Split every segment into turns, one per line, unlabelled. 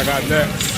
I got next.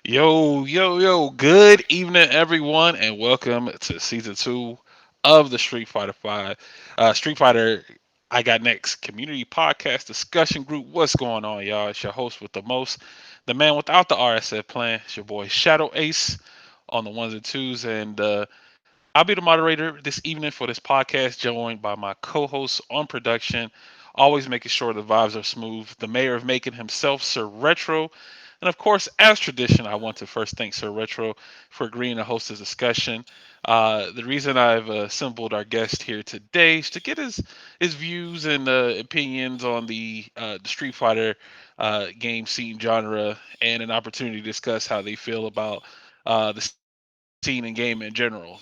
Yo. Good evening, everyone, and welcome to season two of the Street Fighter 5. Street Fighter I Got Next community podcast discussion group. What's going on, y'all? It's your host with the most, the man without the RSF plan. It's your boy Shadow Ace on the ones and twos. And I'll be the moderator this evening for this podcast, joined by my co host on production, always making sure the vibes are smooth. The mayor of Macon himself, Sir Retro. And of course, as tradition, I want to first thank Sir Retro for agreeing to host this discussion. The reason I've assembled our guest here today is to get his views and opinions on the Street Fighter game scene genre and an opportunity to discuss how they feel about the scene and game in general.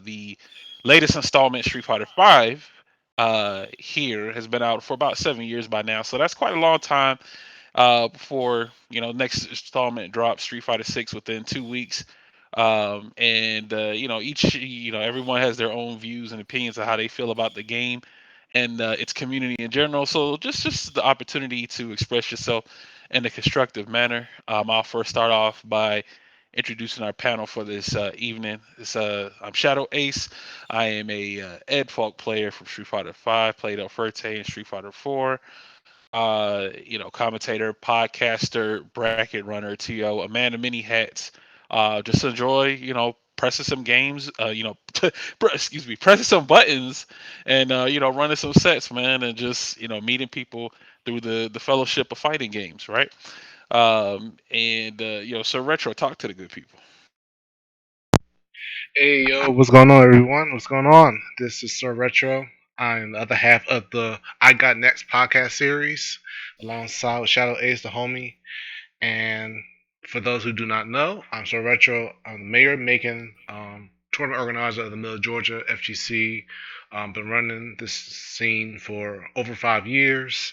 The latest installment, Street Fighter Five, here has been out for about 7 years by now, so that's quite a long time. Before next installment drops, Street Fighter Six within 2 weeks, and each everyone has their own views and opinions of how they feel about the game and its community in general. So just the opportunity to express yourself in a constructive manner. I'll first start off by introducing our panel for this evening. I'm Shadow Ace. I am a Ed Falk player from Street Fighter Five. Played El Ferte in Street Fighter Four. Commentator, podcaster, bracket runner, TO, a man of many hats. Just enjoy, pressing some games, excuse me, pressing some buttons and, running some sets, man, and just, meeting people through the fellowship of fighting games, right? So Retro, talk to the good people.
Hey yo, what's going on, everyone? What's going on? This is Sir Retro. I'm the other half of the I Got Next podcast series, alongside with Shadow Ace, the homie. And for those who do not know, I'm Sir Retro. I'm the mayor of Macon, tournament organizer of the Middle Georgia FGC. Been running this scene for over 5 years.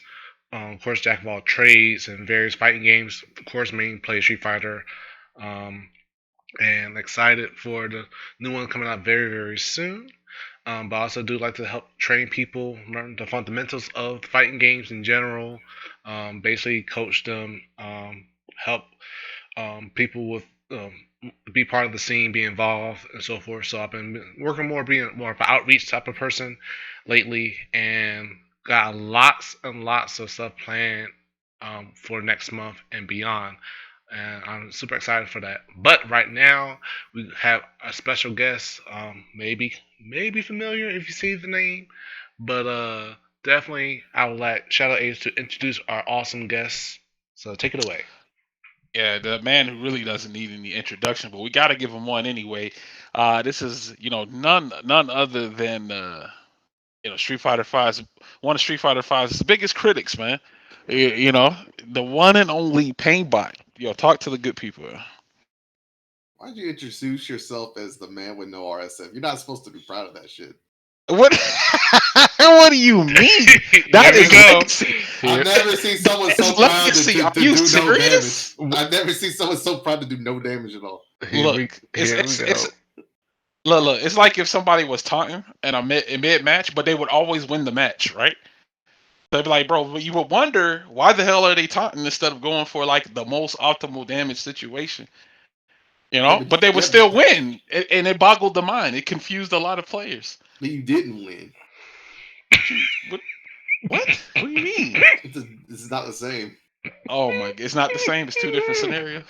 Of course, jack of all trades and various fighting games. Of course, main play Street Fighter. Um, and excited for the new one coming out very, very soon. But I also do like to help train people learn the fundamentals of fighting games in general. Basically, coach them, help people with be part of the scene, be involved, and so forth. So I've been working more, being more of an outreach type of person lately, and got lots and lots of stuff planned for next month and beyond. And I'm super excited for that. But right now, we have a special guest. Maybe familiar if you see the name, but definitely I would like Shadow Age to introduce our awesome guest. So take it away.
Yeah, the man who really doesn't need any introduction, but we got to give him one anyway. This is, none other than Street Fighter Five's one of Street Fighter Five's biggest critics, man. The one and only Painbot. Yo, talk to the good people.
Why'd you introduce yourself as the man with no RSF? You're not supposed to be proud of that shit.
What? What do you mean?
There
That
we
is
go.
legacy.
I've
Here.
never seen someone
It's
so proud to,
legacy.
to,
Are
to
you
do no damage.
serious?
I've never seen someone so proud to do no damage at all.
Here we
Look, it's
here we
it's
go.
it's look. It's like if somebody was taunting in mid match, but they would always win the match, right? They'd be like, bro, but you would wonder why the hell are they taunting instead of going for like the most optimal damage situation,
Yeah, but
But they would
yeah,
still win, and it boggled the mind. It confused a lot of players.
but you didn't win.
What you what? What? What do you mean?
This is not the same.
Oh my! It's not the same. It's two different scenarios.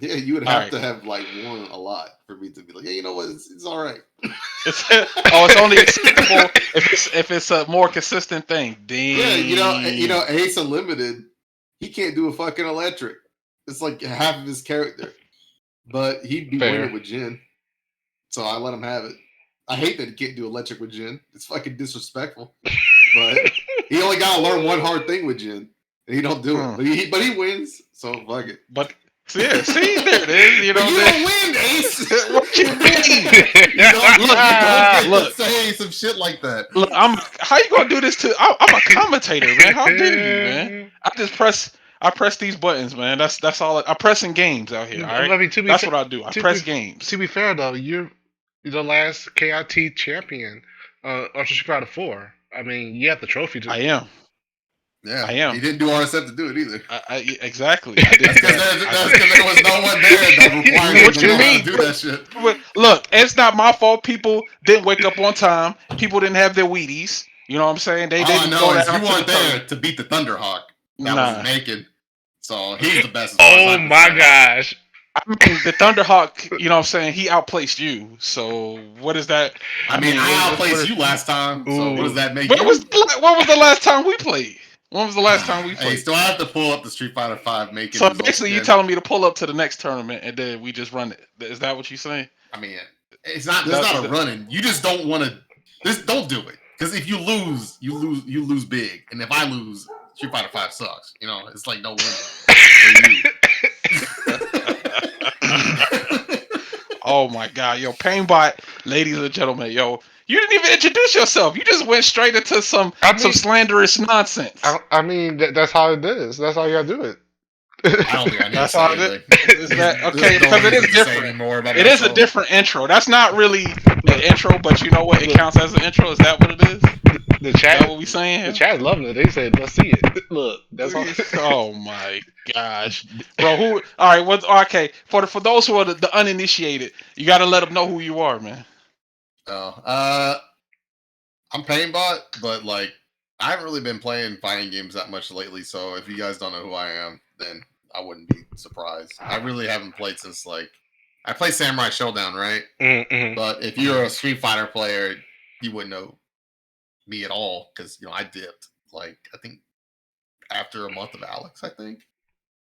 Yeah, you would
All
have
right.
to have like won a lot for me to be like, yeah, you know what? It's all right.
It's it's only acceptable if it's a more consistent thing.
Yeah,
Damn.
Ace Unlimited, he can't do a fucking electric. It's like half of his character, but he'd be
Fair.
winning with Jin, so I let him have it. I hate that he can't do electric with Jin. It's fucking disrespectful. But he only got to learn one hard thing with Jin, and he don't do it.
Hmm.
But he wins, so fuck it.
But yeah, see, there it is.
But you don't win, Ace.
What you mean?
You don't get
Look.
to say some shit like that.
Look, how you gonna do this to? I'm a commentator, man. How dare you, man? I press these buttons, man. That's all. I pressing games out here. All right,
I mean, to be
that's
fa-
what I do. I
to
press
be
games.
to be fair though, you're the last KIT champion, Ultra Street Fighter 4. I mean, you have the trophy to.
I am.
Yeah,
I am.
he didn't do RSF to do it either.
Exactly. I did
That's because there was no one there that required him
What
to
you
know how
mean?
to do that shit.
Look, it's not my fault. People didn't wake up on time. People didn't have their Wheaties. You know what I'm saying? They
All I
didn't
know
go
is
down
you
to the
weren't there
tournament.
to beat the Thunderhawk. That
Nah.
was naked. So he's the best as far as
Oh
I'm
my
concerned.
gosh!
I mean, the Thunderhawk, you know what I'm saying? He outplaced you. So what is that?
I mean, I
what
outplaced you last time. So what does that make
When
you?
was the last time we played? When was the last time we
Hey,
played?
still have to pull up the Street Fighter 5 making
So
results
basically, you
again.
telling me to pull up to the next tournament and then we just run it. Is that what you're saying?
I mean, it's not.
Is
There's
that- is
not a
that-
running. You just don't want to. Just don't do it. Because if you lose, you lose big. And if I lose, Street Fighter 5 sucks. You know, it's like no winning for you.
Oh my God, yo, Painbot, ladies and gentlemen, yo, you didn't even introduce yourself. You just went straight into some slanderous nonsense.
I mean, that's how it is. That's how you gotta do it.
I don't think I need
That's
to
how
say
it
anything.
is. That
There's
okay?
no
Because it
reason
is
to say
different.
anymore about
It is a
myself.
different intro. That's not really an intro, but you know what? It counts as an intro. Is that what it is?
The
Is
chat,
that what we saying
the
here?
chat is loving it. They said, "Let's see it." Look, that's all.
Oh my gosh, bro! Who? All right, what? Okay, for those who are the uninitiated, you got to let them know who you are, man.
Oh, I'm Painbot, but like I haven't really been playing fighting games that much lately. So if you guys don't know who I am, then I wouldn't be surprised. I really haven't played since like I play Samurai Showdown, right?
Mm-hmm.
But if you're a Street Fighter player, you wouldn't know me at all because I dipped like I think after a month of Alex, I think.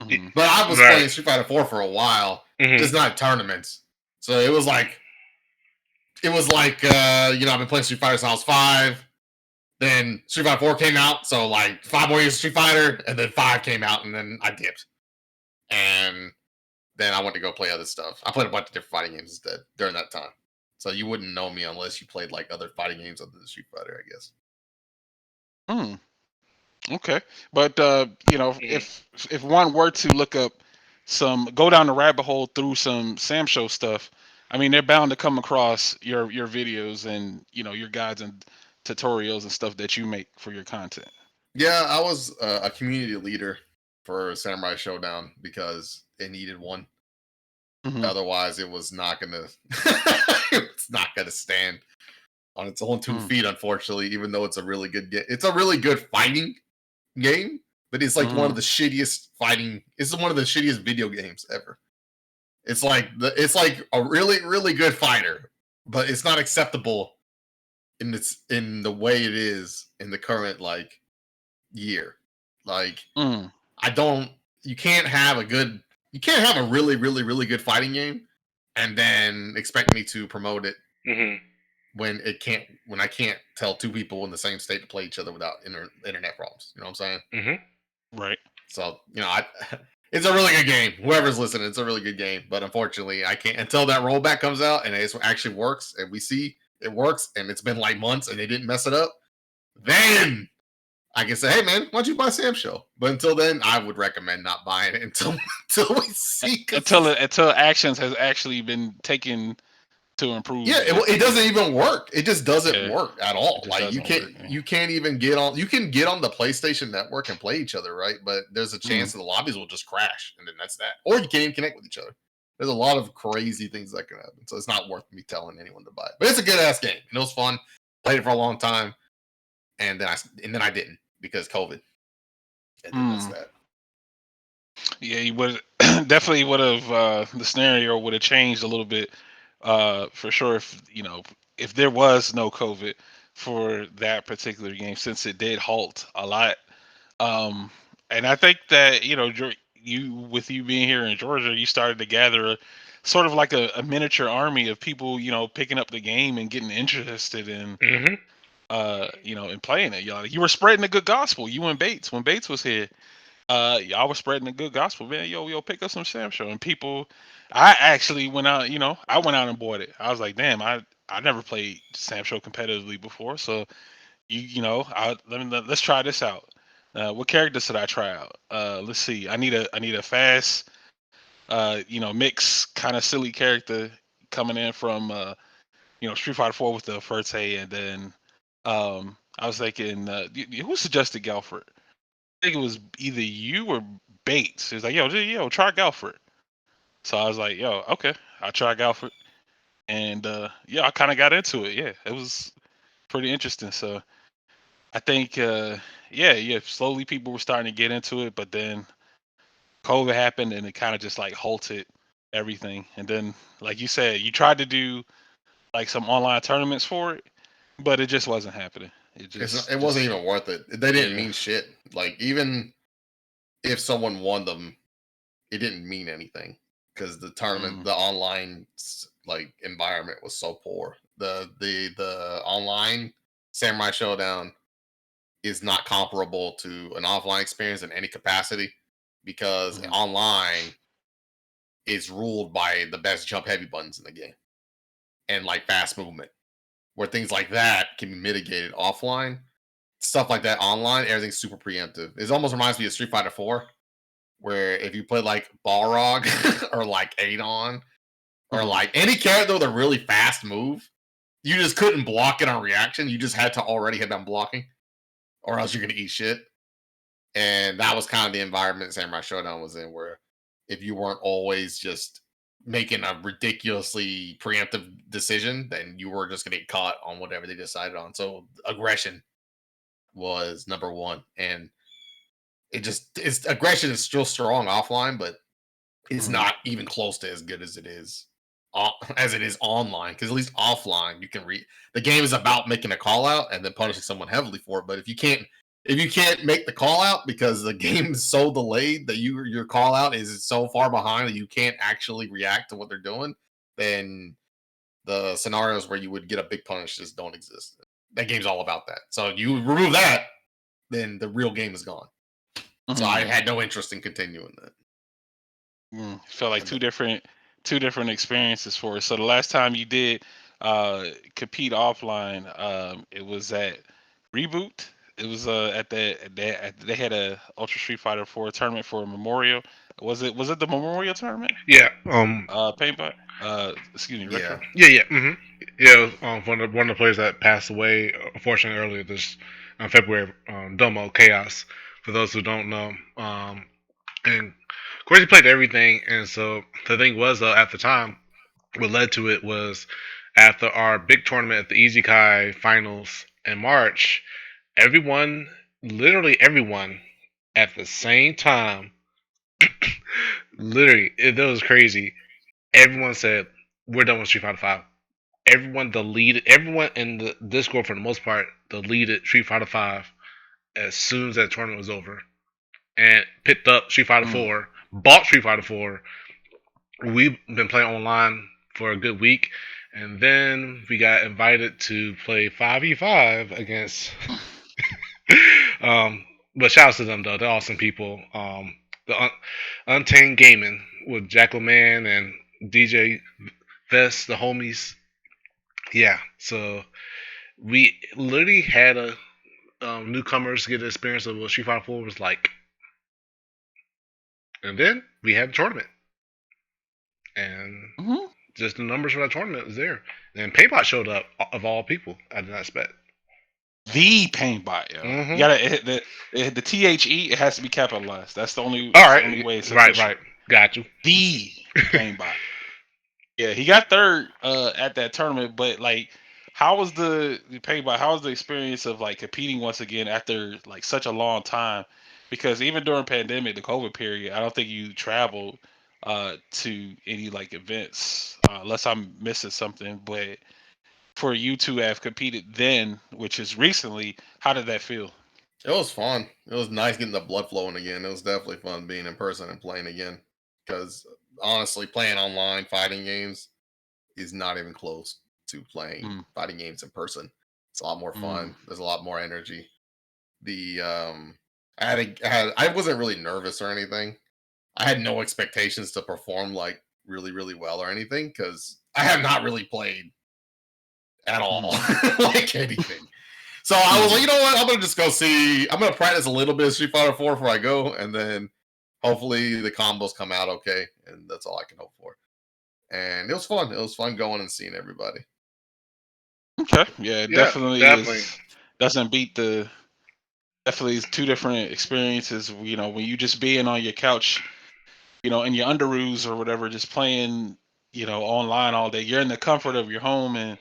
Mhm.
But I was
Right.
playing Street Fighter 4 for a while, just not tournaments. So it was like I've been playing Street Fighter since I was 5. Then Street Fighter 4 came out, so like 5 more years of Street Fighter, and then 5 came out, and then I dipped. And then I went to go play other stuff. I played a bunch of different fighting games instead during that time. So you wouldn't know me unless you played like other fighting games other than Street Fighter, I guess.
Okay, but if one were to look up go down the rabbit hole through some Sam Show stuff, I mean, they're bound to come across your videos and your guides and tutorials and stuff that you make for your content.
Yeah, I was a community leader for Samurai Showdown because it needed one.
Mm-hmm.
Otherwise, it was not gonna. It's not gonna stand on its own 2 feet, unfortunately. Even though it's a really good game, it's a really good fighting game, but it's like one of the shittiest fighting. It's one of the shittiest video games ever. It's like a really really good fighter, but it's not acceptable in the way it is in the current like year. Like I don't. You can't have a really really really good fighting game and then expect me to promote it when I can't tell two people in the same state to play each other without internet problems. You know what I'm saying?
Right.
So it's a really good game. Whoever's listening, it's a really good game. But unfortunately, I can't until that rollback comes out and it actually works and we see it works and it's been like months and they didn't mess it up. Then I can say, hey man, why don't you buy Sam's Show? But until then, I would recommend not buying it until we see
until actions has actually been taken to improve.
Yeah, it doesn't even work. It just doesn't work at all. Like you can't even get on. You can get on the PlayStation Network and play each other, right? But there's a chance that the lobbies will just crash, and then that's that. Or you can't even connect with each other. There's a lot of crazy things that can happen. So it's not worth me telling anyone to buy it. But it's a good ass game. And it was fun. Played it for a long time, and then I didn't because COVID. And then that's that.
Yeah, you would definitely would have the scenario would have changed a little bit for sure if there was no COVID for that particular game, since it did halt a lot. And I think that you with you being here in Georgia, you started to gather sort of like a miniature army of people picking up the game and getting interested in in playing it. You were spreading the good gospel. You and Bates, when Bates was here, y'all was spreading the good gospel, man. Yo, pick up some Sam Show. And people, I actually went out, I went out and bought it. I was like, damn, I never played Sam Show competitively before, so let's try this out. What characters should I try out? Let's see. I need a fast, mix kind of silly character coming in from Street Fighter 4 with the Ferte, and then I was thinking, who suggested Galford? I think it was either you or Bates. He was like, yo, try Galford. So I was like, yo, okay, I'll try Galford. And I kind of got into it. Yeah, it was pretty interesting. So I think, slowly people were starting to get into it, but then COVID happened and it kind of just like halted everything. And then, like you said, you tried to do like some online tournaments for it, but it just wasn't happening.
It wasn't even worth it. They didn't mean shit. Like even if someone won them, it didn't mean anything because the tournament, the online like environment was so poor. The online Samurai Showdown is not comparable to an offline experience in any capacity because online is ruled by the best jump heavy buttons in the game and like fast movement, where things like that can be mitigated offline. Stuff like that online, everything's super preemptive. It almost reminds me of Street Fighter 4, where if you play like Balrog or like Adon or like any character with a really fast move, you just couldn't block it on reaction. You just had to already have done blocking, or else you're gonna eat shit. And that was kind of the environment Samurai Showdown was in, where if you weren't always just making a ridiculously preemptive decision, then you were just gonna get caught on whatever they decided on. So aggression was number one, and aggression is still strong offline, but it's not even close to as good as it is online. Because at least offline, you can read the game is about making a call out and then punishing someone heavily for it. But if you can't make the call out because the game is so delayed that your call out is so far behind that you can't actually react to what they're doing, then the scenarios where you would get a big punish just don't exist. That game's all about that. So you remove that, then the real game is gone. So I had no interest in continuing that.
Felt like two different experiences for us. So the last time you did compete offline, it was at Reboot. It was at they had a Ultra Street Fighter 4 tournament for a memorial. Was it the Memorial Tournament?
Yeah.
Painbot. Excuse me,
Yeah.
Retro.
Yeah. Mm-hmm. Yeah. It was, one of the players that passed away, unfortunately, earlier this February. Domo Chaos. For those who don't know, and of course he played everything. And so the thing was, though, at the time, what led to it was after our big tournament at the Easy Kai finals in March, everyone, literally everyone, at the same time, literally, that was crazy. Everyone said, "We're done with Street Fighter Five." Everyone in the Discord for the most part deleted Street Fighter Five as soon as that tournament was over, and picked up Street Fighter
Mm.
Four, bought Street Fighter Four. We've been playing online for a good week, and then we got invited to play 5v5 against. um, but shout out to them though; they're awesome people. The Untamed Gaming with Jackal Man and DJ Vest, the homies. Yeah, so we literally had a newcomers get the experience of what Street Fighter 4 was like, and then we had the tournament, and
Hmm.
just the numbers for that tournament was there. And Painbot showed up of all people. I did not expect.
The Painbot, yo. You
Mm-hmm.
gotta the THE. It has to be capitalized. That's the only.
All
That's the
right,
only way it's
right,
official.
right. Got you.
The Painbot. Yeah, he got third at that tournament, but like, how was the Painbot? How was the experience of like competing once again after like such a long time? Because even during pandemic, the COVID period, I don't think you traveled to any like events unless I'm missing something. But for you to have competed then, which is recently, how did that feel?
It was fun. It was nice getting the blood flowing again. It was definitely fun being in person and playing again. Because honestly, playing online fighting games is not even close to playing
Mm,
fighting games in person. It's a lot more
mm,
fun. There's a lot more energy. The I wasn't really nervous or anything. I had no expectations to perform like really really well or anything because I have not really played at all
mm,
like anything. So I was like,
mm.
you know what? I'm gonna just go see. I'm gonna practice a little bit of Street Fighter 4 before I go, and then hopefully the combos come out okay, and that's all I can hope for. And it was fun. It was fun going and seeing everybody.
Okay, yeah, it
Yeah,
definitely
definitely.
is. Doesn't beat the definitely is two different experiences. You know, when you just being on your couch, you know, in your underoos or whatever, just playing, you know, online all day. You're in the comfort of your home and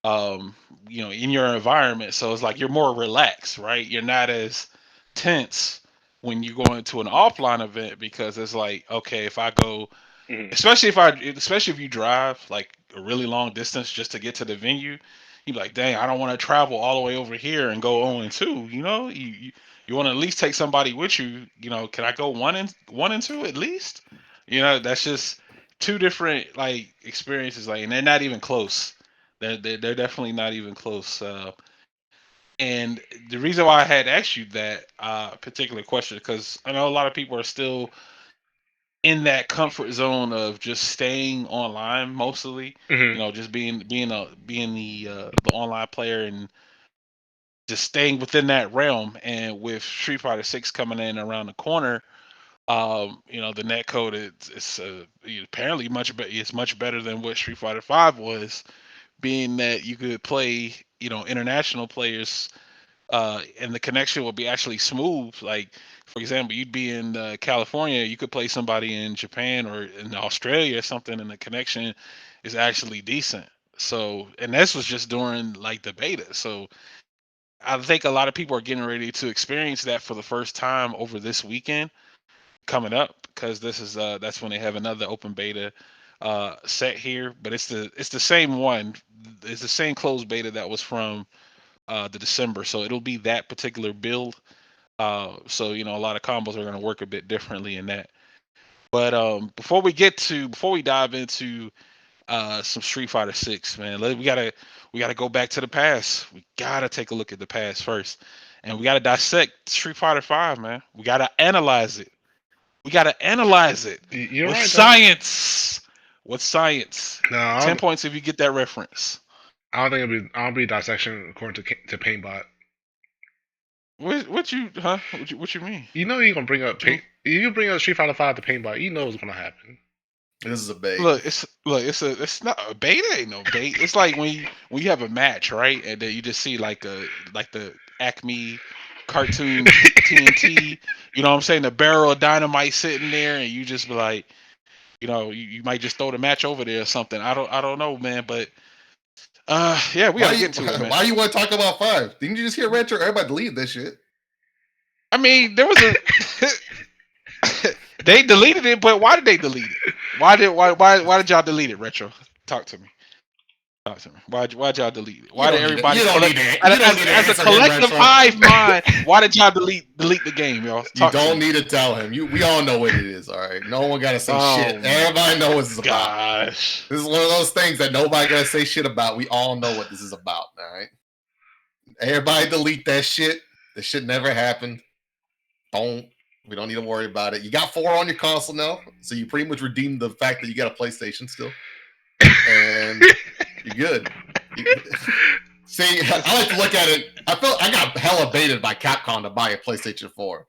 um, you know, in your environment. So it's like you're more relaxed, right? You're not as tense when you go into an offline event because it's like, okay, if I go,
Mhm.
especially if you drive like a really long distance just to get to the venue, you be like, dang, I don't want to travel all the way over here and go 0-2. You know, you want to at least take somebody with you. You know, can I go 1-2 at least? You know, that's just two different like experiences. Like, and they're not even close. They're definitely not even close. And the reason why I had asked you that particular question because I know a lot of people are still in that comfort zone of just staying online mostly, you
Mhm.
know, just being the online player and just staying within that realm. And with Street Fighter 6 coming in around the corner, you know, the net code is apparently much better. It's much better than what Street Fighter 5 was, being that you could play, you know, international players and the connection will be actually smooth. Like, for example, you'd be in California, you could play somebody in Japan or in Australia or something, and the connection is actually decent. So, and this was just during like the beta. So, I think a lot of people are getting ready to experience that for the first time over this weekend coming up because this is that's when they have another open beta set here, but it's the same one. It's the same closed beta that was from the December. So it'll be that particular build. So you know, a lot of combos are going to work a bit differently in that. But before we dive into some Street Fighter Six, man, we gotta go back to the past. We gotta take a look at the past first, and we gotta dissect Street Fighter Five, man. We gotta analyze it. We gotta analyze it
You're
with
right though.
science. With science.
No,
10 points if you get that reference.
I don't think it'll be. I'll be dissection according to Paintbot.
What you huh? What you mean?
You know you're gonna bring up
What you mean?
you bring up Street Fighter Five to Painbot. You know what's gonna happen.
This is a bait.
It's not a bait. It ain't no bait. It's like when you have a match, right? And then you just see like the Acme cartoon TNT. You know what I'm saying? The barrel of dynamite sitting there, and you just be like, you might just throw the match over there or something. I don't know, man. But yeah, we gotta get to it, man.
Why you want to talk about 5? Didn't you just hear Retro? Everybody delete this shit.
I mean, there was a they deleted it, but why did they delete it? Why did y'all delete it, Retro? Talk to me. Talk to me. Why'd y'all delete it? Why did everybody as a collective hive mind? Why did y'all delete the game, y'all?
You don't need to tell him. We all know what it is. All right, no one gotta say shit. Everybody knows what this is about. This is one of those things that nobody gotta say shit about. We all know what this is about. All right, everybody delete that shit. This shit never happened. We don't need to worry about it. You got 4 on your console now, so you pretty much redeemed the fact that you got a PlayStation still, and you're good. See, I like to look at it. I got hella baited by Capcom to buy a PlayStation 4,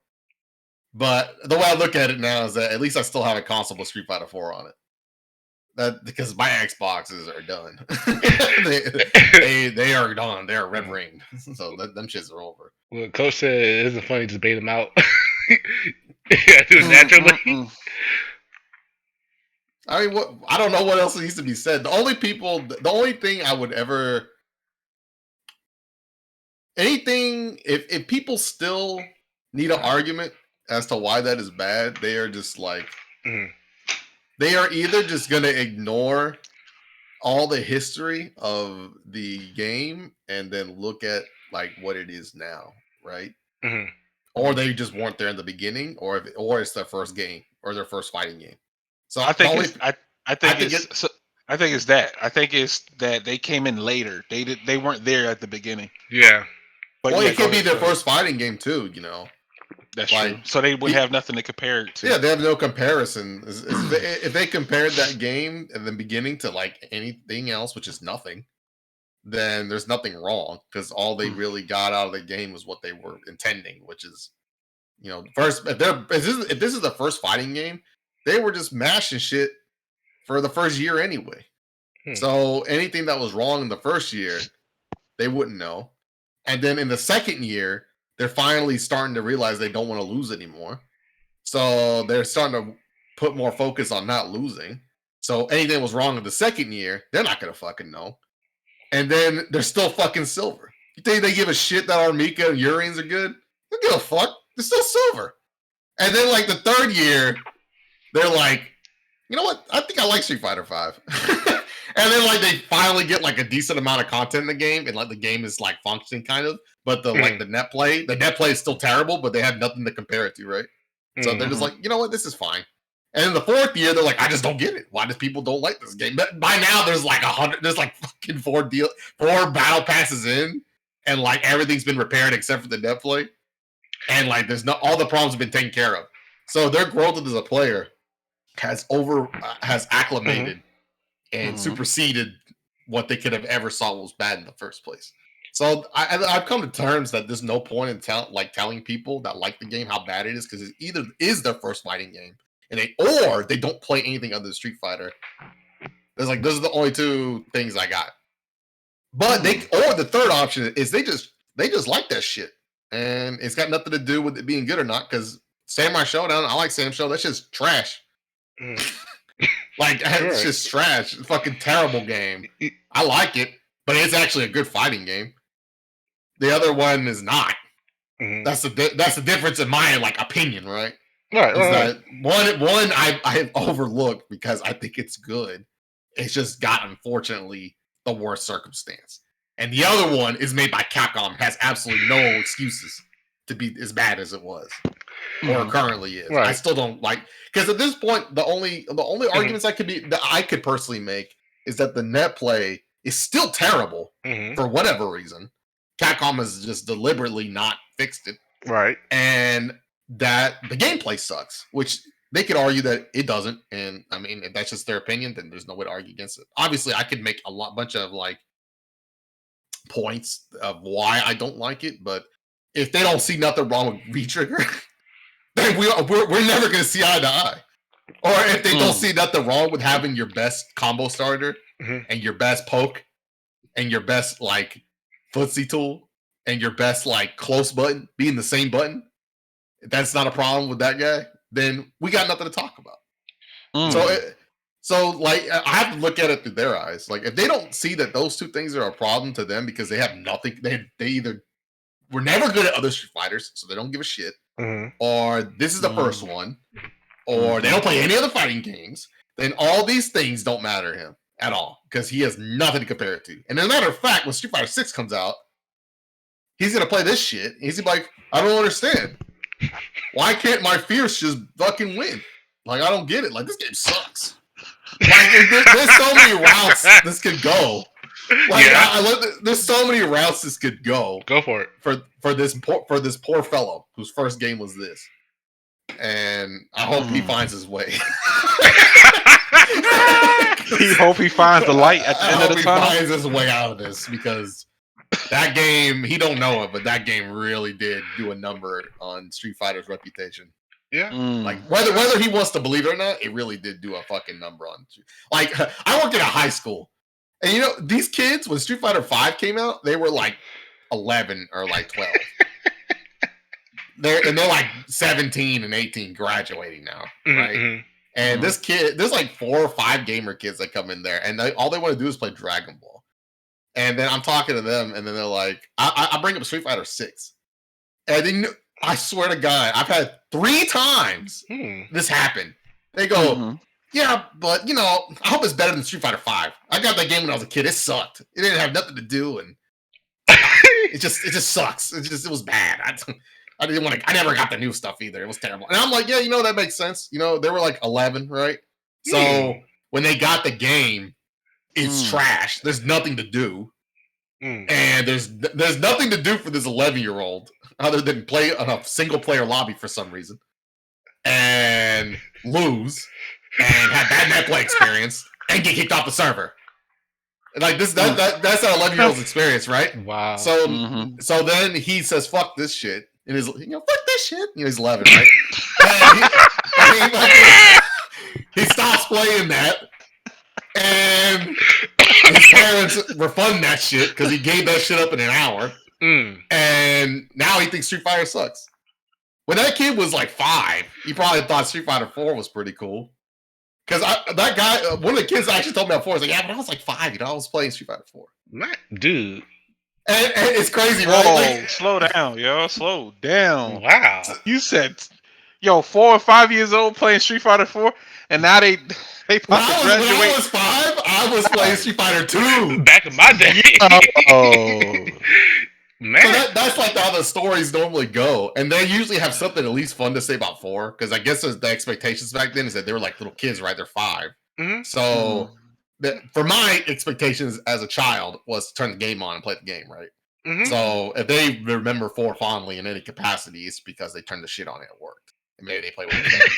but the way I look at it now is that at least I still have a console with Street Fighter 4 on it. That because my Xboxes are done. they are done. They are red ringed. So them shits are over.
Well, Coach said it isn't funny to bait him out. Yeah, do it naturally.
I mean, I don't know what else needs to be said. The only thing I would ever, if people still need an argument as to why that is bad, they are just like, they are either just going to ignore all the history of the game and then look at like what it is now, right? Or they just weren't there in the beginning, or it's their first game or their first fighting game. So
I think it's that. I think it's that they came in later. They weren't there at the beginning.
Yeah.
But it could be their first fighting game too,
That's true. So they would have nothing to compare it to.
Yeah, they have no comparison. If they compared that game at the beginning to like anything else, which is nothing, then there's nothing wrong because all they really got out of the game was what they were intending, which is, first. If this is the first fighting game, they were just mashing shit for the first year anyway. So anything that was wrong in the first year, they wouldn't know. And then in the second year, they're finally starting to realize they don't want to lose anymore. So they're starting to put more focus on not losing. So anything that was wrong in the second year, they're not going to fucking know. And then they're still fucking silver. You think they give a shit that Armika and Urians are good? They don't give a fuck. They're still silver. And then like the third year, they're like, you know what? I think I like Street Fighter 5. And then like they finally get like a decent amount of content in the game, and like the game is like functioning kind of, but the net play is still terrible, but they have nothing to compare it to, right? So they're just like, you know what, this is fine. And in the fourth year, they're like, I just don't get it. Why does people don't like this game? But by now, there's like fucking 4 battle passes in, and like everything's been repaired except for the net play, and like all the problems have been taken care of. So their growth as a player has acclimated and superseded what they could have ever saw was bad in the first place. So I've come to terms that there's no point in telling people that like the game how bad it is, because it either is their first fighting game or they don't play anything other than Street Fighter. There's like those are the only 2 things I got. But the third option is they just like that shit, and it's got nothing to do with it being good or not. Because Samurai Showdown, I like Sam Show. That's just trash. Like, it's just trash. It's a fucking terrible game. I like it, but it's actually a good fighting game. The other one is not. That's the difference in my opinion, right?
Right.
That one I overlooked because I think it's good. It's just got, unfortunately, the worst circumstance. And the other one is made by Capcom, has absolutely no excuses to be as bad as it was. Or currently is. Right. I still don't like, because at this point the only arguments I could personally make is that the net play is still terrible for whatever reason. Capcom has just deliberately not fixed it.
Right.
And that the gameplay sucks, which they could argue that it doesn't. And I mean, if that's just their opinion, then there's no way to argue against it. Obviously, I could make bunch of points of why I don't like it, but if they don't see nothing wrong with V-Trigger, then we're never going to see eye to eye. Or if they don't see nothing wrong with having your best combo starter and your best poke and your best like footsie tool and your best like close button being the same button, if that's not a problem with that guy, then we got nothing to talk about. So like I have to look at it through their eyes. Like if they don't see that those two things are a problem to them because they have nothing, they either were never good at other Street Fighters, so they don't give a shit, or this is the first one, or they don't play any other fighting games, then all these things don't matter to him at all because he has nothing to compare it to. And as a matter of fact, when Street Fighter 6 comes out, he's gonna play this shit. He's gonna be like, I don't understand. Why can't my Fierce just fucking win? Like, I don't get it. Like, this game sucks. Like, there's so many routes this could go. Like, there's so many routes this could go.
Go for it.
For this poor fellow whose first game was this. And I hope he finds his way.
Hope he finds the light at the end of the tunnel.
He finds his way out of this because that game, he don't know it, but that game really did do a number on Street Fighter's reputation.
Yeah.
Like whether he wants to believe it or not, it really did do a fucking number on. Like I worked at a high school, and you know these kids when Street Fighter 5 came out, they were like 11 or like 12. They're like 17 and 18 graduating now, right? And this kid, there's like 4 or 5 gamer kids that come in there, and all they want to do is play Dragon Ball. And then I'm talking to them, and then they're like, I bring up Street Fighter 6. And then I swear to God, I've had 3 times this happen. They go, yeah, but you know, I hope it's better than Street Fighter 5. I got that game when I was a kid. It sucked. It didn't have nothing to do, and it just sucks. It was bad. I didn't want to. I never got the new stuff either. It was terrible. And I'm like, yeah, you know, that makes sense. You know, they were like 11, right? So when they got the game, it's trash. There's nothing to do, and there's nothing to do for this 11-year-old other than play on a single player lobby for some reason and lose and have bad net play experience and get kicked off the server. Like this, that's that 11-year-old's experience, right?
Wow.
So then he says, "Fuck this shit." And he's, you know, fuck this shit. You know, he's 11, right? He stops playing that, and his parents refund that shit because he gave that shit up in an hour. And now he thinks Street Fighter sucks. When that kid was like 5, he probably thought Street Fighter 4 was pretty cool. Because that guy, one of the kids actually told me before, was like, yeah, but I was like 5, you know, I was playing Street Fighter 4.
Dude.
And it's crazy,
right?
Whoa, like,
slow down, yo. Slow down.
Wow.
You said, 4 or 5 years old playing Street Fighter 4, and now they
when I was 5, I was playing Street Fighter 2.
Back in my day.
Oh.
Man.
So that's like how the stories normally go. And they usually have something at least fun to say about 4. Because I guess the expectations back then is that they were like little kids, right? They're 5. So for my expectations as a child was to turn the game on and play the game, right? So if they remember 4 fondly in any capacity, it's because they turned the shit on and it worked. And maybe they play with it.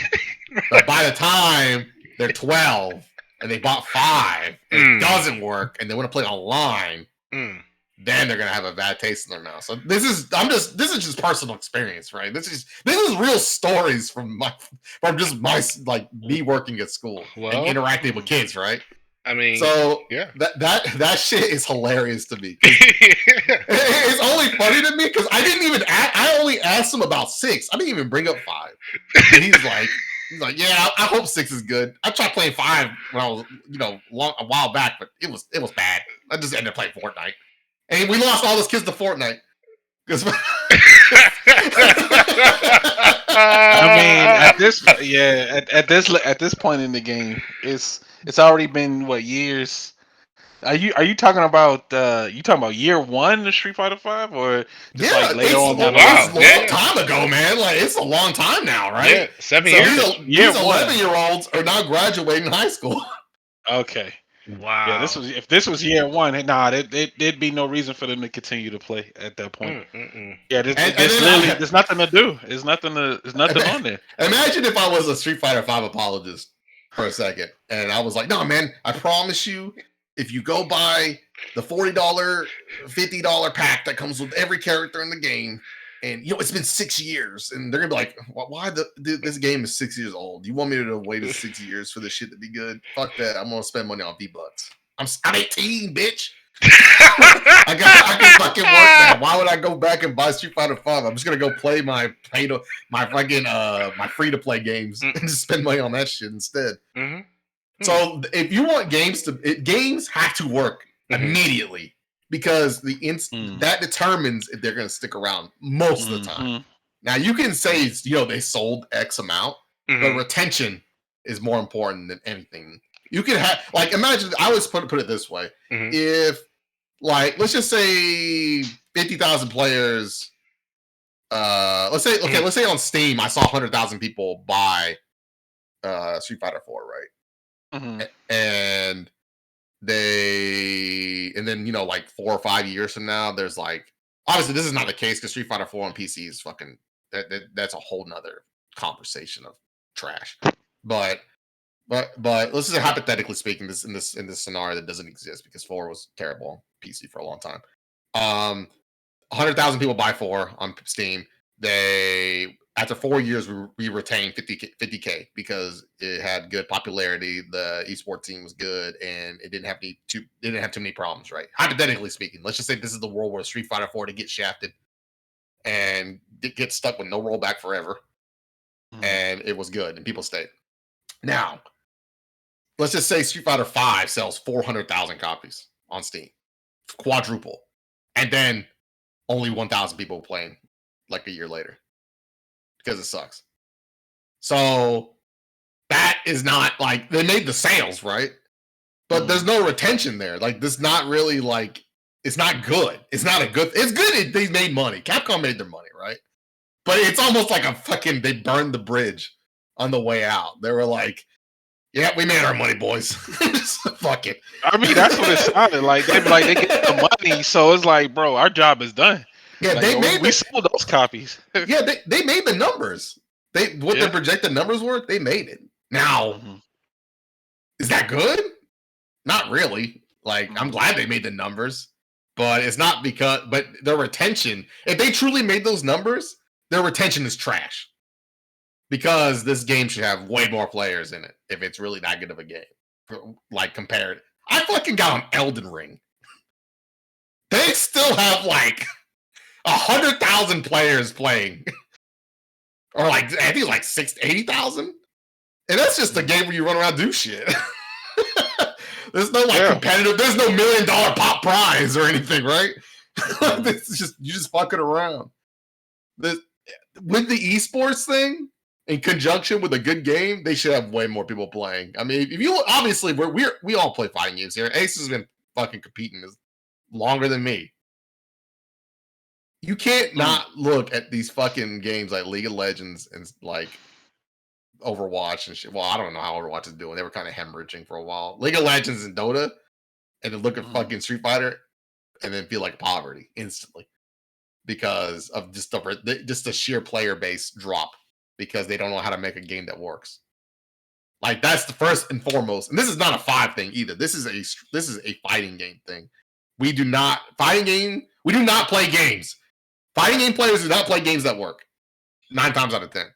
But by the time they're 12 and they bought 5 and it doesn't work and they want to play online, then they're gonna have a bad taste in their mouth. So this is just personal experience, right? This is real stories from my like me working at school and interacting with kids, right?
I mean,
so
yeah,
that shit is hilarious to me. It's only funny to me because I only asked him about 6. I didn't even bring up 5, and he's like, yeah, I hope 6 is good. I tried playing 5 when I was, a while back, but it was bad. I just ended up playing Fortnite. And we lost all those kids to Fortnite.
I mean, at this point in the game, it's already been years. Are you talking about year 1 of Street Fighter 5 or just like later on?
It's a long time ago, man. Like it's a long time now, right?
Yeah, 7 years.
These 11-year-olds are now graduating high school.
Okay.
Wow.
Yeah, if this was year 1, there'd be no reason for them to continue to play at that point. Yeah, there's nothing to do. There's nothing on there.
Imagine if I was a Street Fighter 5 apologist for a second, and I was like, "No, man, I promise you, if you go buy the $40, $50 pack that comes with every character in the game, And it's been 6 years, and they're gonna be like, "Why dude, this game is 6 years old? You want me to wait 6 years for this shit to be good? Fuck that! I'm gonna spend money on V-Bucks. I'm 18, bitch. I can fucking work that. Why would I go back and buy Street Fighter 5? I'm just gonna go play my fucking my free to play games and just spend money on that shit instead.
Mm-hmm.
So if you want games games have to work immediately. Because that determines if they're going to stick around most of the time. Now, you can say, they sold X amount, but retention is more important than anything. You can have, imagine, I always put it this way. If, let's just say 50,000 players, let's say on Steam, I saw 100,000 people buy Street Fighter 4, right? And then 4 or 5 years from now, there's obviously this is not the case because Street Fighter 4 on PC is fucking that's a whole nother conversation of trash. But let's just say hypothetically speaking, in this scenario that doesn't exist because 4 was terrible on PC for a long time. 100,000 people buy 4 on Steam. They after 4 years we retained 50K because it had good popularity. The esports team was good, and it didn't have too many problems. Right? Hypothetically speaking, let's just say this is the world where Street Fighter 4 to get shafted and get stuck with no rollback forever, and it was good and people stayed. Now, let's just say Street Fighter 5 sells 400,000 copies on Steam, quadruple, and then only 1,000 people playing a year later. Because it sucks. So that is not they made the sales, right? But there's no retention there. This not really it's not good. It's not it's good they made money. Capcom made their money, right? But it's almost like they burned the bridge on the way out. They were like, yeah, we made our money, boys. Fuck it.
I mean, that's what it sounded like. They get the money, so it's like, bro, our job is done.
Yeah,
we sold those copies.
Yeah, they made the numbers. Their projected numbers were. They made it. Now, is that good? Not really. I'm glad they made the numbers, but it's not but their retention. If they truly made those numbers, their retention is trash. Because this game should have way more players in it if it's really that good of a game. Compared, I fucking got on Elden Ring. They still have 100,000 players playing, or I think 80,000, and that's just a game where you run around and do shit. There's no competitive. There's no $1 million pop prize or anything, right? It's just you just fucking around. With the esports thing, in conjunction with a good game, they should have way more people playing. I mean, if you obviously we all play fighting games here. Ace has been fucking competing longer than me. You can't not look at these fucking games like League of Legends and Overwatch and shit. Well, I don't know how Overwatch is doing. They were kind of hemorrhaging for a while. League of Legends and Dota, and then look at fucking Street Fighter, and then feel like poverty instantly because of just the sheer player base drop because they don't know how to make a game that works. That's the first and foremost. And this is not a 5 thing either. This is a fighting game thing. We do not play games. Fighting game players do not play games that work. 9 times out of 10.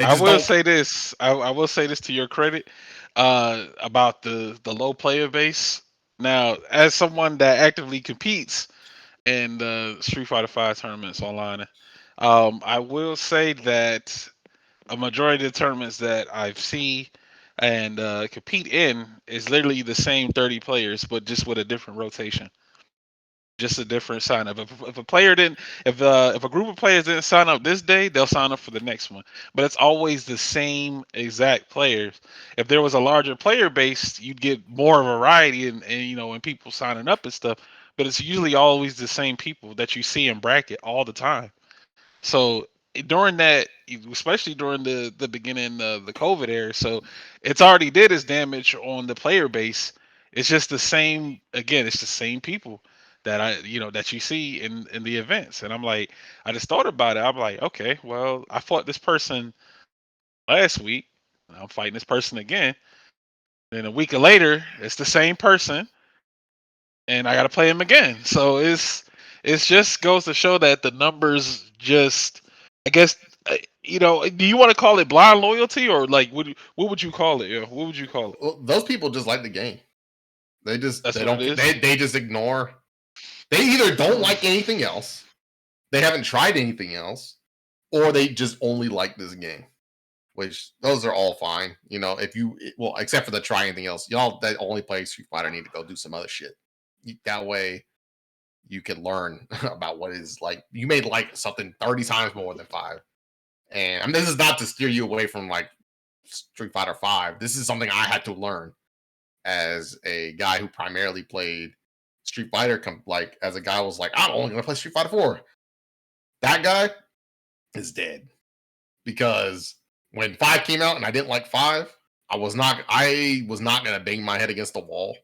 I will say this. I will say this to your credit about the low player base. Now, as someone that actively competes in the Street Fighter 5 tournaments online, I will say that a majority of the tournaments that I've seen and compete in is literally the same 30 players, but just with a different rotation. Just a different sign up. If a player didn't, if a group of players didn't sign up this day, they'll sign up for the next one. But it's always the same exact players. If there was a larger player base, you'd get more variety and people signing up and stuff. But it's usually always the same people that you see in bracket all the time. So during that, especially during the beginning of the COVID era, so it's already did its damage on the player base. It's just the same. Again, it's the same people that you see in the events. And I'm like, I just thought about it. I'm like, okay, well, I fought this person last week. I'm fighting this person again. Then a week later, it's the same person, and I got to play him again. So it's it just goes to show that the numbers just, I guess, do you want to call it blind loyalty or like what would you call it? Yeah, what would you call it?
Well, those people just like the game. They
That's what
don't
it is.
they just ignore. They either don't
Mm.
like anything else, they haven't tried anything else, or they just only like this game. Which those are all fine. If you except for the try anything else, y'all that only play Street Fighter need to go do some other shit. That way you can learn about what is like. You made like something 30 times more than 5. And I mean, this is not to steer you away from like Street Fighter 5. This is something I had to learn as a guy who primarily played Street Fighter. Like as a guy was like, I'm only gonna play Street Fighter 4. That guy is dead because when 5 came out and I didn't like 5, I was not gonna bang my head against the wall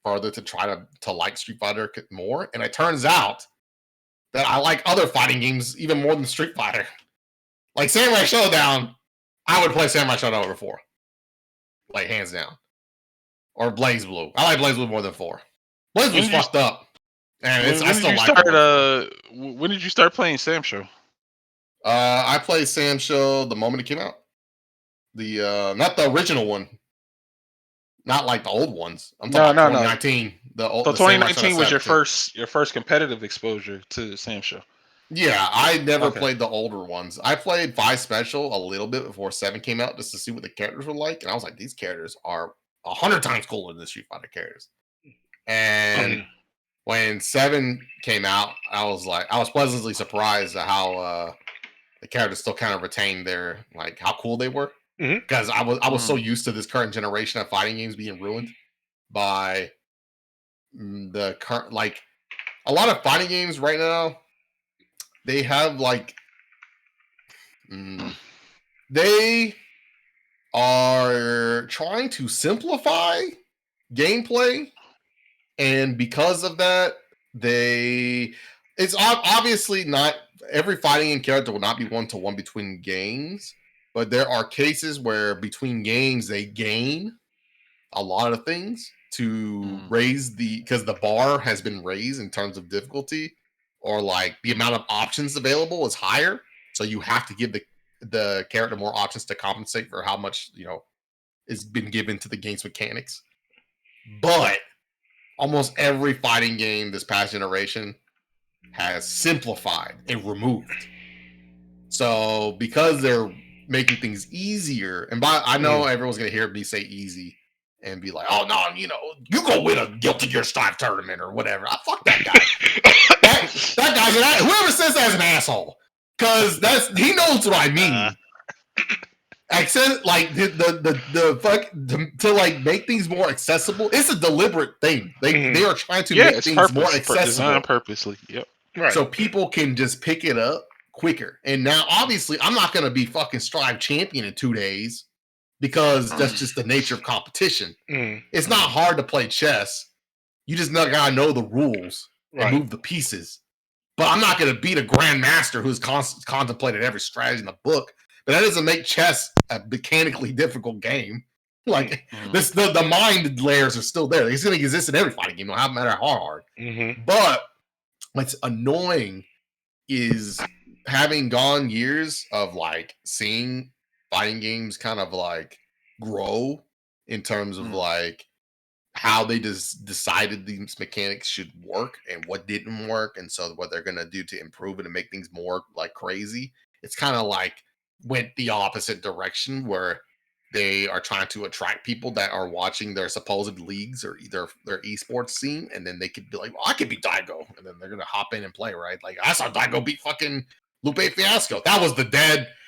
further to try to like Street Fighter more. And it turns out that I like other fighting games even more than Street Fighter. Like Samurai Showdown, I would play Samurai Showdown over 4. Like hands down. Or Blaze Blue. I like Blaze Blue more than 4. Blaze Blue's fucked up. And I still like it.
When did you start playing Sam Show?
I played Sam Show the moment it came out. The not the original one. Not like the old ones. I'm talking about 2019.
So 2019 was your first competitive exposure to Sam Show.
Yeah, I never played the older ones. I played 5 Special a little bit before 7 came out just to see what the characters were like. And I was like, these characters are 100 times cooler than the Street Fighter characters. And when 7 came out, I was pleasantly surprised at how the characters still kind of retained their, like, how cool they were. Because I was so used to this current generation of fighting games being ruined by the current, like, a lot of fighting games right now, they have like they are trying to simplify gameplay, and because of that, it's obviously not every fighting game character will not be 1-to-1 between games, but there are cases where between games they gain a lot of things to raise because the bar has been raised in terms of difficulty, or like the amount of options available is higher. So you have to give the character more options to compensate for how much, has been given to the game's mechanics. But almost every fighting game this past generation has simplified and removed. So because they're making things easier, and I know everyone's going to hear me say easy and be like, oh, no, you go win a Guilty Gear Strive tournament or whatever. Fuck that guy. that guy's whoever says that's an asshole. Because he knows what I mean. Accent, like, the fuck, to like, make things more accessible. It's a deliberate thing. They are trying to make things more accessible.
Designed purposely, yep.
Right. So people can just pick it up quicker. And now, obviously, I'm not going to be fucking Strive champion in 2 days. Because that's just the nature of competition. It's not hard to play chess. You just gotta know the rules and move the pieces. But I'm not gonna beat a grandmaster who's contemplated every strategy in the book. But that doesn't make chess a mechanically difficult game. Like the mind layers are still there. It's gonna exist in every fighting game, no matter how hard. But what's annoying is having gone years of like seeing fighting games kind of like grow in terms of like how they just decided these mechanics should work and what didn't work, and so what they're gonna do to improve it and make things more like crazy. It's kind of like went the opposite direction where they are trying to attract people that are watching their supposed leagues or either their esports scene, and then they could be like, well, I could beat Daigo, and then they're gonna hop in and play, right? Like I saw Daigo beat fucking Lupe Fiasco. That was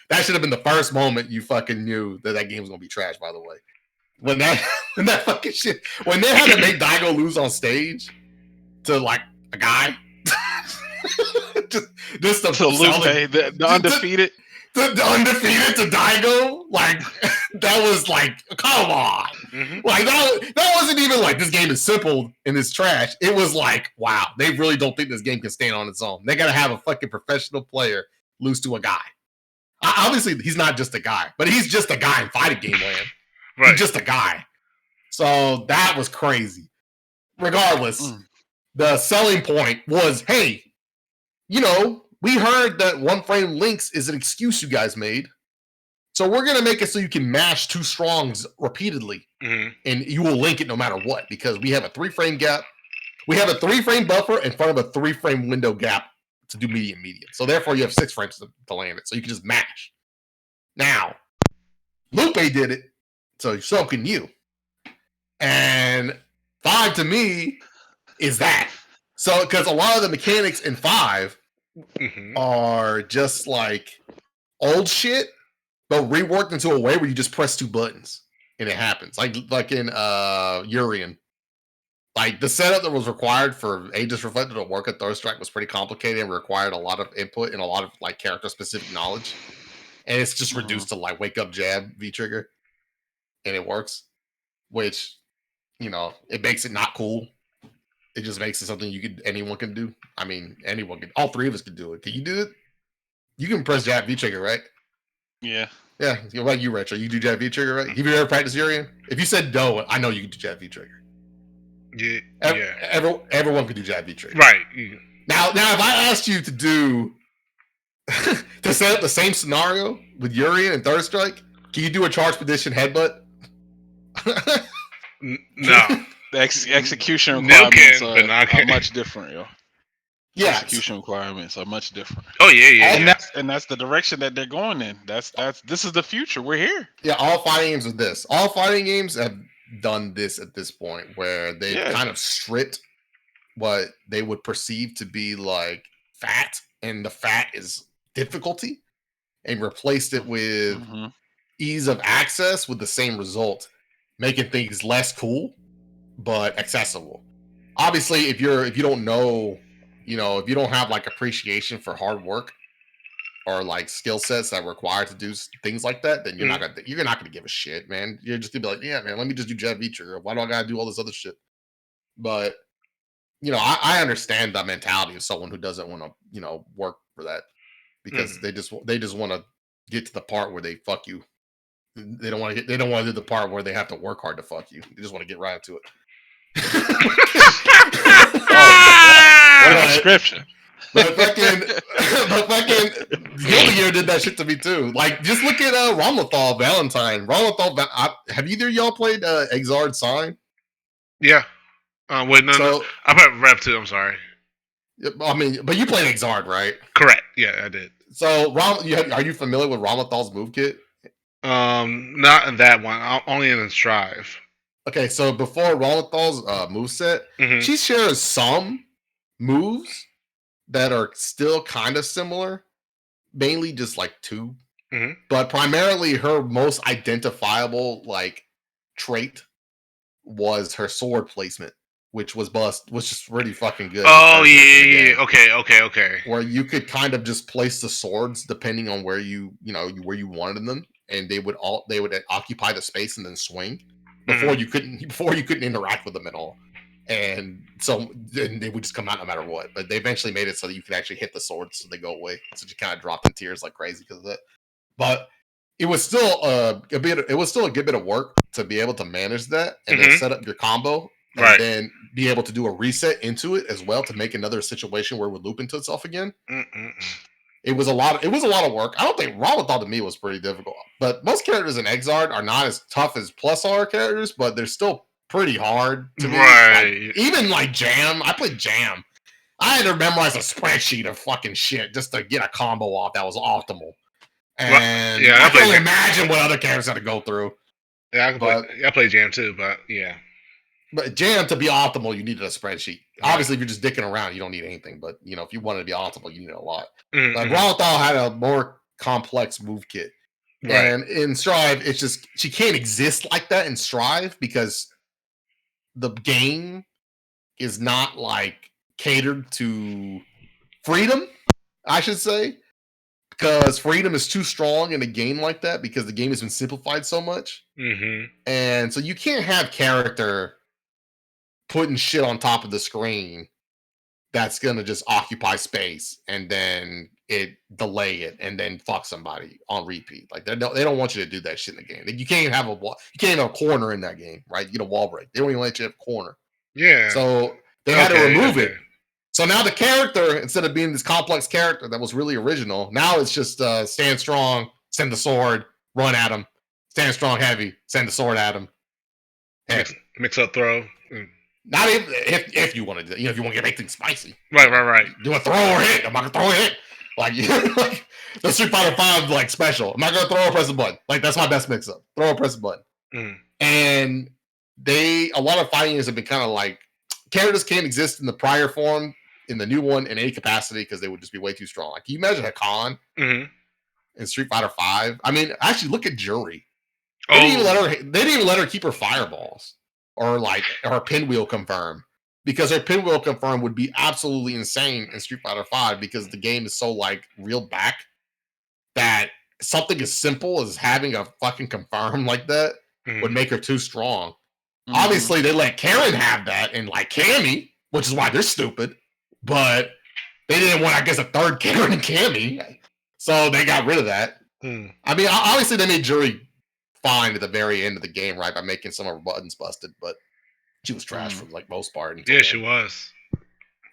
that should have been the first moment you fucking knew that game was gonna be trash, by the way. When that fucking shit, when they had to make Daigo lose on stage to like a guy, just to
Lupe, the undefeated.
The undefeated to Daigo, like that was like, come on, like that wasn't even like this game is simple and it's trash. It was like, wow, they really don't think this game can stand on its own. They gotta have a fucking professional player lose to a guy. Obviously, he's not just a guy, but he's just a guy in fighting game land. Right. He's just a guy. So that was crazy. Regardless, the selling point was, hey, we heard that one frame links is an excuse you guys made. So we're going to make it so you can mash two strongs repeatedly.
Mm-hmm.
And you will link it no matter what, because we have a 3-frame gap. We have a 3-frame buffer in front of a 3-frame window gap to do medium. So therefore you have 6 frames to land it. So you can just mash. Now, Lupe did it, so can you. And 5 to me is that. So, because a lot of the mechanics in 5 are just like old shit, but reworked into a way where you just press 2 buttons and it happens. Like in Urian. Like the setup that was required for Aegis Reflected to work at Third Strike was pretty complicated and required a lot of input and a lot of like character specific knowledge. And it's just reduced to like wake up jab V trigger. And it works. Which, it makes it not cool. It just makes it something anyone can do. I mean, anyone can. All 3 of us can do it. Can you do it? You can press jab V trigger, right?
Yeah.
Yeah, like you, Retro. You do jab V trigger, right? Have you ever practiced Urian? If you said no, I know you can do jab V trigger.
Yeah.
Everyone can do jab V trigger.
Right. Yeah.
Now, if I asked you to do to set up the same scenario with Urian and Third Strike, can you do a charge position headbutt?
No.
The execution requirements are much different, yo.
Yeah,
execution requirements are much different.
Oh yeah.
And that's the direction that they're going in. This is the future. We're here.
Yeah, all fighting games with this. All fighting games have done this at this point, where they've kind of stripped what they would perceive to be like fat, and the fat is difficulty, and replaced it with ease of access with the same result, making things less cool but accessible. Obviously, if you don't know, if you don't have like appreciation for hard work or like skill sets that are required to do things like that, then you're not gonna give a shit, man. You're just gonna be like, yeah, man, let me just do jab V trigger. Why do I gotta do all this other shit? But I understand the mentality of someone who doesn't want to work for that, because they just want to get to the part where they fuck you. They don't want to do the part where they have to work hard to fuck you. They just want to get right into it.
What a description.
But fucking Guilty Gear did that shit to me too. Like, just look at Ramlethal Valentine. Have either of y'all played Exard Sign?
Yeah. Wait, no. I played Rev 2. I'm sorry.
I mean, but you played Exard, right?
Correct. Yeah, I did.
So, are you familiar with Ramlethal's move kit?
Not in that one. Only in Strive.
Okay, so before Ramlethal's moveset, she shares some moves that are still kind of similar, mainly just like 2. But primarily her most identifiable like trait was her sword placement, which was just really fucking good.
Oh yeah. Okay.
Where you could kind of just place the swords depending on where where you wanted them, and they would occupy the space and then swing. Before you couldn't interact with them at all. And so then they would just come out no matter what. But they eventually made it so that you could actually hit the swords so they go away. So you kind of dropped in tears like crazy because of that. But it was still a good bit of work to be able to manage that and then set up your combo and then be able to do a reset into it as well to make another situation where it would loop into itself again. It was a lot of work. I don't think Ramlethal to me was pretty difficult. But most characters in Exard are not as tough as Plus R characters, but they're still pretty hard to me. Like, even like Jam. I played Jam. I had to memorize a spreadsheet of fucking shit just to get a combo off that was optimal. And I can only imagine what other characters had to go through.
Yeah, I played Jam too, but yeah.
But Jam, to be optimal, you needed a spreadsheet. Obviously, if you're just dicking around, you don't need anything. But, if you wanted to be optimal, you need a lot. Like, Ramlethal had a more complex move kit. And in Strive, it's just, she can't exist like that in Strive because the game is not, like, catered to freedom, I should say. Because freedom is too strong in a game like that because the game has been simplified so much. And so you can't have character putting shit on top of the screen that's gonna just occupy space and then it delay it and then fuck somebody on repeat. Like they don't want you to do that shit in the game. You can't have a corner in that game, right? You get a wall break. They don't even let you have a corner.
Yeah.
So they had to remove it So now the character, instead of being this complex character that was really original, now it's just stand strong, send the sword, run at him. Stand strong, heavy, send the sword at him.
Mix up throw.
Not even if you want to, if you want to make things spicy.
Right.
Do a throw or hit. I'm not gonna throw or hit. Like the Street Fighter 5 like special. I'm not gonna throw or press a button. Like that's my best mix up. Throw or press a button. And a lot of fighting games have been kind of like characters can't exist in the prior form in the new one in any capacity because they would just be way too strong. Like, can you imagine Hakan in Street Fighter 5? I mean, actually, look at Jury. They didn't even let her keep her fireballs or her pinwheel confirm because her pinwheel confirm would be absolutely insane in Street Fighter 5 because the game is so like reeled back that something as simple as having a fucking confirm like that would make her too strong. Obviously, they let Karen have that and like Cammy, which is why they're stupid. But they didn't want, I guess, a third Karen and Cammy, so they got rid of that. I mean, obviously, they made Jury fine at the very end of the game, right, by making some of her buttons busted, but she was trash for like most part.
Yeah, she was.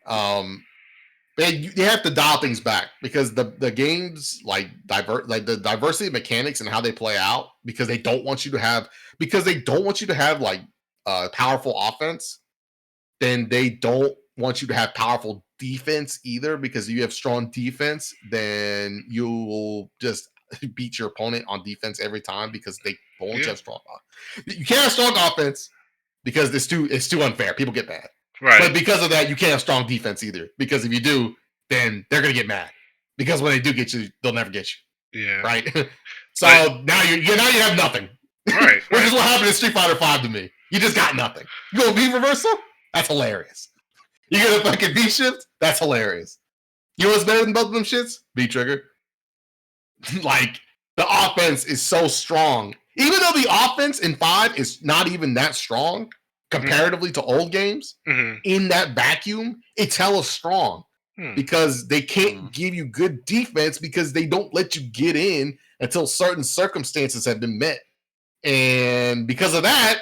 You have to dial things back because the games the diversity of mechanics and how they play out because they don't want you to have like powerful offense. Then they don't want you to have powerful defense either because if you have strong defense, then you will just beat your opponent on defense every time because they won't have strong offense. You can't have strong offense because it's too unfair. People get mad. Right. But because of that, you can't have strong defense either. Because if you do, then they're gonna get mad. Because when they do get you, they'll never get you. Yeah. Right. So now you have nothing. Right. Which is what happened in Street Fighter 5 to me. You just got nothing. You go V reversal? That's hilarious. You get a fucking B shift? That's hilarious. You know what's better than both of them shits? B trigger. Like, the offense is so strong. Even though the offense in 5 is not even that strong comparatively to old games, in that vacuum, it's hella strong. Because they can't give you good defense because they don't let you get in until certain circumstances have been met. And because of that,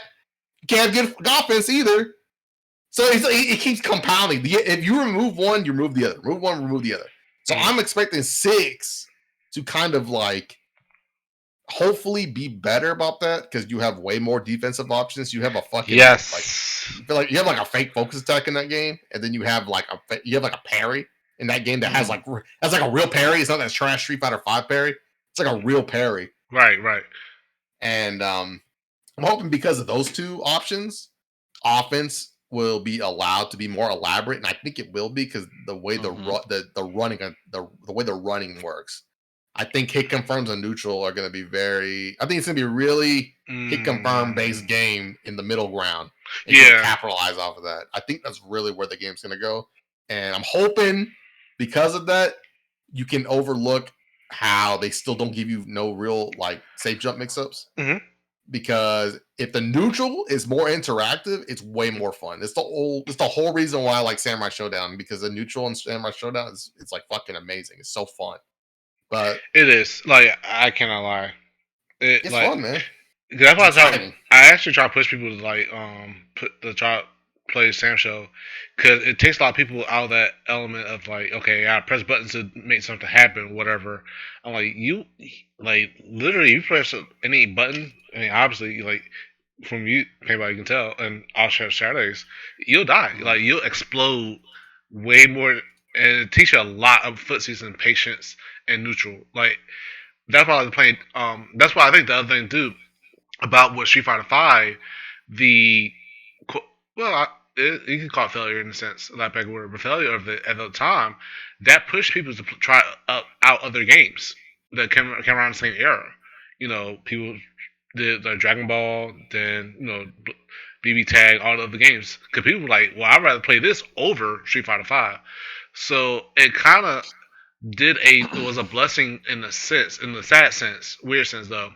you can't have good offense either. So it keeps compounding. If you remove one, you remove the other. Remove one, remove the other. So I'm expecting 6 to kind of like hopefully be better about that because you have way more defensive options. You have a fucking you feel like you have like a fake focus attack in that game, and then you have like a parry in that game that has like a real parry. It's not that trash Street Fighter 5 parry. It's like a real parry. Right. And I'm hoping because of those two options, offense will be allowed to be more elaborate, and I think it will be because the way the way the running works. I think hit confirms and neutral are going to be I think it's going to be a really hit confirm based game in the middle ground. And capitalize off of that. I think that's really where the game's going to go. And I'm hoping because of that, you can overlook how they still don't give you no real like safe jump mix-ups. Because if the neutral is more interactive, it's way more fun. It's the whole reason why I like Samurai Showdown, because the neutral in Samurai Showdown it's like fucking amazing. It's so fun. But
it is like I cannot lie.
It's like, fun, man.
That's why I actually try to push people to like try to play Sam Show because it takes a lot of people out of that element of like, okay, I press buttons to make something happen, whatever. I'm like, you like literally you press any button. I mean, obviously, like from you, anybody can tell, and I'll share Saturdays, you'll die. Like you'll explode way more, and it teaches you a lot of footsies and patience and neutral. Like that's why I was playing. That's why I think the other thing too about what Street Fighter 5, you can call it failure in a sense, like back word, but failure of at the time that pushed people to try out other games that came around the same era. You know, people did like Dragon Ball, then BB Tag, all the other games. Because people were like, well, I'd rather play this over Street Fighter 5. So it kind of it was a blessing in the sad sense, weird sense though,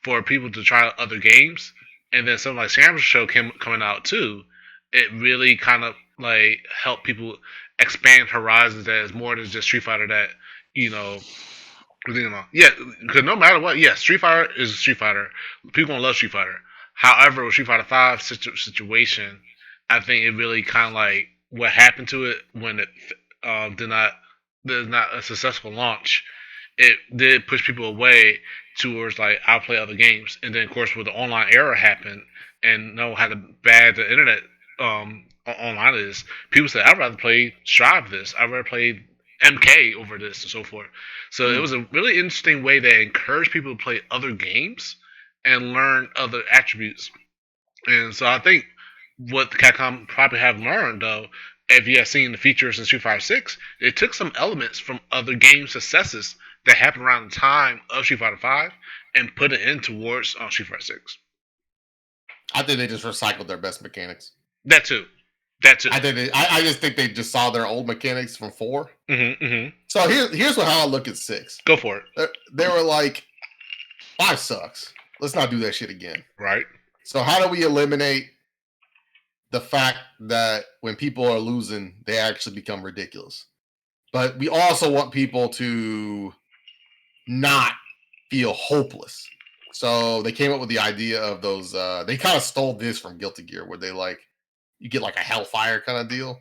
for people to try other games, and then something like Sam's Show coming out too. It really kind of like helped people expand horizons. That is more than just Street Fighter. That because no matter what, Street Fighter is Street Fighter. People gonna love Street Fighter. However, with Street Fighter 5 situation, I think it really kind of like what happened to it when it did not a successful launch. It did push people away towards like I'll play other games, and then of course when the online era happened and know how bad the internet online is, people said I'd rather play Strive this, I'd rather play MK over this and so forth. So it was a really interesting way that encouraged people to play other games and learn other attributes. And so I think what Capcom probably have learned though, if you have seen the features in Street Fighter Six, they took some elements from other game successes that happened around the time of Street Fighter Five and put it in towards Street Fighter Six.
I think they just recycled their best mechanics.
That too. That too.
I just think they just saw their old mechanics from 4.
Mm-hmm.
So here's how I look at 6.
Go for it.
They were like, 5 sucks. Let's not do that shit again.
Right.
So how do we eliminate the fact that when people are losing, they actually become ridiculous? But we also want people to not feel hopeless. So they came up with the idea of those. They kind of stole this from Guilty Gear, where they like you get like a Hellfire kind of deal,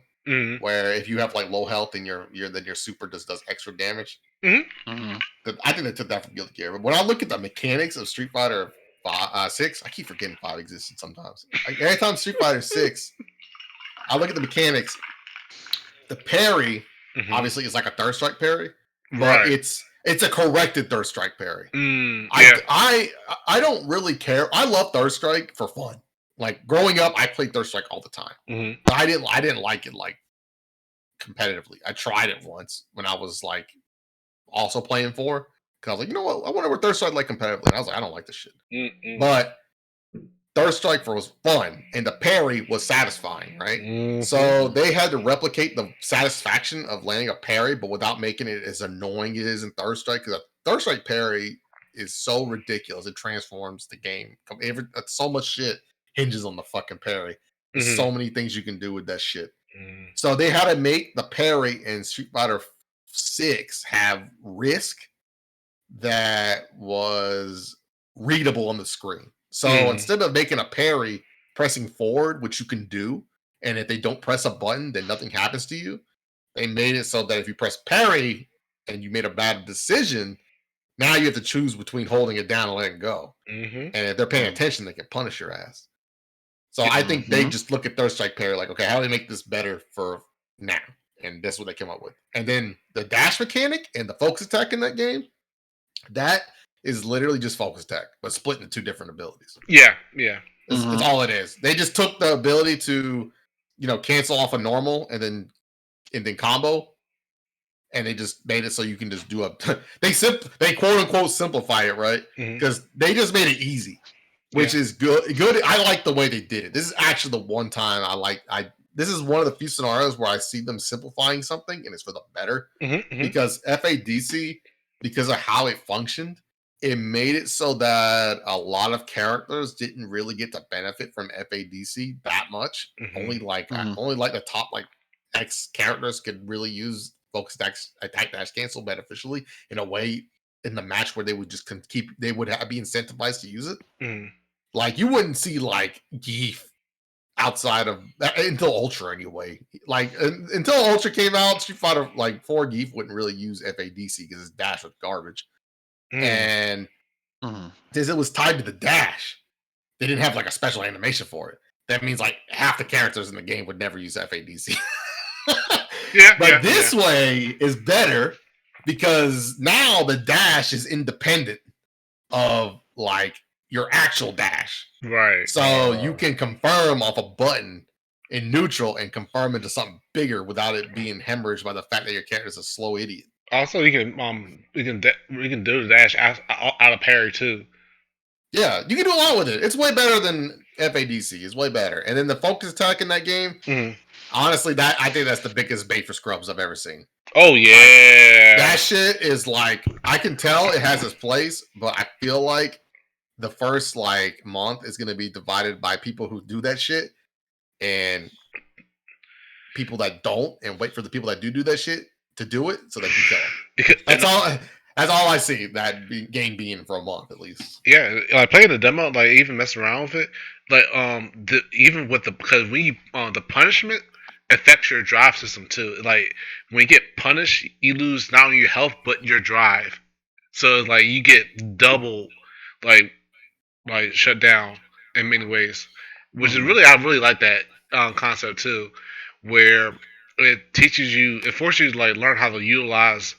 where if you have like low health and your super just does extra damage. I think they took that from Guilty Gear. But when I look at the mechanics of Street Fighter 6, I keep forgetting 5 existed sometimes. Like, every time Street Fighter 6, I look at the mechanics. The parry obviously is like a third strike parry, but
Right.
it's a corrected third strike parry.
Yeah.
I don't really care. I love third strike for fun. Like growing up, I played third strike all the time. But I didn't like it like competitively. I tried it once when I was like also playing 4. Because I was like, you know what? I wonder what third strike like competitively. And I was like, I don't like this shit. But third strike was fun, and the parry was satisfying, right? So they had to replicate the satisfaction of landing a parry, but without making it as annoying as it is in third strike. Because a third strike parry is so ridiculous; it transforms the game. So much shit hinges on the fucking parry. There's so many things you can do with that shit. So they had to make the parry in Street Fighter 6 have risk that was readable on the screen. So instead of making a parry pressing forward, which you can do, and if they don't press a button, then nothing happens to you, they made it so that if you press parry and you made a bad decision, now you have to choose between holding it down and letting it go. And if they're paying attention, they can punish your ass. So I think they just look at third strike parry like, okay, how do we make this better for now? And that's what they came up with. And then the dash mechanic and the focus attack in that game, that is literally just focus attack, but split into 2 different abilities.
Yeah.
It's all it is. They just took the ability to, cancel off a normal and then combo, and they just made it so you can just do a. They quote unquote simplify it, right? Because they just made it easy, which is good. Good. I like the way they did it. This is actually the one time This is one of the few scenarios where I see them simplifying something, and it's for the better. Because FADC, because of how it functioned, it made it so that a lot of characters didn't really get to benefit from FADC that much. Only the top like X characters could really use focus attack dash cancel beneficially in a way in the match where they would just be incentivized to use it. Like you wouldn't see like Geef outside of until Ultra anyway. Like until Ultra came out, Street Fighter like 4 Geef wouldn't really use FADC because his dash was garbage. And since it was tied to the dash, they didn't have like a special animation for it. That means like half the characters in the game would never use FADC. But this way is better because now the dash is independent of like your actual dash.
Right.
So you can confirm off a button in neutral and confirm into something bigger without it being hemorrhaged by the fact that your character is a slow idiot.
Also, you can do the dash out of parry too.
Yeah, you can do a lot with it. It's way better than FADC. It's way better. And then the focus attack in that game, honestly, I think that's the biggest bait for scrubs I've ever seen.
Oh yeah,
that shit is like I can tell it has its place, but I feel like the first like month is going to be divided by people who do that shit and people that don't, and wait for the people that do that shit to do it so they can kill them. That's all I see that game being for a month at least.
Yeah, like playing the demo, like even messing around with it, like even with because the punishment affects your drive system too. Like when you get punished, you lose not only your health but your drive. So it's like you get double, like shut down in many ways, which is
Mhm.
really I really like that concept too, where it teaches you, it forces you to like learn how to utilize.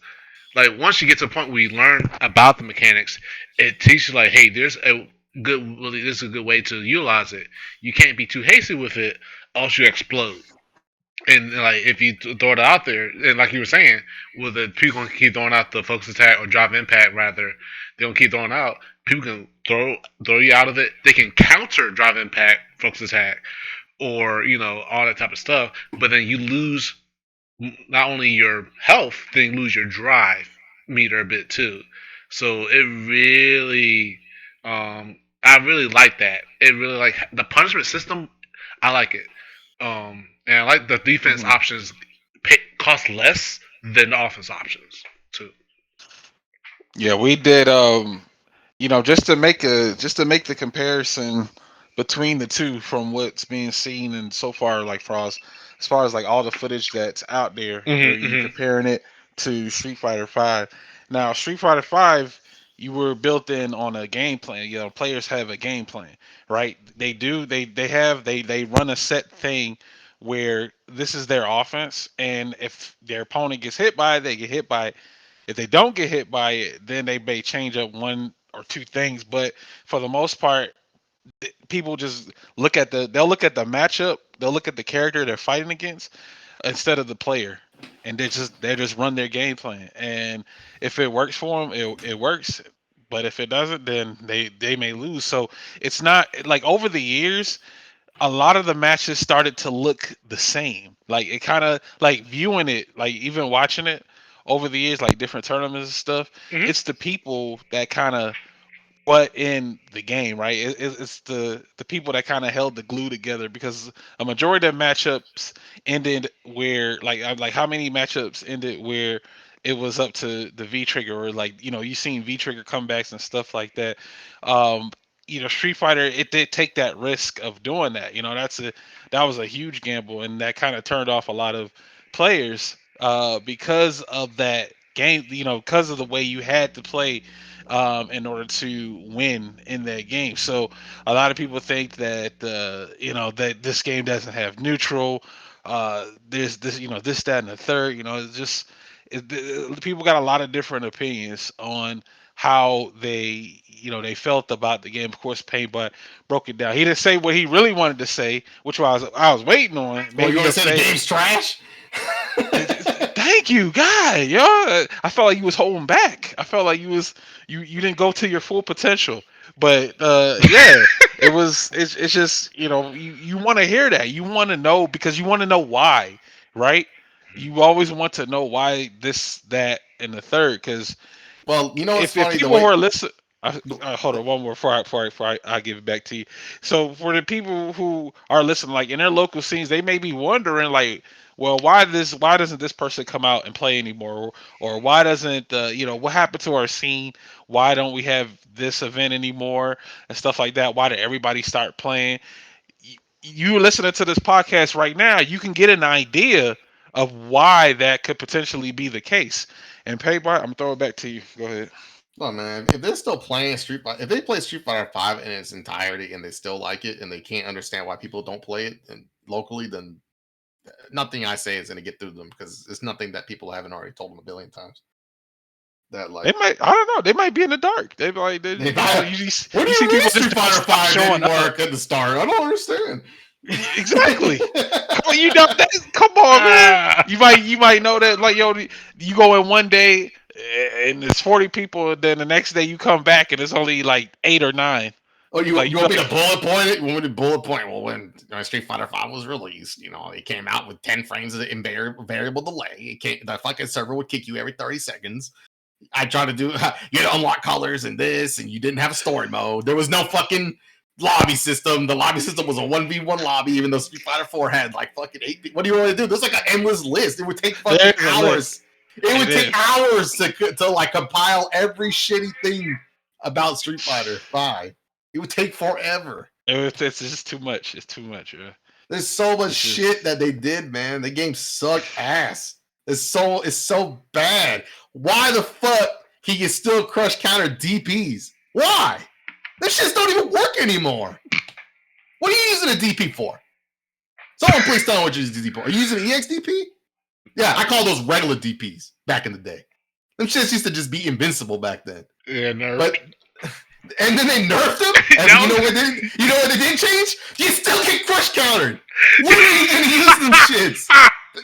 Like once you get to a point where you learn about the mechanics, it teaches you like, hey, there's a really this is a good way to utilize it. You can't be too hasty with it, else you explode. And like if you throw it out there, and like you were saying, well, the people gonna keep throwing out the focus attack or drop impact rather, they don't keep throwing out. People can throw you out of it. They can counter drive impact, focus attack, or all that type of stuff. But then you lose not only your health, then you lose your drive meter a bit too. So it really, I really like that. It really like the punishment system. I like it, and I like the defense
Mhm.
options cost less than the offense options too.
Yeah, we did. Just to make the comparison between the two from what's being seen and so far, like as far as like all the footage that's out there, where
Mm-hmm,
you
mm-hmm.
comparing it to Street Fighter Five. Now, Street Fighter Five, you were built in on a game plan. You know, players have a game plan, right? They do. They run a set thing where this is their offense, and if their opponent gets hit by it, they get hit by it. If they don't get hit by it, then they may change up one or two things. But for the most part, people just they'll look at the matchup, they'll look at the character they're fighting against instead of the player, and they just run their game plan. And if it works for them, it works. But if it doesn't, then they may lose. So it's not like over the years a lot of the matches started to look the same. Like it kind of like viewing it, like even watching it over the years, like different tournaments and stuff.
Mm-hmm.
It's the people that kind of what in the game, right? It's the people that kind of held the glue together because a majority of matchups ended where like how many matchups ended where it was up to the V trigger or like you seen V trigger comebacks and stuff like that. Um, Street Fighter it did take that risk of doing that. That was a huge gamble and that kind of turned off a lot of players because of that game. Because of the way you had to play in order to win in that game. So a lot of people think that that this game doesn't have neutral. There's this this that and the third. It's just people got a lot of different opinions on how they felt about the game. Of course, Painbot broke it down. He didn't say what he really wanted to say, which I was waiting on.
Well, you
Maybe
want
he'll
to say the
say
game's trash?
Thank you, God. Yo, I felt like you was holding back. I felt like you didn't go to your full potential. But yeah, it's just you want to hear that. You want to know because you want to know why, right? You always want to know why this, that, and the third. Because
Well, you know what's
if
funny? The
people
way
who are listening, hold on one more before I give it back to you. So for the people who are listening, like in their local scenes, they may be wondering, like, well, why doesn't this person come out and play anymore, or why doesn't what happened to our scene? Why don't we have this event anymore and stuff like that? Why did everybody start playing? You listening to this podcast right now, you can get an idea of why that could potentially be the case. And Paybar, I'm gonna throw it back to you. Go ahead.
Oh man, if they're still playing Street Fighter, if they play Street Fighter Five in its entirety and they still like it and they can't understand why people don't play it and locally, then nothing I say is going to get through them because it's nothing that people haven't already told them a billion times. That
They
like
might. I don't know. They might be in the dark. They like.
they
You
what do
you
you
see
mean
people just
Street
don't
Fighter
stop
Five
showing
didn't
up.
work at the start? I don't understand.
Exactly. Come on, come on, man.
Ah.
You might know that. Like you go in one day and it's 40 people. And then the next day you come back and it's only like 8 or 9.
Oh,
Like
you
you
want me
like
to bullet point it? You want me to bullet point? Well, when Street Fighter Five was released, it came out with 10 frames of variable delay. The fucking server would kick you every 30 seconds. I tried to do you had to unlock colors and this, and you didn't have a story mode. There was no fucking lobby system. The lobby system was a 1v1 lobby, even though Street Fighter 4 had like fucking 8. What do you want to do? There's like an endless list. It would take fucking
there's a list.
hours. It
It
would take
is.
hours to like compile every shitty thing about Street Fighter 5. It would take forever.
It's just too much. It's too much. Yeah.
There's so much shit that they did, man. The game sucked ass. It's so bad. Why the fuck he can still crush counter DPs? Why? This shit don't even work anymore. What are you using a DP for? Someone please tell me what you're using DP for. Are you using an EXDP? Yeah, I call those regular DPs back in the day. Them shits used to just be invincible back then.
Yeah, nerfed.
But and then they nerfed them. And you know what they didn't change? You still get crush countered. When are you gonna use them shits?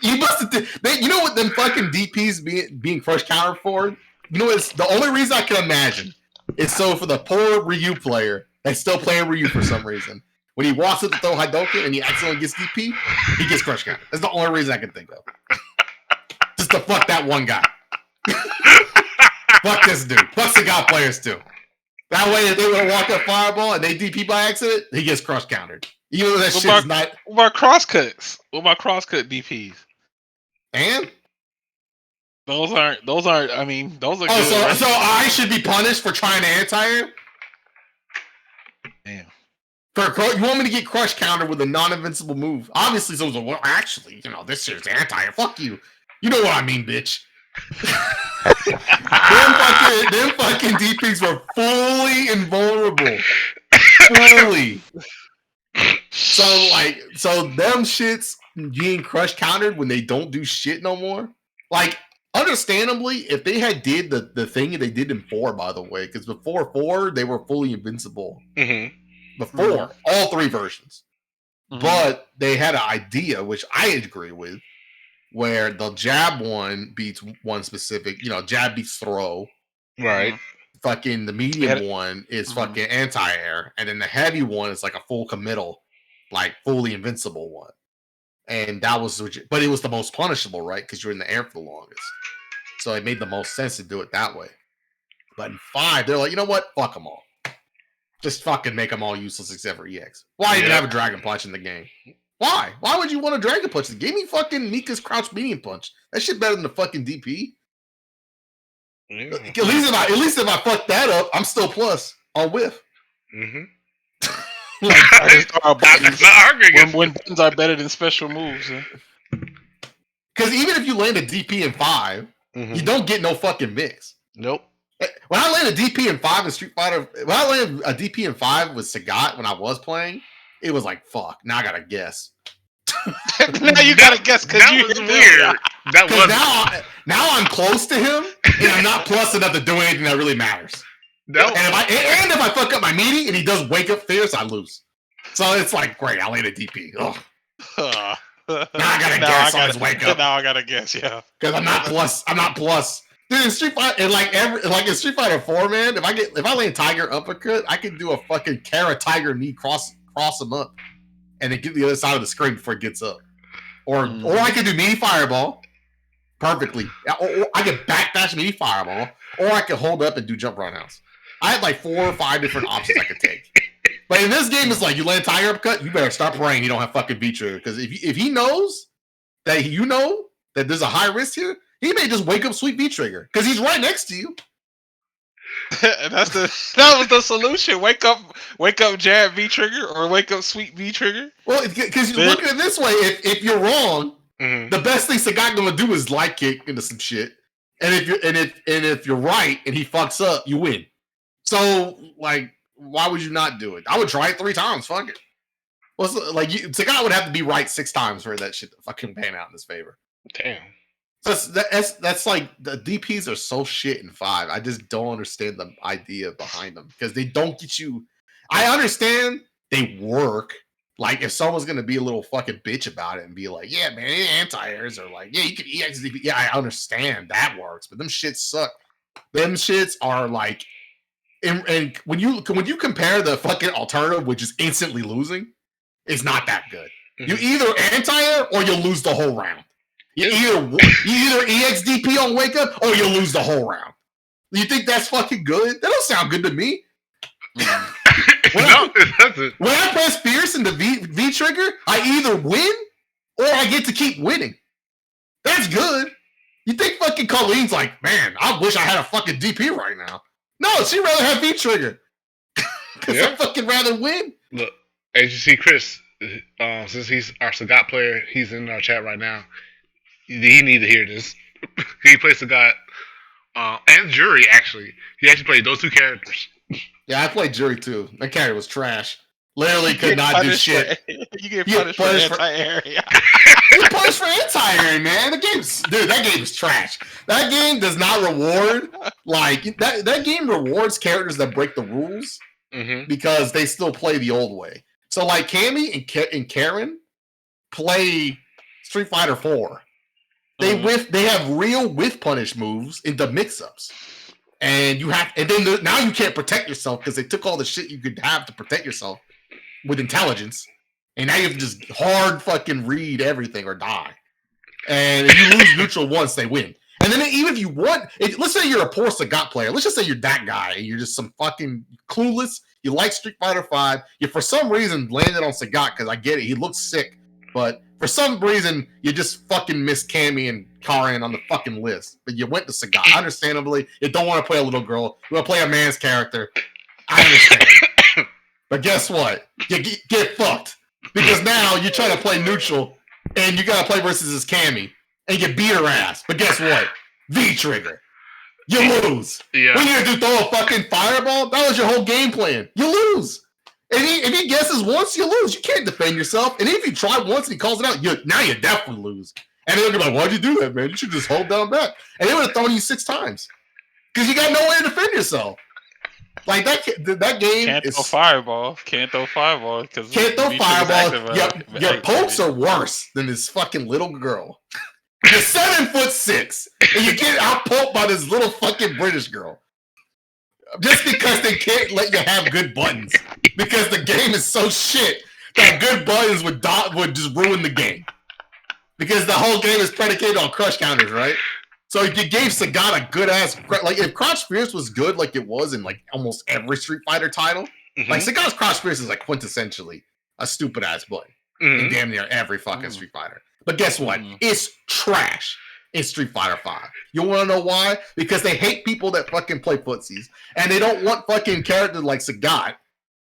You must have. You know what them fucking DPs being crush countered for? You know it's the only reason I can imagine. It's so for the poor Ryu player that's still playing Ryu for some reason. When he walks up to throw Hadouken and he accidentally gets DP, he gets crush countered. That's the only reason I can think of. Just to fuck that one guy. Fuck this dude. Fuck the guy players too. That way, if they would have walked up Fireball and they DP by accident, he gets crush countered. Even though that shit's not.
What about crosscuts? What about crosscut DPs?
And
those aren't. I mean, those are.
Oh,
good,
so I should be punished for trying to anti-air?
Damn.
You want me to get crush countered with a non-invincible move? Obviously, so well, actually, this shit's anti-air. Fuck you. You know what I mean, bitch. them fucking DPs were fully invulnerable. Fully. So them shits getting crush countered when they don't do shit no more. Like, understandably, if they had did the thing they did in 4, by the way, because before 4, they were fully invincible.
Mm-hmm.
Before, all 3 versions. Mm-hmm. But they had an idea, which I agree with, where the jab one beats one specific, jab beats throw.
Right.
Fucking the medium one is fucking anti-air, and then the heavy one is like a full committal, like fully invincible one. And that was, but it was the most punishable, right? Because you're in the air for the longest. So it made the most sense to do it that way. But in 5, they're like, you know what? Fuck them all. Just fucking make them all useless except for EX. Why even have a Dragon Punch in the game? Why? Why would you want a Dragon Punch? Give me fucking Mika's Crouch Medium Punch. That shit better than the fucking DP. Yeah. At least if I fuck that up, I'm still plus on whiff.
Mm-hmm.
I just thought buttons, when buttons are better than special moves.
Because even if you land a DP in 5, you don't get no fucking mix.
Nope.
When I landed a DP in 5 in Street Fighter, when I landed a DP in 5 with Sagat when I was playing, it was like, fuck, now I gotta guess.
Now you gotta guess because you
was weird. That was
now I'm close to him, and I'm not plus enough to do anything that really matters. No. And if I fuck up my meaty and he does wake up fierce, I lose. So it's like, great, I land a DP. Ugh. Now I gotta guess on his wake up.
Now I gotta guess, yeah.
Because I'm not plus. Dude, in Street Fighter, in Street Fighter 4, man, if I land Tiger uppercut, I can do a fucking Kara Tiger knee cross him up, and then get the other side of the screen before it gets up. Or I could do meaty fireball perfectly. Or I could backdash meaty fireball, or I could hold up and do jump roundhouse. I had like 4 or 5 different options I could take. But in this game, it's like you land Tiger uppercut, you better start praying you don't have fucking V trigger, because if he knows that that there's a high risk here, he may just wake up Sweet V trigger because he's right next to you.
That was the solution. Wake up jab V trigger or wake up Sweet V trigger.
Well, because you look at it this way, if you're wrong, the best thing Sagat gonna do is light kick into some shit, and if you're right and he fucks up, you win. So like, why would you not do it? I would try it 3 times. Fuck it. Well, Sagat would have to be right 6 times for that shit to fucking pan out in his favor.
Damn.
That's like the DPs are so shit in 5. I just don't understand the idea behind them because they don't get you. I understand they work. Like if someone's gonna be a little fucking bitch about it and be like, "Yeah, man, anti-airs are like, yeah, you can EX DP." Yeah, I understand that works, but them shits suck. Them shits are like, and when you compare the fucking alternative, which is instantly losing, it's not that good. You either anti-air or you'll lose the whole round. You either EXDP on wake up or you'll lose the whole round. You think that's fucking good? That don't sound good to me. When I press Fierce into V trigger, I either win or I get to keep winning. That's good. You think fucking Colleen's like, man, I wish I had a fucking DP right now. No, she'd rather have V trigger. Because I'd fucking rather win.
Look, as you see, Chris, since he's our Sagat player, he's in our chat right now. He need to hear this. He plays Sagat and Jury. Actually, he actually played those two characters.
Yeah, I played Jury too. That character was trash. Literally could not do shit.
You get punished for anti-area.
You punished for anti-area, man. That game is trash. That game does not reward that game rewards characters that break the rules because they still play the old way. So like Cammy and Karen play Street Fighter 4. They have real whiff punish moves into mix-ups. And then now you can't protect yourself because they took all the shit you could have to protect yourself with intelligence, and now you have to just hard fucking read everything or die. And if you lose neutral once, they win. And then even if you want, let's say you're a poor Sagat player. Let's just say you're that guy. And you're just some fucking clueless. You like Street Fighter 5. You for some reason landed on Sagat because I get it. He looks sick, but for some reason you just fucking missed Cammy and Karen on the fucking list. But you went to Sagat. Understandably, you don't want to play a little girl. You want to play a man's character. I understand. But guess what? You get fucked. Because now you're trying to play neutral and you gotta play versus his Cammy and you beat her ass. But guess what? V-trigger. You lose.
Yeah.
When you do throw a fucking fireball, that was your whole game plan. You lose. If he guesses once, you lose. You can't defend yourself. And if you try once and he calls it out, now you definitely lose. And they'll be like, why'd you do that, man? You should just hold down back. And they would have thrown you 6 times. Because you got no way to defend yourself. Like that game
Can't throw fireballs. Can't throw fireballs.
Your pokes are worse than this fucking little girl. You're 7'6", and you get out poked by this little fucking British girl. Just because they can't let you have good buttons. Because the game is so shit that good buttons would just ruin the game. Because the whole game is predicated on crush counters, right? So if you gave Sagat a good ass, like if Crouch Fierce was good, like it was in like almost every Street Fighter title, like Sagat's Crouch Fierce is like quintessentially a stupid ass button in damn near every fucking Street Fighter. But guess what? It's trash in Street Fighter 5. You want to know why? Because they hate people that fucking play footsies, and they don't want fucking characters like Sagat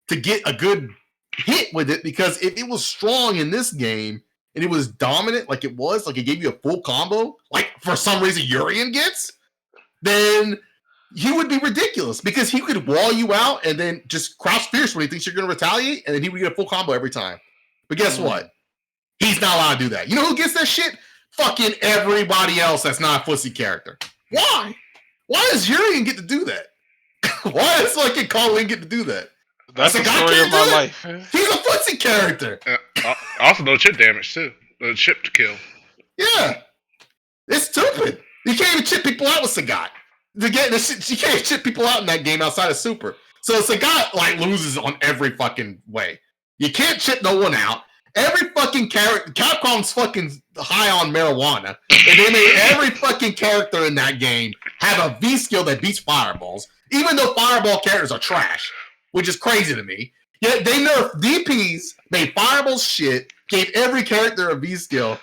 to get a good hit with it. Because if it was strong in this game, and it was dominant like it was, like it gave you a full combo, like for some reason Urian gets, then he would be ridiculous because he could wall you out and then just crouch fierce when he thinks you're going to retaliate, and then he would get a full combo every time. But guess what? He's not allowed to do that. You know who gets that shit? Fucking everybody else that's not a pussy character. Why? Why does Urian get to do that? Why does fucking Colin get to do that?
That's the story of my life.
He's a pussy character.
Also, no chip damage too. The chip to kill.
Yeah, it's stupid. You can't even chip people out with Sagat. You can't chip people out in that game outside of Super. So Sagat like loses on every fucking way. You can't chip no one out. Every fucking character, Capcom's fucking high on marijuana, and they made every fucking character in that game have a V skill that beats fireballs, even though fireball characters are trash, which is crazy to me. Yet they nerfed DPs, made fireballs shit, gave every character a V skill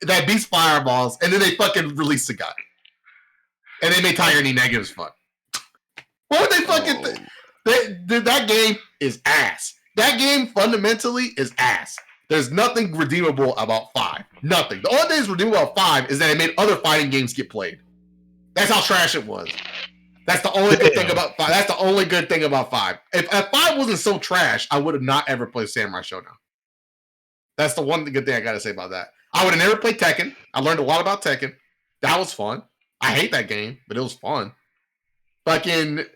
that beats fireballs, and then they fucking released Sagat. And they made Tiger Knee negative as fuck. What would they fucking that game is ass. That game fundamentally is ass. There's nothing redeemable about 5. Nothing. The only thing that's redeemable about 5 is that it made other fighting games get played. That's how trash it was. That's the only good thing about 5. That's the only good thing about 5. If 5 wasn't so trash, I would have not ever played Samurai Showdown. That's the one good thing I gotta say about that. I would have never played Tekken. I learned a lot about Tekken. That was fun. I hate that game, but it was fun. Fucking,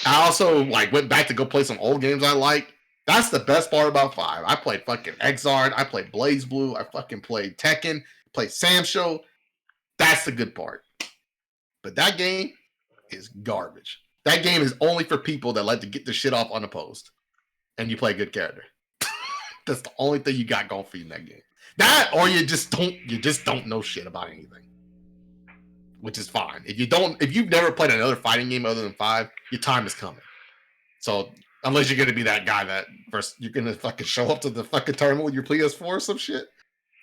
I also like went back to go play some old games I like. That's the best part about 5. I played fucking Exard. I played Blaze Blue. I fucking played Tekken. Played Sam Show. That's the good part. But that game is garbage. That game is only for people that like to get the shit off unopposed. And you play a good character. That's the only thing you got going for you in that game. That or you just don't know shit about anything. Which is fine. If you've never played another fighting game other than 5, your time is coming. So unless you're gonna be that guy that first you're gonna fucking show up to the fucking tournament with your PS4 or some shit.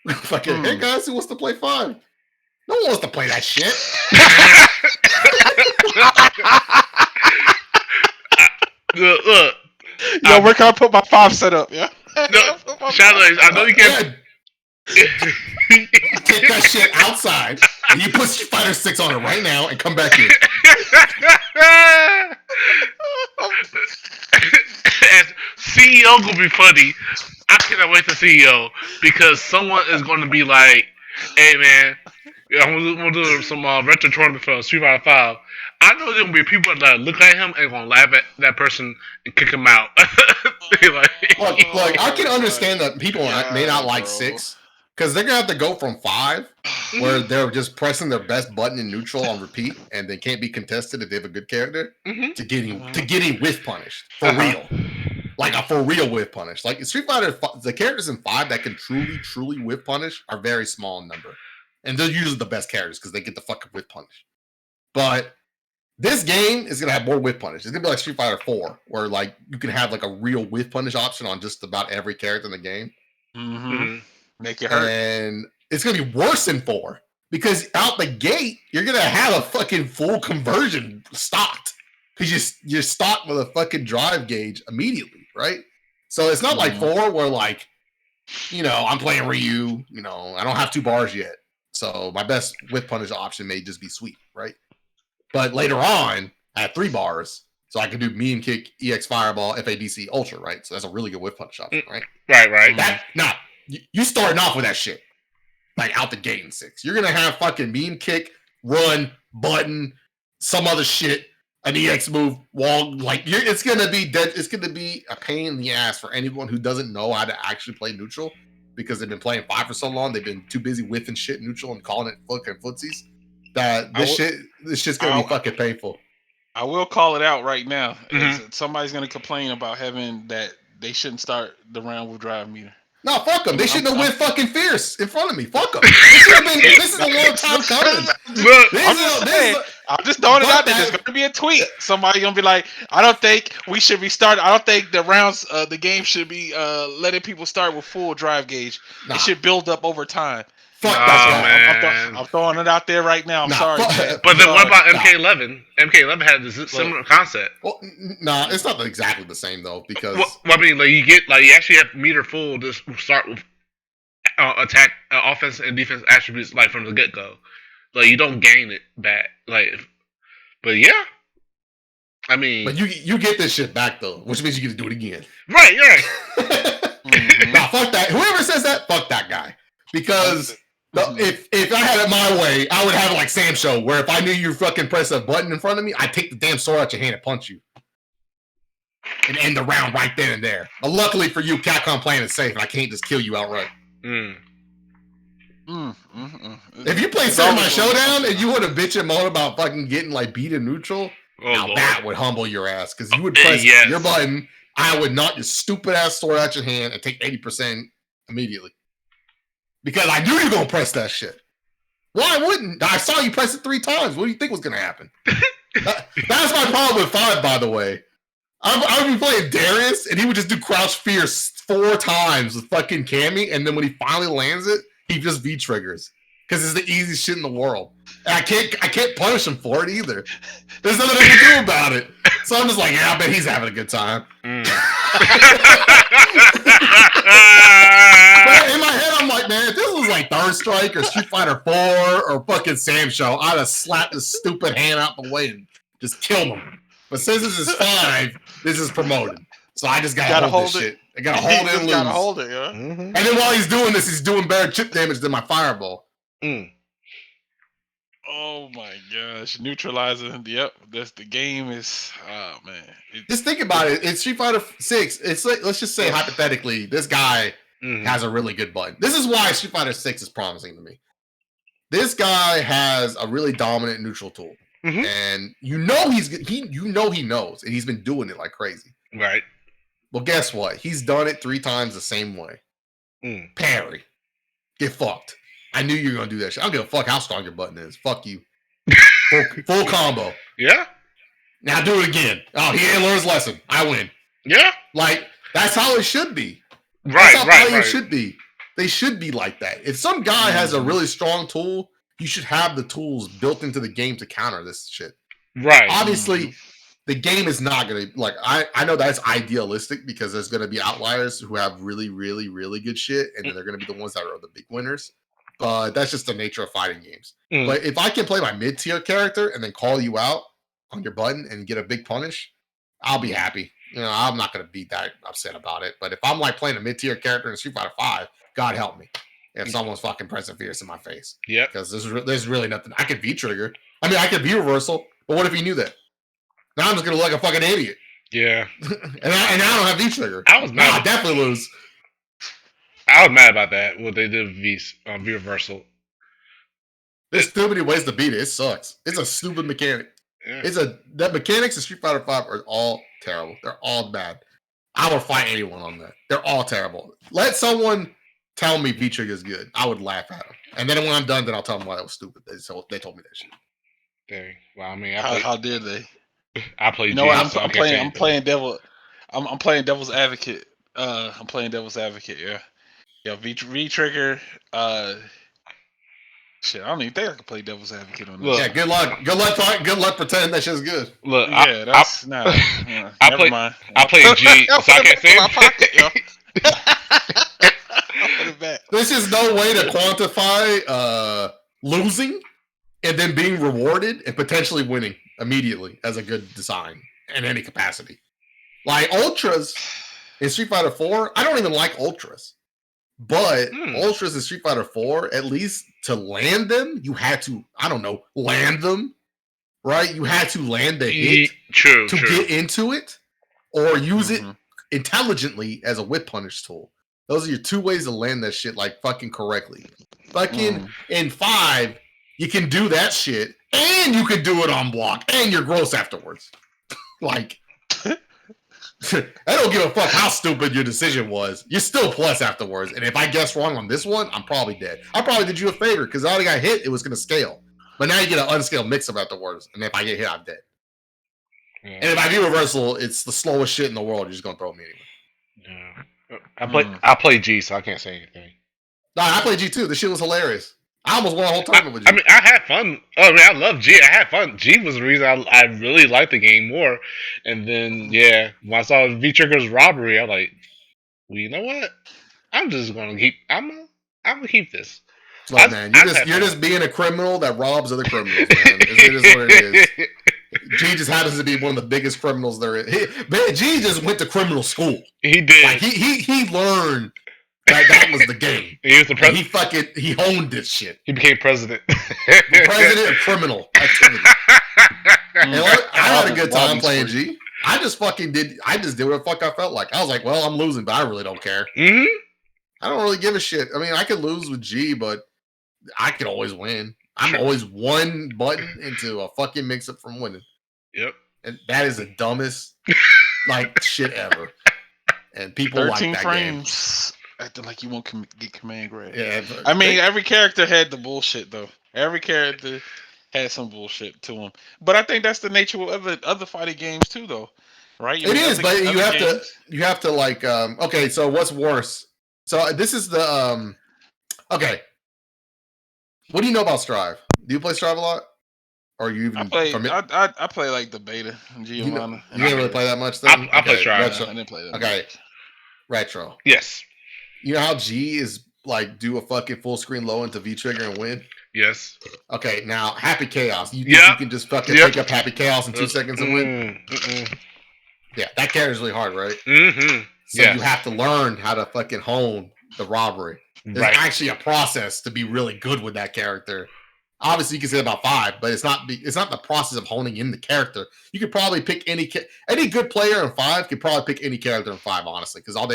Fucking hey guys, who wants to play 5? No one wants to play that shit.
Look.
Yo, where can I put my 5 set up? Yeah.
No, Shadow, I know you can't.
Take that shit outside, and you put Street Fighter 6 on it right now, and come back in.
CEO gonna be funny. I cannot wait to CEO because someone is gonna be like, "Hey man, I'm gonna do some retro tournament for Street Fighter 5." I know there's gonna be people that look at him and gonna laugh at that person and kick him out.
Look, I can understand that people may not like 6 because they're gonna have to go from 5, where they're just pressing their best button in neutral on repeat and they can't be contested if they have a good character, to getting whiff punished for real. Like a for real whiff punish. Like Street Fighter, the characters in 5 that can truly whiff punish are very small in number, and they're usually the best characters because they get the fucking whiff punish. But this game is gonna have more whiff punish. It's gonna be like Street Fighter 4, where like you can have like a real whiff punish option on just about every character in the game.
Make it hurt.
And it's gonna be worse than 4 because out the gate you're gonna have a fucking full conversion stocked because you're stocked with a fucking drive gauge immediately, right? So it's not like 4 where like, I'm playing Ryu, I don't have 2 bars yet, so my best whiff punish option may just be sweep, right? But later on, I have 3 bars, so I can do mean kick, EX fireball, FADC ultra, right? So that's a really good whiff punish option, right?
Right.
You starting off with that shit, like out the gate in 6. You're gonna have fucking mean kick, run, button, some other shit, an EX move, wall. Like it's gonna be dead. It's gonna be a pain in the ass for anyone who doesn't know how to actually play neutral because they've been playing 5 for so long. They've been too busy whiffing shit neutral and calling it fucking footsies. That this shit's gonna be fucking painful.
I will call it out right now. Somebody's gonna complain about having that they shouldn't start the round with drive meter.
No, fuck them. They shouldn't have went fucking fierce in front of me. Fuck them. This is a long time coming.
I'm just throwing it out there. There's gonna be a tweet. Somebody gonna be like, I don't think we should be starting. I don't think the rounds, the game should be letting people start with full drive gauge. It should build up over time.
Fuck that,
man. I'm throwing it out there right now. I'm sorry.
But then what about MK11? MK11 had this similar concept.
Well, it's not exactly the same though because
I mean, like you actually have meter full to start with attack, offense and defense attributes like from the get go. Like you don't gain it back. But yeah, I mean,
but you get this shit back though, which means you get to do it again.
Right.
Nah, fuck that. Whoever says that, fuck that guy. Because if I had it my way, I would have it like Sam Show, where if I knew you fucking press a button in front of me, I'd take the damn sword out your hand and punch you. And end the round right then and there. But luckily for you, Capcom playing it safe, and I can't just kill you outright. If you play Samurai Showdown and you would have bitch and moan about fucking getting like beat in neutral, that would humble your ass. Because you would press your button, I would knock your stupid ass sword out your hand and take 80% immediately. Because I knew you were going to press that shit. Why wouldn't? I saw you press it 3 times. What do you think was going to happen? That's my problem with 5, by the way. I would be playing Darius, and he would just do crouch fierce 4 times with fucking Cammy, and then when he finally lands it, he just V-triggers. Because it's the easiest shit in the world. And I can't punish him for it either. There's nothing I can do about it. So I'm just like, I bet he's having a good time. But in my head, I'm like, man, if this was like Third Strike or Street Fighter 4 or fucking Sam Show, I'd have slapped his stupid hand out the way and just killed him. But since this is 5, this is promoted. So I just gotta hold this shit. I gotta hold it and lose.
Gotta hold it, yeah.
And then while he's doing this, he's doing better chip damage than my fireball.
Oh my gosh, neutralizing. Yep, the game is. Oh man,
just think about it. It's Street Fighter 6. It's like, let's just say hypothetically, this guy has a really good button. This is why Street Fighter 6 is promising to me. This guy has a really dominant neutral tool, and he knows, and he's been doing it like crazy.
Right.
Well, guess what? He's done it 3 times the same way. Parry, get fucked. I knew you were gonna do that shit. I don't give a fuck how strong your button is. Fuck you. Full combo.
Yeah.
Now do it again. Oh, he ain't learned his lesson. I win.
Yeah.
Like that's how it should be.
Right.
That's how it should be. They should be like that. If some guy has a really strong tool, you should have the tools built into the game to counter this shit.
Right.
Obviously, the game is not gonna like. I know that's idealistic because there's gonna be outliers who have really, really, really good shit, and then they're gonna be the ones that are the big winners. But that's just the nature of fighting games. But if I can play my mid tier character and then call you out on your button and get a big punish, I'll be happy. I'm not gonna be that upset about it. But if I'm like playing a mid tier character in Street Fighter 5, God help me if someone's fucking pressing fierce in my face.
Yeah,
because there's really nothing. I could V trigger. I mean, I could V reversal. But what if he knew that? Now I'm just gonna look like a fucking idiot.
Yeah.
and I don't have V trigger.
I was mad.
I definitely lose.
I was mad about that. What they did with V reversal.
There's too many ways to beat it. It sucks. It's a stupid mechanic.
Yeah.
The mechanics of Street Fighter 5 are all terrible. They're all bad. I would fight anyone on that. They're all terrible. Let someone tell me V trigger is good. I would laugh at them. And then when I'm done, then I'll tell them why that was stupid. They told me that shit.
Dang. Well, I mean,
how did they?
I play.
You know what? I'm playing devil's advocate. I'm playing devil's advocate. Yeah. V trigger. Shit, I don't even think I can play devil's advocate on this.
Yeah, good luck. Good luck pretending that shit's good.
Look,
yeah, that's not. Never mind.
I play G, so I can't say
my pocket, yo. Put it back.
There's just no way to quantify losing and then being rewarded and potentially winning immediately as a good design in any capacity. Like Ultras in Street Fighter 4, I don't even like Ultras. But Ultras in Street Fighter 4, at least to land them, you had to, I don't know, land them, right? You had to land the hit to get into it or use it intelligently as a whip punish tool. Those are your two ways to land that shit like fucking correctly. Fucking in 5, you can do that shit and you can do it on block and you're gross afterwards. Like, I don't give a fuck how stupid your decision was. You're still plus afterwards. And if I guess wrong on this one, I'm probably dead. I probably did you a favor because I already got hit. It was going to scale. But now you get an unscaled mix-up afterwards. And if I get hit, I'm dead. Yeah. And if I do reversal, it's the slowest shit in the world. You're just going to throw me anyway.
Yeah. I play G, so I can't say anything.
No, I play G too. This shit was hilarious. I almost won a whole tournament with G.
I mean, I had fun. Oh, I mean, I love G. I had fun. G was the reason I really liked the game more. And then, yeah, when I saw V Trigger's robbery, I was like, well, you know what? I'm just gonna keep. I'm gonna keep this.
Look, man, you're just being a criminal that robs other criminals, man. It is what it is. G just happens to be one of the biggest criminals there is. G just went to criminal school.
He did.
Like, he learned. That was the game.
He was the
president. He honed this shit.
He became president.
The president of criminal activity. I had a good time playing G. I just did what the fuck I felt like. I was like, well, I'm losing, but I really don't care.
Mm-hmm.
I don't really give a shit. I mean, I could lose with G, but I could always win. I'm always one button into a fucking mix-up from winning.
Yep.
And that is the dumbest shit ever. And people like that
13 frames. Acting like you won't get command grab.
Yeah,
I mean, every character had the bullshit though. Every character had some bullshit to them. But I think that's the nature of other fighting games too, though, right?
It is, but you have to like. Okay, so what's worse? So this is the Okay, what do you know about Strive? Do you play Strive a lot? Or you even?
I play like the beta.
You didn't really play that much then.
I play Strive.
I didn't play that.
Okay,
much.
Retro.
Yes.
You know how G is like do a fucking full screen low into V trigger and win?
Yes.
Okay, now Happy Chaos. You can just fucking pick up Happy Chaos in 2 seconds and win? Yeah, that character's really hard, right?
Mm-hmm.
So you have to learn how to fucking hone the robbery. There's actually a process to be really good with that character. Obviously, you can say about 5, but it's not the process of honing in the character. You could probably pick any good player in 5 could probably pick any character in 5, honestly, because all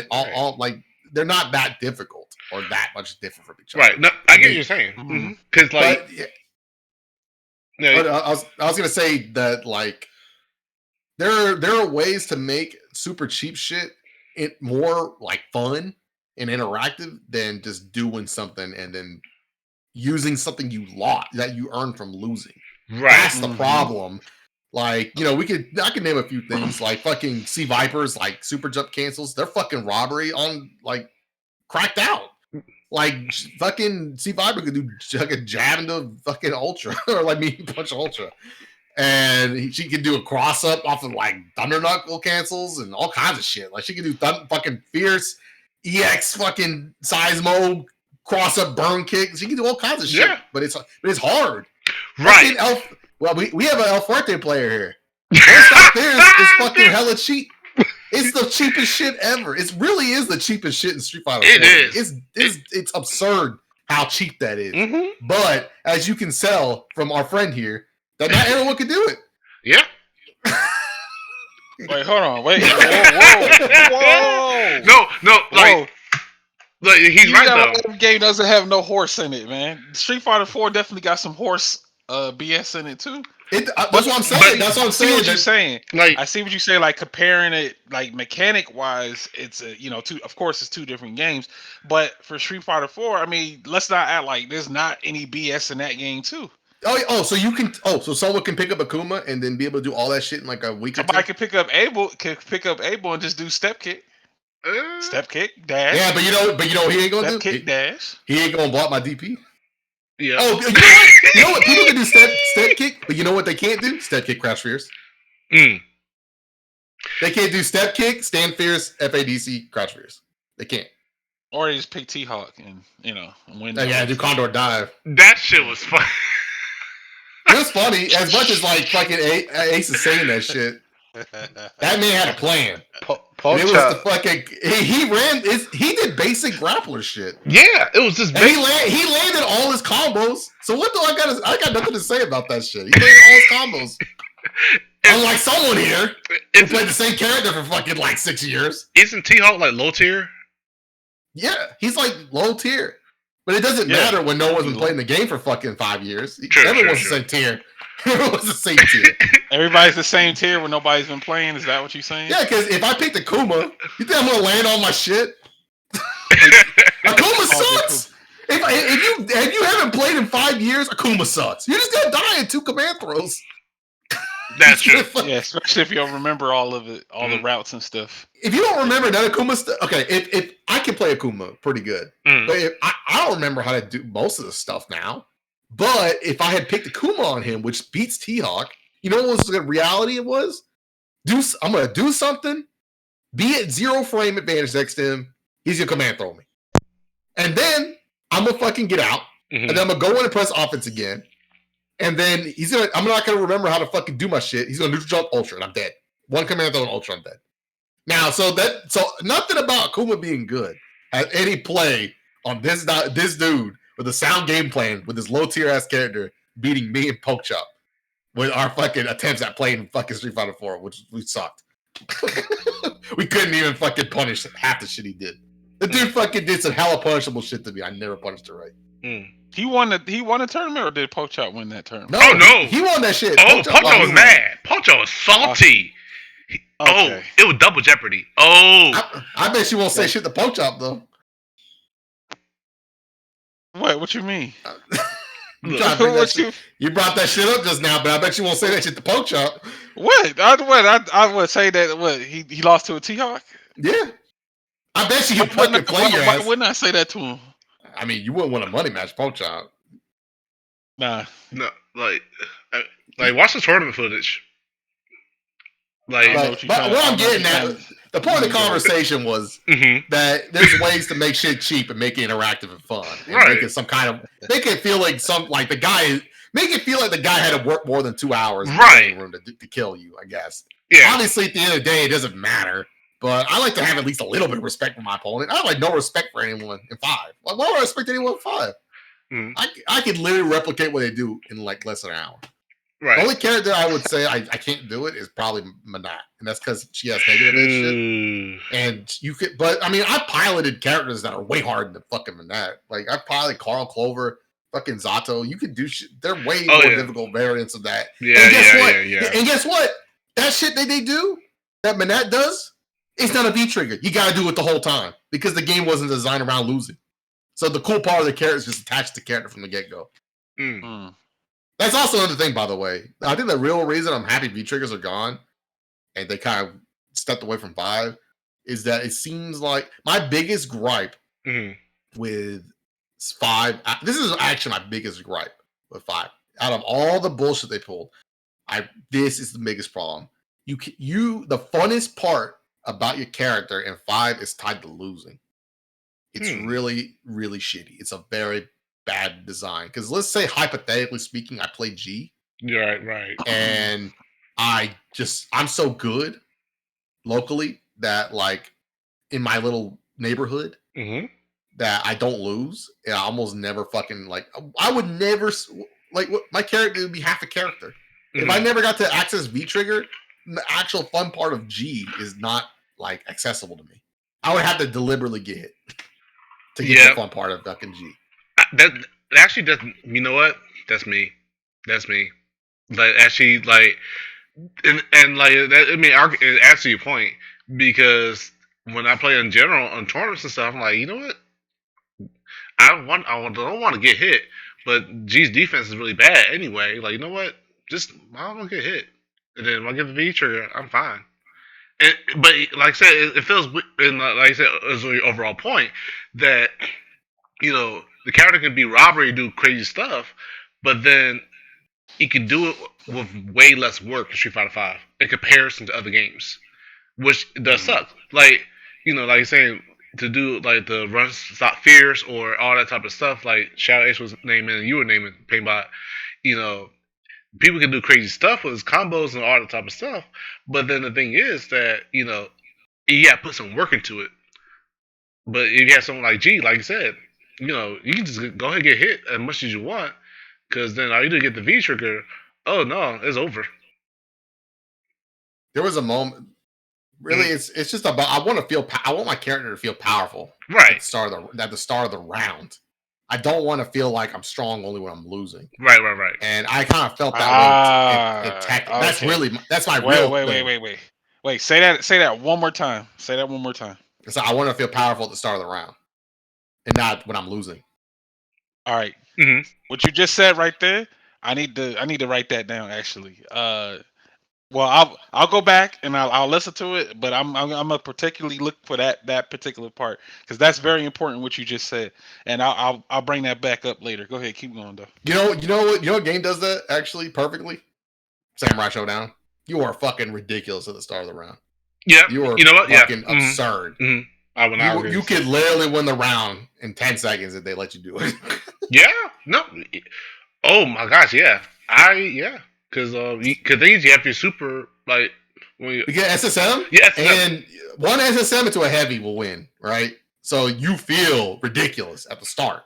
they're not that difficult or that much different from each other.
Right. No, I get what you're saying. Because
but I was gonna say that like there are ways to make super cheap shit more like fun and interactive than just doing something and then using something you lost that you earned from losing.
Right.
That's the problem. Like, I could name a few things like fucking Sea Vipers, like super jump cancels. Their fucking robbery on like cracked out. Like fucking Sea Viper could do like a jab into fucking Ultra or like medium punch Ultra. And she can do a cross up off of like Thunder Knuckle cancels and all kinds of shit. Like she can do fucking fierce EX fucking Seismo cross up burn kick. She can do all kinds of shit. But it's hard.
Right.
We have an El Fuerte player here. Stop there is fucking hella cheap. It's the cheapest shit ever. It really is the cheapest shit in Street Fighter.
It is.
It's absurd how cheap that is.
Mm-hmm.
But as you can tell from our friend here, that not everyone can do it.
Yeah.
Wait, hold on. Wait. Whoa.
No. Like he's right though.
The game doesn't have no horse in it, man. Street Fighter 4 definitely got some horse BS in it too.
That's what I'm saying. That's what I'm saying.
What you're saying.
Like,
I see what you say. Like comparing it, like mechanic wise, it's of course it's two different games. But for Street Fighter 4, I mean, let's not act like there's not any BS in that game too.
So someone can pick up Akuma and then be able to do all that shit in like a week.
Somebody could pick up Abel and just do step kick, dash.
Yeah, but you know what he ain't gonna do?
Step kick, dash.
He ain't gonna block my DP.
Yeah.
Oh, you know what? People can do step kick, but you know what they can't do? Step kick, crash fierce. They can't do step kick, stand fierce, FADC, crash fierce. They can't.
Or they just pick T-Hawk and win.
Do Condor dive.
That shit was fun.
It was funny. As much as like fucking Ace is saying that shit, that man had a plan. It was the fucking he did basic grappler shit.
Yeah, it was just
basic. He landed all his combos. So what do I got nothing to say about that shit. He landed all his combos. Unlike someone here who played the same character for fucking like 6 years.
Isn't T-Hawk like low tier?
Yeah, he's like low tier. But it doesn't matter when no one's been playing the game for fucking 5 years. Everyone's the same tier. Everyone's the same tier.
Everybody's the same tier when nobody's been playing. Is that what you're saying?
Yeah, because if I pick the Akuma, you think I'm gonna land on my shit? Akuma sucks. If you haven't played in 5 years, Akuma sucks. You're just gonna die in 2 command throws.
That's true.
Yeah, especially if you don't remember all of it, all the routes and stuff.
If you don't remember that Akuma stuff, okay, if I can play Akuma pretty good, but if I don't remember how to do most of the stuff now. But if I had picked Akuma on him, which beats T-Hawk, you know what the reality it was? I'm gonna do something, be at 0 frame advantage next to him. He's gonna command throw me, and then I'm gonna fucking get out, and then I'm gonna go in and press offense again. And then I'm not gonna remember how to fucking do my shit. He's gonna neutral jump ultra, and I'm dead. 1 command throw and ultra, I'm dead. Now, so nothing about Akuma being good at any play on this dude with a sound game plan with his low tier ass character beating me and Poke Chop with our fucking attempts at playing fucking Street Fighter 4, which we sucked. We couldn't even fucking punish half the shit he did. The dude fucking did some hella punishable shit to me. I never punished it right.
He won the tournament, or did Poke Chop win that tournament?
No,
he won that shit.
Oh, Poke Chop was mad. Poke Chop was salty.
Okay.
Oh, it was double jeopardy. Oh,
I bet you won't say shit to Poke Chop though.
What you mean?
You brought that shit up just now, but I bet you won't say that shit to Poke Chop.
What? I would say that. What he lost to a T-Hawk?
Yeah, I bet you fucking play your ass.
Why wouldn't I say that to him?
I mean, you wouldn't want a money match, Poke Chop.
Nah.
No, like watch the tournament footage.
But what I'm getting at, the point of the conversation was that there's ways to make shit cheap and make it interactive and fun, and make it make it feel like the guy had to work more than 2 hours in the training room to kill you. I guess. Yeah. Obviously, at the end of the day, it doesn't matter. But I like to have at least a little bit of respect for my opponent. I have like no respect for anyone in 5. Like, why would I respect anyone in 5? I could literally replicate what they do in like less than an hour. Right. The only character I would say I can't do it is probably Manat, and that's because she has negative and shit. And you could, but I mean, I piloted characters that are way harder than fucking Manat. Like I piloted Carl Clover, fucking Zato. You could do shit. They're way more difficult variants of that. Yeah, and guess what? And guess what? That shit that they do, that Manat does, it's not a V trigger. You got to do it the whole time because the game wasn't designed around losing. So the cool part of the character is just attached to the character from the get go. That's also another thing, by the way. I think the real reason I'm happy V triggers are gone and they kind of stepped away from 5 is that it seems like my biggest gripe with 5. This is actually my biggest gripe with 5. Out of all the bullshit they pulled, This is the biggest problem. The funnest part about your character in 5 is tied to losing. It's really, really shitty. It's a very bad design. Because let's say, hypothetically speaking, I play G.
Right.
And I'm so good locally that, like, in my little neighborhood, that I don't lose. And I almost never fucking, like, I would never, like, my character would be half a character. If I never got to access V-Trigger, the actual fun part of G is not, like, accessible to me. I would have to deliberately get hit to get the fun part of fucking G.
That actually doesn't. You know what? That's me. Like, actually, like, and like that. I mean, it adds to your point, because when I play in general on tournaments and stuff, I'm like, you know what? I don't want to get hit, but G's defense is really bad anyway. Like, you know what? Just I don't want to get hit, and then when I get the V trigger, I'm fine. But like I said, it feels, and like I said, as your overall point, that the character can be robbery, do crazy stuff, but then you can do it with way less work in Street Fighter V in comparison to other games, which does suck. Like like you're saying, to do like the run stop fears or all that type of stuff, like Shadow Ace was naming and you were naming Painbot, people can do crazy stuff with combos and all that type of stuff. But then the thing is that you got to put some work into it. But if you have something like G, like you said, you can just go ahead and get hit as much as you want, because then all you do is get the V trigger. Oh no, it's over.
There was a moment. Really, it's just about, I want my character to feel powerful.
Right.
At the start of the round. I don't want to feel like I'm strong only when I'm losing.
Right.
And I kind of felt that way in tech.
Okay.
That's my real
thing. Wait. Say that one more time. Say that one more time.
So I want to feel powerful at the start of the round, and not when I'm losing.
All right. What you just said right there, I need to write that down actually. Well, I'll go back and I'll listen to it, but I'm gonna particularly look for that particular part, because that's very important what you just said, and I'll bring that back up later. Go ahead, keep going though.
You know what game does that actually perfectly? Samurai Showdown. You are fucking ridiculous at the start of the round.
Yeah.
You are fucking absurd. You could literally win the round in 10 seconds if they let you do it.
Yeah. No. Oh my gosh. Yeah. Because things you have your super, like, when you
get SSM.
Yeah. SSM.
And one SSM into a heavy will win, right? So you feel ridiculous at the start,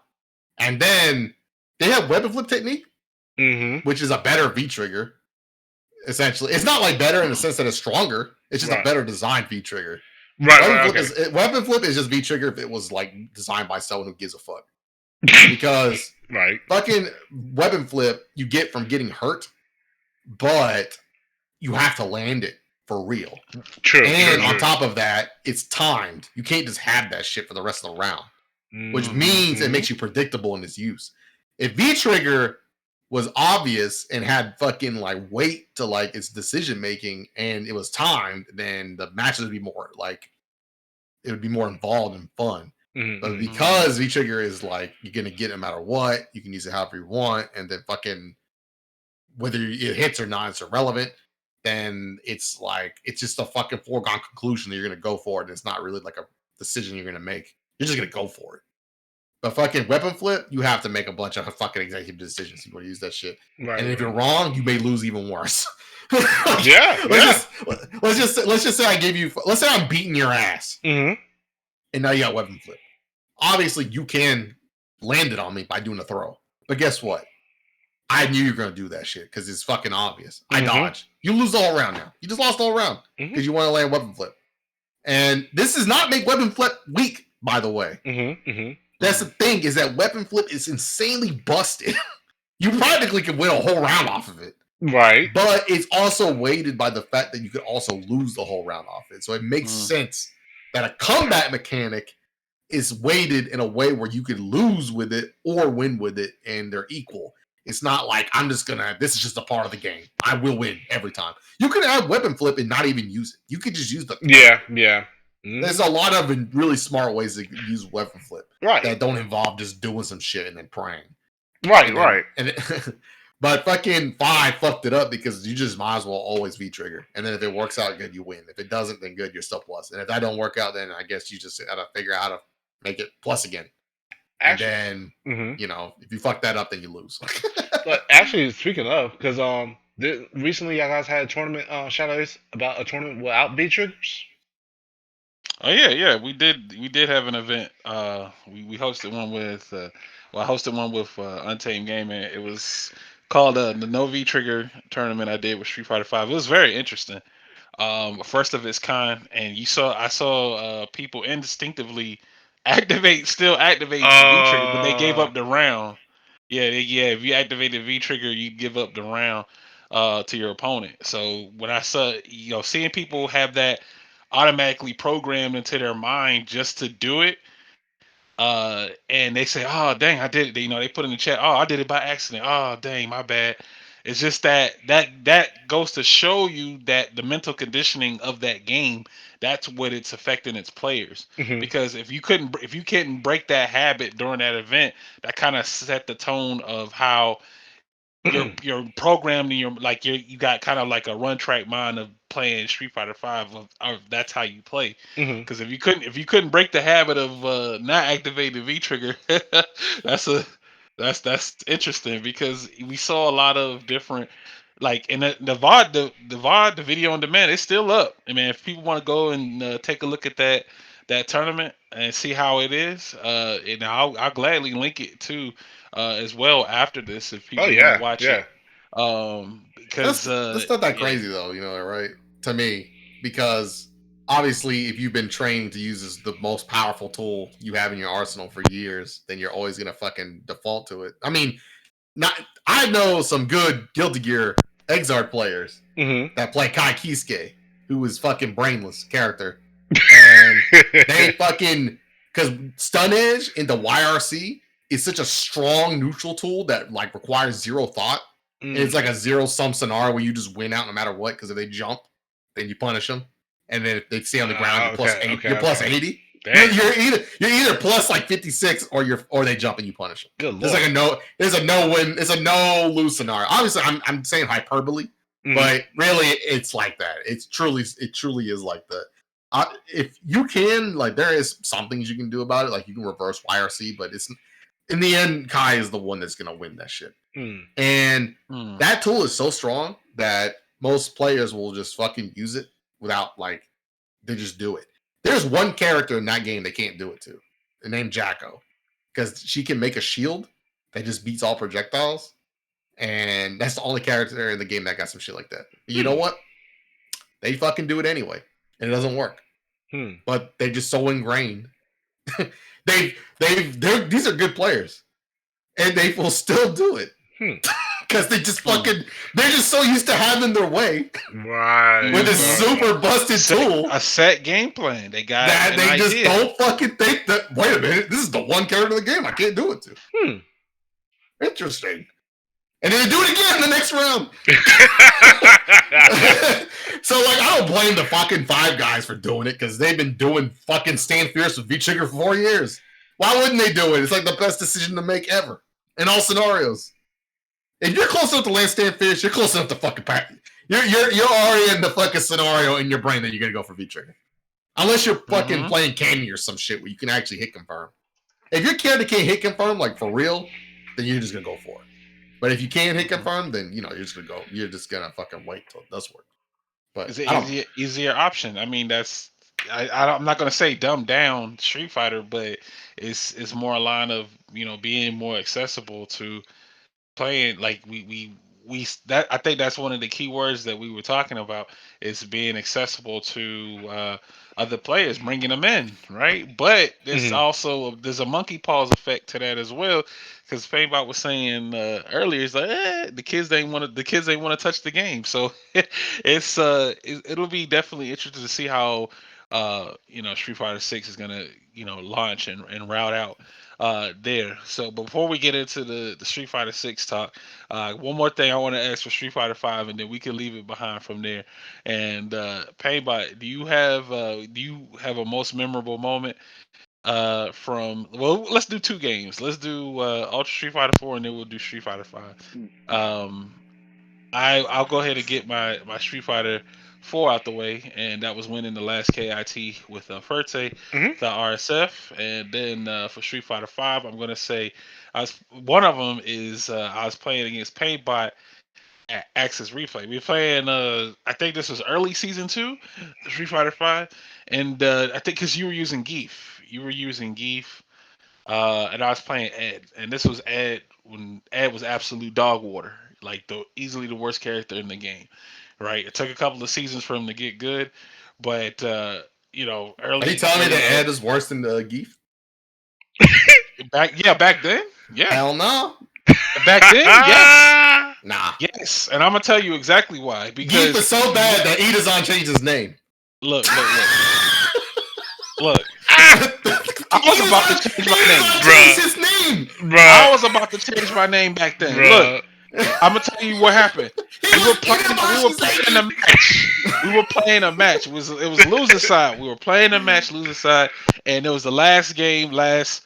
and then they have weapon flip technique, which is a better V trigger. Essentially, it's not like better in the sense that it's stronger. It's just a better designed V trigger.
Right.
Weapon flip is just V trigger if it was like designed by someone who gives a fuck. Because fucking weapon flip you get from getting hurt, but you have to land it for real.
True.
And on top of that, it's timed. You can't just have that shit for the rest of the round, which means it makes you predictable in its use. If V trigger was obvious and had fucking like weight to like its decision making, and it was timed, then the matches would be more like, it would be more involved and fun. But because V trigger is like, you're gonna get it no matter what, you can use it however you want, and then fucking whether it hits or not, it's irrelevant. Then it's like, it's just a fucking foregone conclusion that you're gonna go for it, and it's not really like a decision you're gonna make. You're just gonna go for it. But fucking weapon flip, you have to make a bunch of fucking executive decisions. You want to use that shit, and if you're wrong, you may lose even worse. Let's just say I give you. Let's say I'm beating your ass, and now you got weapon flip. Obviously, you can land it on me by doing a throw, but guess what? I knew you were gonna do that shit because it's fucking obvious. I dodge. You lose all round now. You just lost all round because you want to land weapon flip, and this does not make weapon flip weak, by the way. That's the thing, is that weapon flip is insanely busted. You practically can win a whole round off of it.
Right.
But it's also weighted by the fact that you could also lose the whole round off it. So it makes sense that a combat mechanic is weighted in a way where you could lose with it or win with it, and they're equal. It's not like, this is just a part of the game. I will win every time. You could have weapon flip and not even use it. You could just use the
Yeah.
There's a lot of really smart ways to use weapon flip, that don't involve just doing some shit and then praying.
Right.
And But fucking 5 fucked it up because you just might as well always V-trigger. And then if it works out good, you win. If it doesn't, then good, you're still plus. And if that don't work out, then I guess you just gotta figure out how to make it plus again.
Actually,
and then, if you fuck that up, then you lose.
but actually, speaking of, because recently you guys had a tournament, Shadows, about a tournament without B triggers.
Oh yeah, we did have an event. We hosted one with I hosted one with Untamed Gaming. It was called the No V Trigger tournament. I did with Street Fighter Five. It was very interesting. First of its kind, and I saw people instinctively still activate the V Trigger, but they gave up the round. Yeah. If you activate the V Trigger, you give up the round to your opponent. So when I saw, seeing people have that automatically programmed into their mind just to do it, and they say, "Oh, dang, I did it." They put in the chat, "Oh, I did it by accident. Oh, dang, my bad." It's just that goes to show you that the mental conditioning of that game, that's what it's affecting its players.
Hmm.
Because if you couldn't break that habit during that event, that kind of set the tone of how you're programmed, and you got kind of like a run track mind of playing Street Fighter Five, of that's how you play.
Hmm.
Because if you couldn't break the habit of not activating V trigger, that's a that's interesting, because we saw a lot of different, like, in the VOD, the video on demand, it's still up. I mean, if people want to go and take a look at that tournament and see how it is, and I'll gladly link it too, as well after this, if
Oh
people want to
yeah,
watch it.
yeah.
Because
That's not that
yeah.
crazy though, right? To me, because obviously, if you've been trained to use as the most powerful tool you have in your arsenal for years, then you're always gonna fucking default to it. I mean, not I know some good Guilty Gear Exart players
Hmm.
that play Kai Kisuke, who is fucking brainless character, and they fucking because Stun Edge into YRC is such a strong neutral tool that like requires zero thought, and it's like a zero sum scenario where you just win out no matter what. Because if they jump, then you punish them, and then if they stay on the ground, you're plus
Okay,
8.
okay,
You're plus
okay.
80.
Dang.
You're either plus like 56 or they jump and you punish them.
Good
There's
lord.
like a no. There's a no win. It's a no lose scenario. Obviously, I'm saying hyperbole, but really it's like that. It truly is like that. If you can, like, there is some things you can do about it, like you can reverse YRC, but it's in the end, Kai is the one that's gonna win that shit. And that tool is so strong that most players will just fucking use it without, like, they just do it. There's one character in that game they can't do it to, named Jacko, because she can make a shield that just beats all projectiles, and that's the only character in the game that got some shit like that. But you know what? They fucking do it anyway, and it doesn't work. But they're just so ingrained. These are good players, and they will still do it because they just fucking they're just so used to having their way
Right.
with this super busted tool
A set game plan. They got
that
an
they just
idea.
don't fucking think that. Wait a minute, this is the one character in the game I can't do it to. Interesting. And then they do it again in the next round. So, like, I don't blame the fucking Five Guys for doing it, because they've been doing fucking Stand Fierce with V-Trigger for 4 years. Why wouldn't they do it? It's like the best decision to make ever in all scenarios. If you're close enough to land Stand Fierce, you're close enough to fucking pack. You're already in the fucking scenario in your brain that you're gonna go for V-Trigger. Unless you're fucking playing Candy or some shit where you can actually hit confirm. If your character can't hit confirm, like, for real, then you're just gonna go for it. But if you can't hit confirm, then you're just gonna go. You're just gonna fucking wait till it does work. But
It's an
I don't.
easier option. I mean, I'm not gonna say dumb down Street Fighter, but it's more a line of being more accessible to playing. Like that, I think that's one of the key words that we were talking about, is being accessible to other players, bringing them in, right? But there's a monkey paws effect to that as well, because Painbot was saying earlier, it's like, the kids ain't want to touch the game. So it'll be definitely interesting to see how Street Fighter 6 is gonna launch and route out there. So before we get into the Street Fighter 6 talk, one more thing I want to ask for Street Fighter 5, and then we can leave it behind from there. And Painbot, do you have a most memorable moment let's do 2 games. Let's do Ultra Street Fighter 4, and then we'll do Street Fighter 5. Um, I'll go ahead and get my Street Fighter 4 out the way, and that was winning the last KIT with Ferte,
Mhm.
the RSF, and then for Street Fighter 5, I'm gonna say one of them is I was playing against Painbot at Access Replay. We were playing I think this was early season 2, Street Fighter 5, and I think because you were using Geef, and I was playing Ed, and this was Ed when Ed was absolute dog water, like easily the worst character in the game. Right? It took a couple of seasons for him to get good, but
Are you
early
telling me
early
that Ed is worse than the Geef?
back then, yeah,
Hell no.
back then, yes,
Nah.
yes, and I'm gonna tell you exactly why.
Geef
Because
is so bad that Idazan changed his name.
look, I was about to change my name.
Changed his name.
I was about to change my name back then. Look, I'm gonna tell you what happened. We were playing a match. We were playing a match. It was loser side. We were playing a match, loser side, and it was the last game, last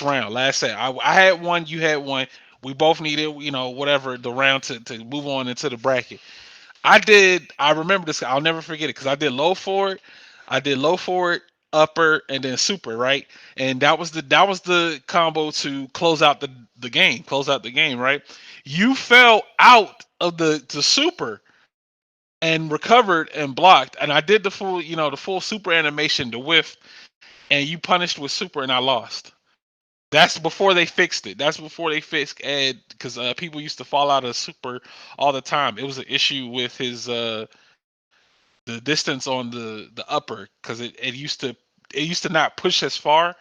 round, last set. I had one, you had one. We both needed, whatever the round to move on into the bracket. I remember this. I'll never forget it because I did low forward, upper, and then super, right? And that was the combo to close out the game. Close out the game, right? You fell out of the super and recovered and blocked, and I did the full super animation, the whiff, and you punished with super, and I lost. That's before they fixed it. That's before they fixed Ed, because people used to fall out of super all the time. It was an issue with his the distance on the upper, because it used to not push as far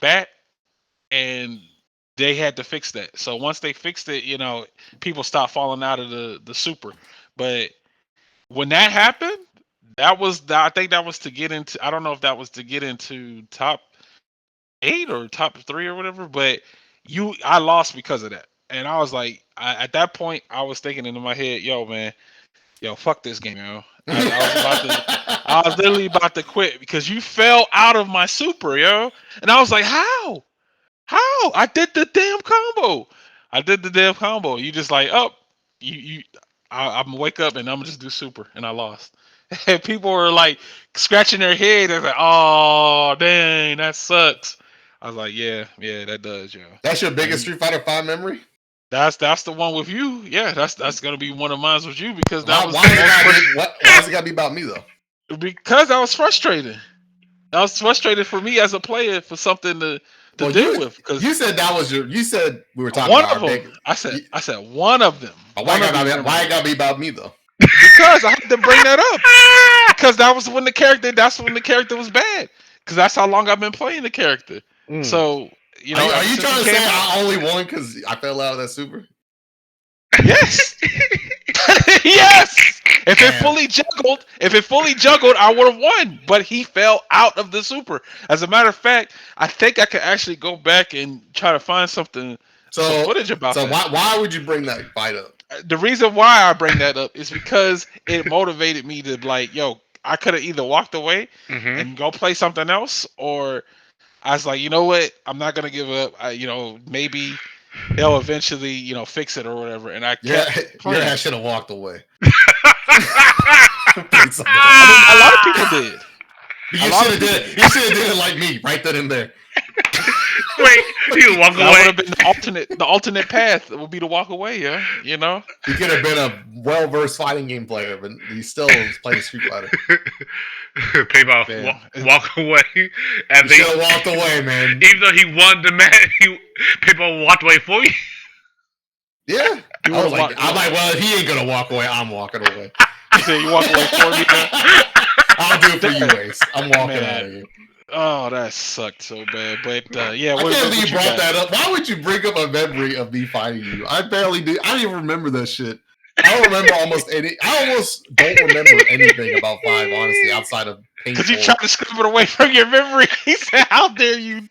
back, and they had to fix that. So once they fixed it, people stopped falling out of the super. But when that happened, I think that was to get into. I don't know if that was to get into top 8 or top 3 or whatever. But I lost because of that, and I was like, at that point, I was thinking into my head, yo, man, yo, fuck this game, yo. I was literally about to quit because you fell out of my super, yo. And I was like, how? How? I did the damn combo. You just like, oh, I'm gonna wake up and I'm gonna just do super, and I lost. And people were like scratching their head. They're like, oh, dang, that sucks. I was like, yeah, that does, yo.
That's your biggest Street Fighter 5 memory?
That's the one with you. Yeah, that's gonna be one of mine with you because
Why is it gotta be about me though?
Because I was frustrated. I was frustrated for me as a player for something to deal with. Because
you said you said we were talking
one
about
of
our
them.
big.
I said one of them.
Why it gotta be about me though?
Because I had to bring that up. Because that's when the character was bad. Because that's how long I've been playing the character. So
are you trying to say I only won because I fell out of that super?
Yes. Yes. If it fully juggled, I would have won. But he fell out of the super. As a matter of fact, I think I could actually go back and try to find some footage about that.
So why would you bring that fight up?
The reason why I bring that up is because it motivated me to yo, I could have either walked away and go play something else, or I was like, you know what, I'm not gonna give up. Maybe they'll eventually, fix it or whatever. And I kept playing.
Your ass should have walked away.
A lot of people did.
You should have did it like me, right then and there.
Wait, you walk away.
That would have been the alternate path. It would be to walk away, yeah.
He could have been a well-versed fighting game player, but he still was playing Street Fighter.
Painbot walk away.
And he should have walked away, man.
Even though he won the match, Painbot walked away for you.
Yeah, I'm like, well, if he ain't gonna walk away, I'm walking away.
You said you walk away for me, man?
I'll do it for you, Ace. I'm walking out of here.
Oh, that sucked so bad. But yeah,
I can't believe you brought that up. Why would you bring up a memory of me fighting you? I barely do. I don't even remember that shit. I don't remember I almost don't remember anything about 5, honestly, outside of Painful.
Because you tried to scribble it away from your memory. He said, "How dare you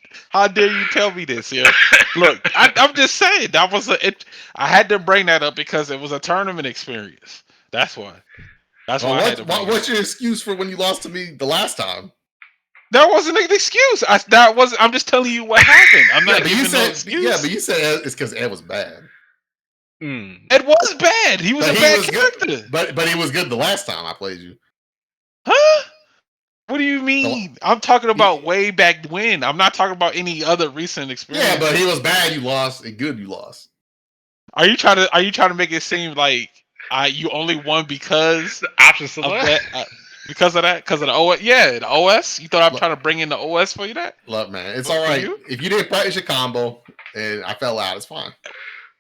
tell me this?" Yeah. Look, I'm just saying that was I had to bring that up because it was a tournament experience. That's why. That's why I had to bring
what's your excuse for when you lost to me the last time?
That wasn't an excuse. I'm just telling you what happened. I'm not giving no excuse.
Yeah, but you said it's because Ed was bad.
Ed was bad. He was a bad character.
Good, but he was good the last time I played you.
Huh? What do you mean? I'm talking about way back when. I'm not talking about any other recent experience.
Yeah, but he was bad. You lost, and good. You lost.
Are you trying to make it seem like you only won because
the options
of that? Because of that? Because of the OS? Yeah, the OS. You thought I'm trying to bring in the OS for you? That?
Look, man, it's all right. If you didn't practice your combo and I fell out, it's fine.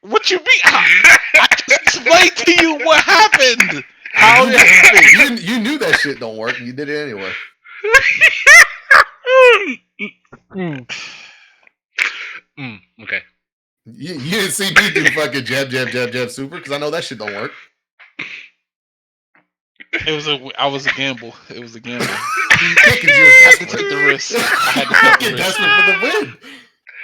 What you mean? I just explained to you what happened. How it happened.
You knew that shit don't work, and you did it anyway.
Okay.
You didn't see me do fucking jab super because I know that shit don't work.
I was a gamble. It was a gamble.
I
had to take the risk. I had to take the risk.
Desperate for the win.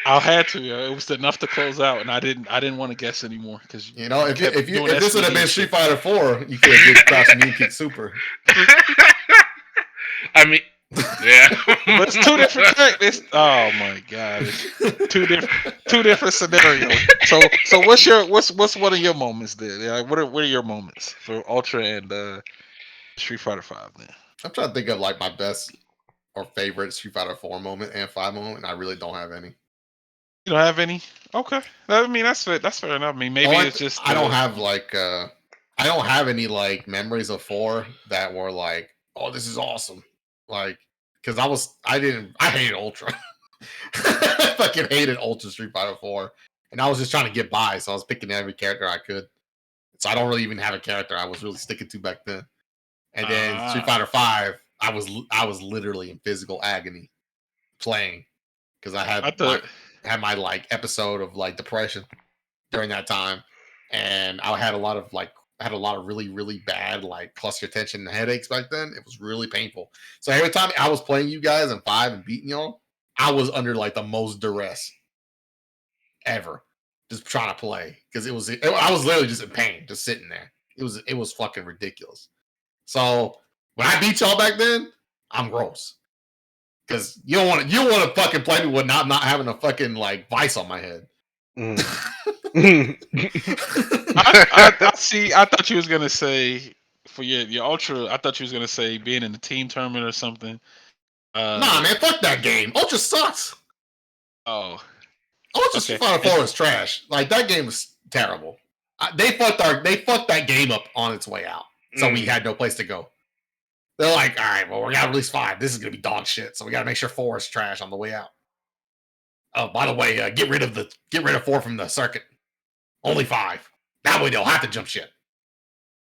I had to. It was enough to close out, and I didn't want to guess anymore because
if this would have been Street Fighter 4, you could have did Crouch Mean Kick Super.
I mean, yeah,
but it's two different things. Oh my god, it's two different scenarios. So what's one of your moments there? Yeah, what are your moments for Ultra and Street Fighter 5? Then
I'm trying to think of like my best or favorite Street Fighter 4 moment and 5 moment, and I really don't have any.
You don't have any? Okay, I mean that's fair enough. I mean maybe it's just
I don't have like I don't have any like memories of 4 that were like, oh, this is awesome. Like, because I hated Ultra. I fucking hated Ultra Street Fighter 4, and I was just trying to get by, so I was picking every character I could. So I don't really even have a character I was really sticking to back then. And then Street Fighter 5, I was literally in physical agony playing because I had my like episode of like depression during that time, and I had a lot of really, really bad like cluster tension and headaches back then. It was really painful. So every time I was playing you guys in 5 and beating y'all, I was under like the most duress ever, just trying to play because I was literally just in pain, just sitting there. It was fucking ridiculous. So when I beat y'all back then, I'm gross. Because you don't want to fucking play me with not having a fucking like vice on my head.
I see. I thought you was gonna say for your Ultra. I thought you was gonna say being in the team tournament or something.
Nah, man, fuck that game. Ultra sucks.
Oh,
Ultra Street Fighter 4 is trash. Like that game was terrible. They fucked that game up on its way out. So we had no place to go. They're like, all right, well, we got to release 5. This is going to be dog shit. So we got to make sure 4 is trash on the way out. Oh, by the way, get rid of 4 from the circuit. Only 5. That way they'll have to jump shit.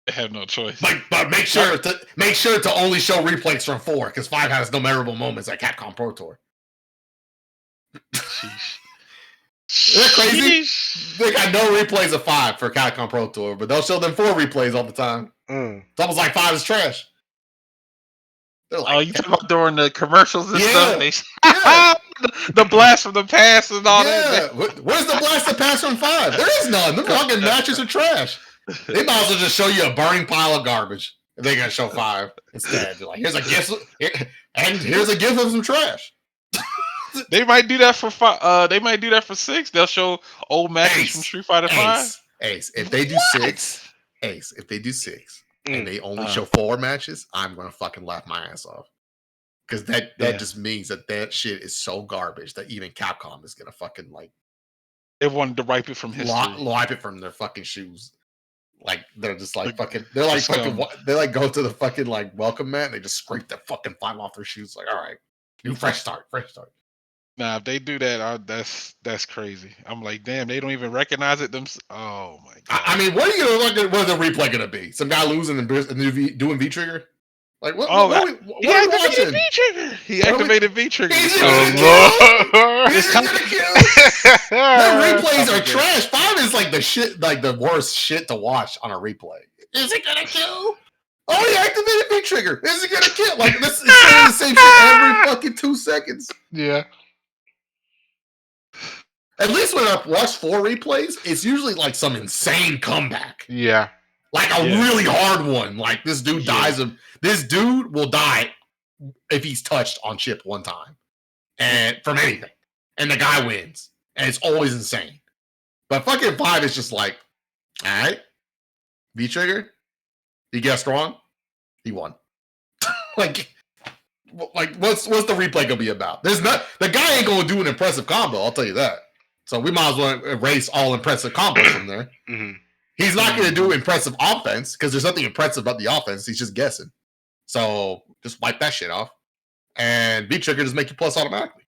They have no choice.
But make sure to only show replays from 4 because 5 has no memorable moments like Capcom Pro Tour.
Sheesh.
Isn't that crazy? They got no replays of 5 for Capcom Pro Tour, but they'll show them 4 replays all the time. It's almost like 5 is trash.
Like, you talking about during the commercials and stuff?
Yeah.
The blast from the past and all that.
Where's the blast of the past from 5? There is none. The fucking matches are trash. They might as well just show you a burning pile of garbage if they're gonna show 5 instead. They're like, here's a gift, and here's a gift of some trash.
They might do that for 5. They might do that for 6. They'll show old matches from Street Fighter 5.
Ace. If they do 6, and they only show 4 matches, I'm gonna fucking laugh my ass off. Because that just means that shit is so garbage that even Capcom is gonna fucking like.
They wanted to wipe it from history.
Wipe it from their fucking shoes. Like they're just like fucking. They're like fucking. They like go to the fucking like welcome mat and they just scrape the fucking 5 off their shoes. Like, all right, new fresh start.
Nah, if they do that, that's crazy. I'm like, damn, they don't even recognize it. Oh my god.
I mean, what is the replay gonna be? Some guy losing and doing V trigger? Like what?
He activated V trigger. He activated V trigger.
It's kind of their replays are trash. 5 is like the shit, like the worst shit to watch on a replay. Is it gonna kill? Oh, he activated V trigger. Is it gonna kill? Like this is the same shit every fucking 2 seconds.
Yeah.
At least when I watch 4 replays, it's usually like some insane comeback.
Yeah.
Like a really hard one. Like this dude dies of. This dude will die if he's touched on chip one time and from anything, and the guy wins, and it's always insane. But fucking 5 is just like, all right, V trigger, he guessed wrong, he won. like what's the replay gonna be about? There's not the guy ain't gonna do an impressive combo. I'll tell you that. So we might as well erase all impressive combos from there. He's not gonna do impressive offense because there's nothing impressive about the offense. He's just guessing. So just wipe that shit off, and V trigger just make you plus automatically.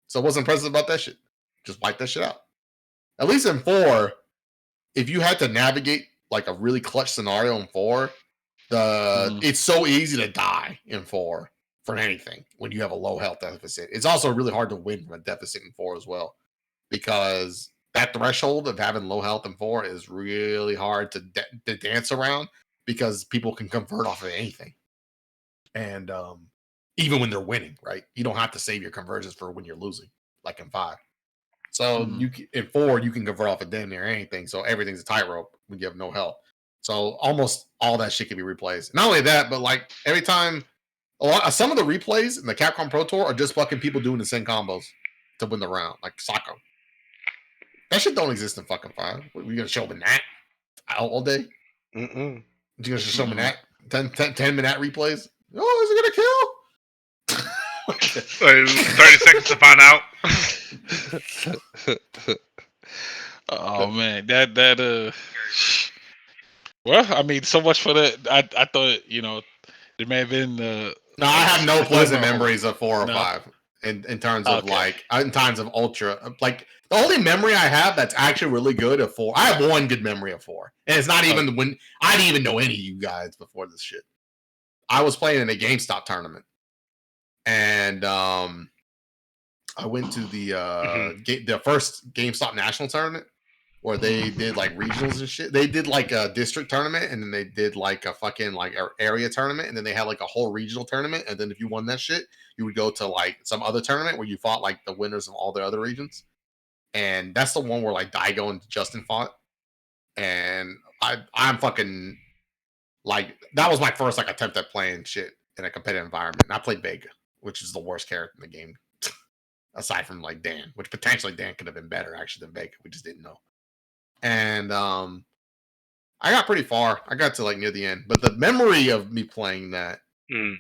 So what's impressive about that shit? Just wipe that shit out. At least in 4, if you had to navigate like a really clutch scenario in 4, it's so easy to die in 4 for anything when you have a low health deficit. It's also really hard to win from a deficit in 4 as well, because that threshold of having low health in 4 is really hard to dance around, because people can convert off of anything. And even when they're winning, right? You don't have to save your conversions for when you're losing, like in 5. So in 4, you can convert off of damn near anything. So everything's a tightrope when you have no health. So almost all that shit can be replaced. Not only that, but like every time, some of the replays in the Capcom Pro Tour are just fucking people doing the same combos to win the round, like Sako. That shit don't exist in fucking 5. We gonna show them that all day? You gonna show them that 10-minute replays? Oh, is it gonna kill?
30 seconds to find out.
Oh man, that well, I mean, so much for that. I thought, there may have been
no, I have no pleasant memories of 4 or 5 in terms of in times of Ultra. Like the only memory I have that's actually really good of 4, I have one good memory of 4, and it's not even when I didn't even know any of you guys before this shit. I was playing in a GameStop tournament, and I went to the first GameStop national tournament where they did like regionals and shit. They did like a district tournament, and then they did like a fucking like area tournament, and then they had like a whole regional tournament. And then if you won that shit, you would go to like some other tournament where you fought like the winners of all the other regions. And that's the one where like Daigo and Justin fought. And I'm fucking like, that was my first like attempt at playing shit in a competitive environment. And I played Vega, which is the worst character in the game, aside from like Dan, which potentially Dan could have been better actually than Vega. We just didn't know. And I got pretty far. I got to like near the end. But the memory of me playing that,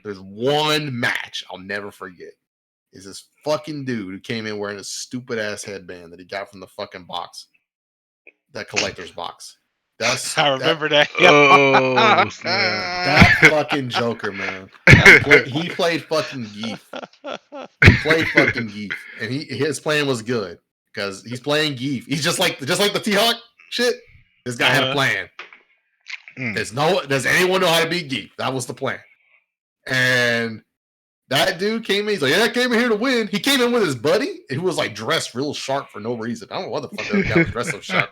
there's one match I'll never forget. Is this fucking dude who came in wearing a stupid ass headband that he got from the fucking box, that collector's box.
I remember that.
Oh,
that fucking Joker, man. He played fucking Geef. And his plan was good because he's playing Geef. He's just like the T-Hawk shit. This guy had a plan. Does anyone know how to beat Geef? That was the plan. And that dude came in. He's like, yeah, I came in here to win. He came in with his buddy, who was like dressed real sharp for no reason. I don't know what the fuck that guy was dressed so sharp.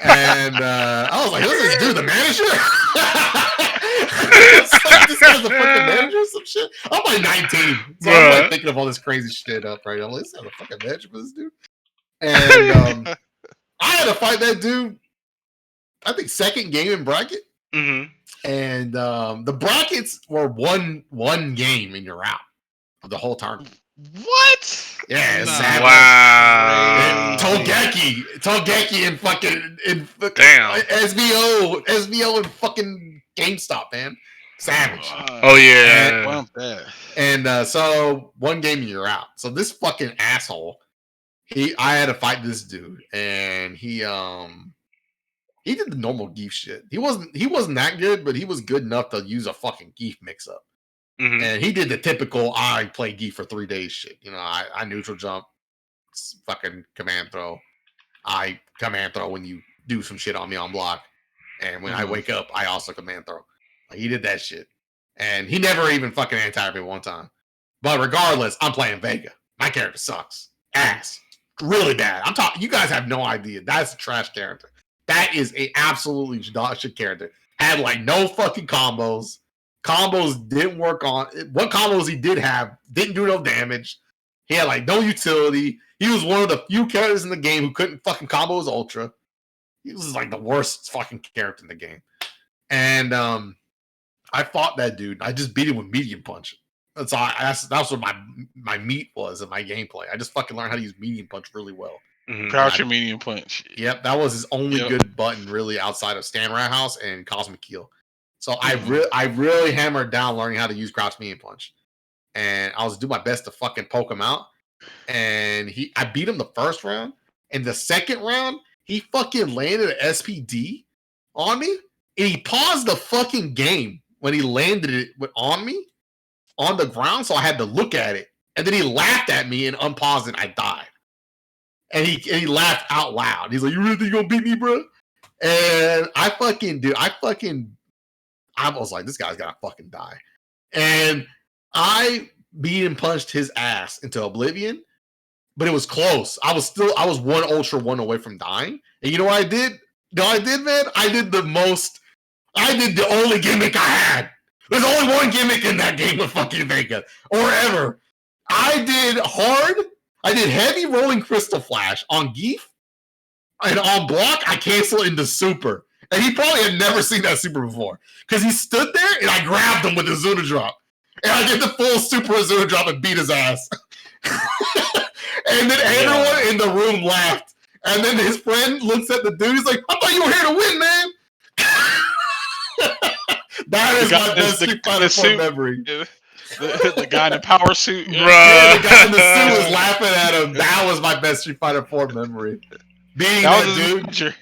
And I was like, who's this dude, the manager? Like, this guy's the fucking manager or some shit. I'm like 19. So I'm like thinking of all this crazy shit up, right? I'm like, this is the fucking manager for this dude. And I had to fight that dude, I think, second game in bracket. And the brackets were one game and you're out of the whole tournament.
What?
Yeah, it's
wow.
Togeki and fucking
damn
SVO and fucking GameStop, man. Savage.
Oh yeah.
And so one game and you're out. So this fucking asshole, I had to fight this dude, and he did the normal Geef shit. He wasn't that good, but he was good enough to use a fucking Geef mix up. And he did the typical I play Geef for 3 days shit. I neutral jump, fucking command throw. I command throw when you do some shit on me on block. And when I wake up, I also command throw. Like, he did that shit. And he never even fucking anti-me one time. But regardless, I'm playing Vega. My character sucks. Ass. Really bad. I'm talking, you guys have no idea. That's a trash character. That is a absolutely dog shit character. Had like no fucking combos. Combos didn't work on what combos he did have. Didn't do no damage. He had like no utility. He was one of the few characters in the game who couldn't fucking combo his ultra. He was like the worst fucking character in the game. And I I fought that dude. I just beat him with medium punch. That's what my meat was in my gameplay. I just fucking learned how to use medium punch really well.
Crouching medium punch.
Yep, that was his only good button really outside of Samurai House and Cosmic Heal. So I really hammered down learning how to use crouch medium punch, and I was doing my best to fucking poke him out. And I beat him the first round, and the second round he fucking landed an SPD on me, and he paused the fucking game when he landed it on me on the ground. So I had to look at it, and then he laughed at me and unpaused it. I died. And he laughed out loud. He's like, "You really think you're gonna beat me, bro?" And I was like, "This guy's gonna fucking die." And I beat and punched his ass into oblivion, but it was close. I was one Ultra 1 away from dying. And you know what I did? Man? I did the only gimmick I had. There's only one gimmick in that game with fucking Vega or ever. I did heavy rolling crystal flash on Geef, and on block, I canceled into super. And he probably had never seen that super before. Because he stood there, and I grabbed him with the Zuna drop. And I did the full super Zuna drop and beat his ass. And then everyone in the room laughed. And then his friend looks at the dude, he's like, "I thought you were here to win, man." That is my best Street Fighter 4 memory.
The guy in the power suit.
Yeah, the guy in the suit was laughing at him. That was my best Street Fighter 4 memory. Beating that dude.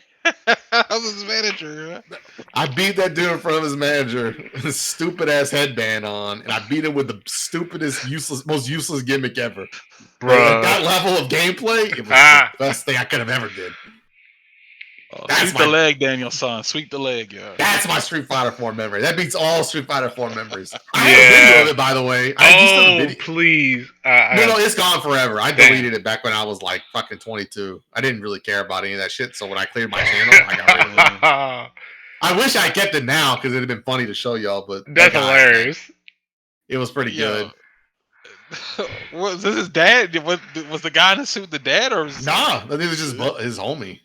That was his manager.
I beat that dude in front of his manager, his stupid ass headband on, and I beat him with the stupidest, most useless gimmick ever. Bro, that level of gameplay, it was the best thing I could have ever did.
Sweep the leg, Daniel-san. Sweep the leg, yeah.
That's my Street Fighter 4 memory. That beats all Street Fighter 4 memories. I have a video of it, by the way.
Please.
No, it's gone forever. I deleted it back when I was like fucking 22. I didn't really care about any of that shit, so when I cleared my channel, I got rid of it. I wish I kept it now because it'd have been funny to show y'all, but
that's hilarious.
It was pretty good.
Was this his dad? Was the guy in the suit the dad, or was
nah? I think it was just his homie.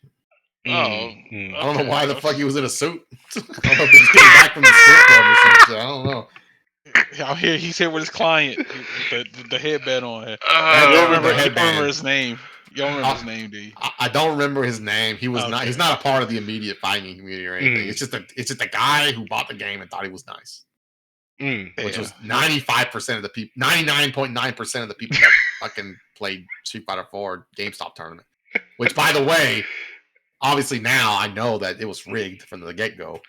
I don't know why the fuck he was in a suit. I don't know if he just came back from the strip club or some shit. I don't know.
Out here, he's here with his client, the headband on.
I don't
remember his name. You don't remember his name, do you?
I don't remember his name. He was not. He's not a part of the immediate fighting community or anything. It's just a guy who bought the game and thought he was nice. Which was 95% of the people, 99.9% of the people that fucking played Street Fighter 4 GameStop tournament. Which, by the way, obviously now I know that it was rigged from the get-go.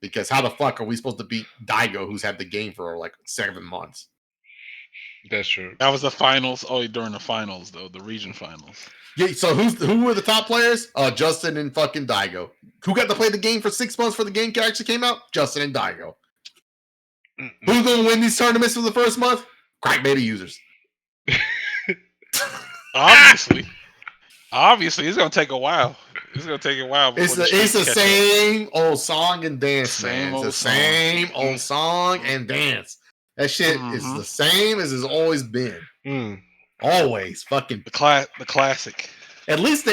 Because how the fuck are we supposed to beat Daigo, who's had the game for like 7 months?
That's true.
That was the finals. Oh, during the finals, though, the region finals.
Yeah. So who were the top players? Justin and fucking Daigo. Who got to play the game for 6 months before the game actually came out? Justin and Daigo. Who's gonna win these tournaments for the first month? Crack beta users.
Obviously, it's gonna take a while. It's
the same old song and dance, man. It's the same old song and dance. That shit is the same as it's always been. Always fucking
the classic.
At least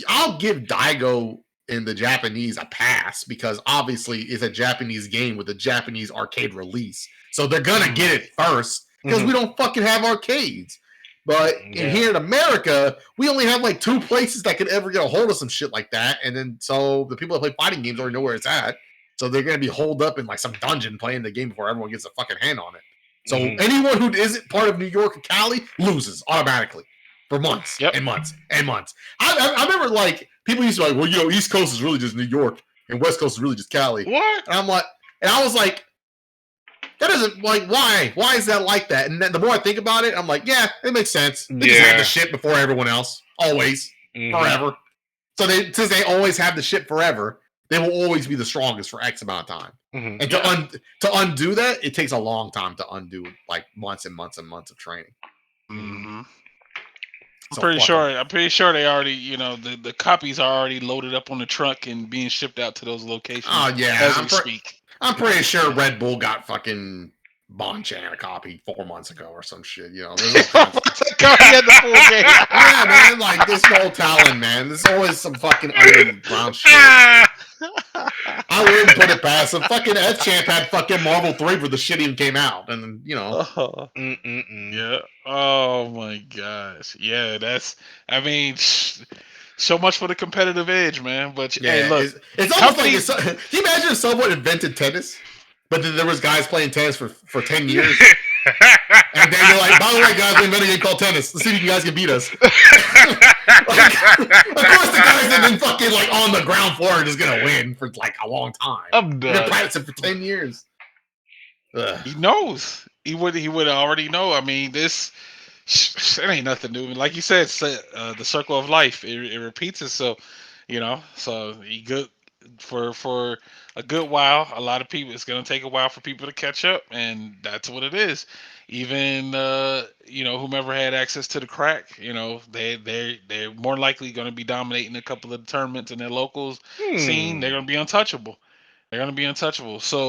I'll give Daigo in the Japanese a pass because obviously it's a Japanese game with a Japanese arcade release, so they're gonna get it first because we don't fucking have arcades. But here in America, we only have like 2 places that could ever get a hold of some shit like that. And then so the people that play fighting games already know where it's at. So they're going to be holed up in like some dungeon playing the game before everyone gets a fucking hand on it. So anyone who isn't part of New York or Cali loses automatically for months and months and months. I remember like people used to be like, well, you know, East Coast is really just New York and West Coast is really just Cali.
What?
And I was like, that doesn't, like, why? Why is that like that? And then the more I think about it, I'm like, yeah, it makes sense. They just have the shit before everyone else. Always. Forever. So since they always have the shit forever, they will always be the strongest for X amount of time. And to undo that, it takes a long time to undo, like, months and months and months of training.
I'm pretty sure they already, you know, the copies are already loaded up on the truck and being shipped out to those locations.
Oh, yeah.
As we speak.
I'm pretty sure Red Bull got fucking Bonchan a copy 4 months ago or some shit. You know, there's all kinds of... the full game. Yeah, man. Like this whole talent, man. There's always some fucking underground shit. I wouldn't put it past him. Fucking F Champ had fucking Marvel 3 for the shit even came out, and
Yeah. Oh my gosh. Yeah, that's. I mean, so much for the competitive edge, man. But hey, look,
it's almost like can you imagine if someone invented tennis, but then there was guys playing tennis for 10 years, and then they're like, by the way, guys, we invented a game called tennis. Let's see if you guys can beat us. Like, of course, the guys that have been fucking like on the ground floor are just gonna win for like a long time.
I'm
They've been
done.
practicing for 10 years. Ugh.
he knows. He would already know. I mean, this it ain't nothing new. Like you said, the circle of life. It repeats itself. So he good for a good while. A lot of people. It's gonna take a while for people to catch up, and that's what it is. Even whomever had access to the crack, they're more likely going to be dominating a couple of the tournaments in their locals scene. They're going to be untouchable. So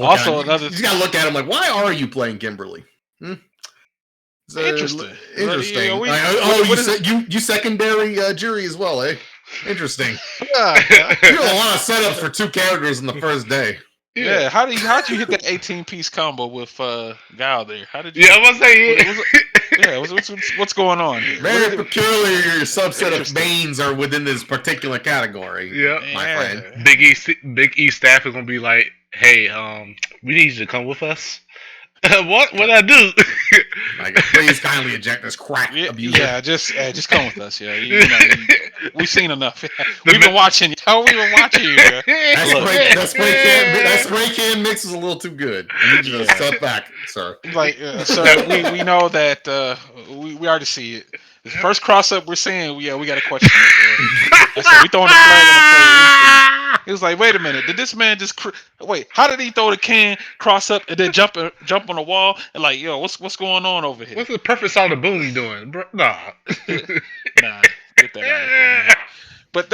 also another.
You just gotta look at him like, why are you playing Kimberly?
Interesting.
Interesting. You secondary jury as well, eh? Interesting. You had a lot of setups for 2 characters in the first day.
Yeah. How'd you hit that 18-piece combo with Guile there? How did you?
Yeah, I was saying.
What's going on here?
Very peculiar subset of mains are within this particular category.
Yeah,
my friend.
Big E staff is gonna be like, "Hey, we need you to come with us." What I do?
Oh
Please kindly eject this crack abuser.
Yeah, just come with us. Yeah, we've seen enough. We've been watching. How we been watching you?
That spray can mix is a little too good. I need you to step back, sir.
Sir, we know that we already see it. The first cross up we're seeing, we got to question it. So we throwing the flag on the play. He was like, wait a minute, did this man just wait? How did he throw the can, cross up, and then jump on the wall? And like, yo, what's going on over here?
What's the perfect side of Boone doing, bro? Nah,
nah, get that out of here, man. But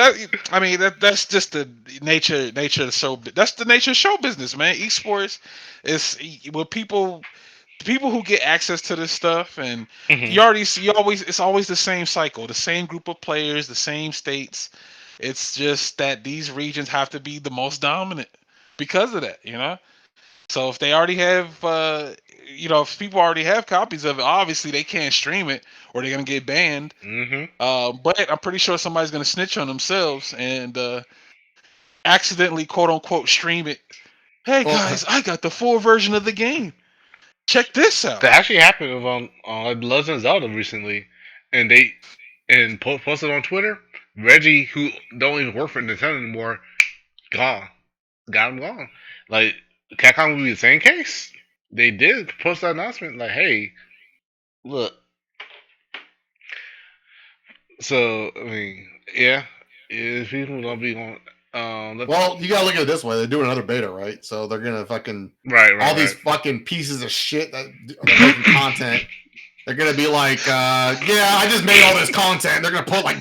that's just the nature of the show. That's the nature of show business, man. Esports is with people who get access to this stuff, and it's always the same cycle, the same group of players, the same states. It's just that these regions have to be the most dominant because of that, So if they already have, if people already have copies of it, obviously they can't stream it or they're gonna get banned. But I'm pretty sure somebody's gonna snitch on themselves and accidentally, quote unquote, stream it. Hey guys, I got the full version of the game. Check this out.
That actually happened on Legend of Zelda recently, and they posted on Twitter. Reggie, who don't even work for Nintendo anymore, got him gone. Like Capcom would be the same case. They did post that announcement, like, "Hey, look." So I mean, yeah, people don't be on.
Well, you gotta look at it this way. They're doing another beta, right? So they're gonna fucking
right.
These fucking pieces of shit that are making content. They're gonna be like, I just made all this content. They're gonna put like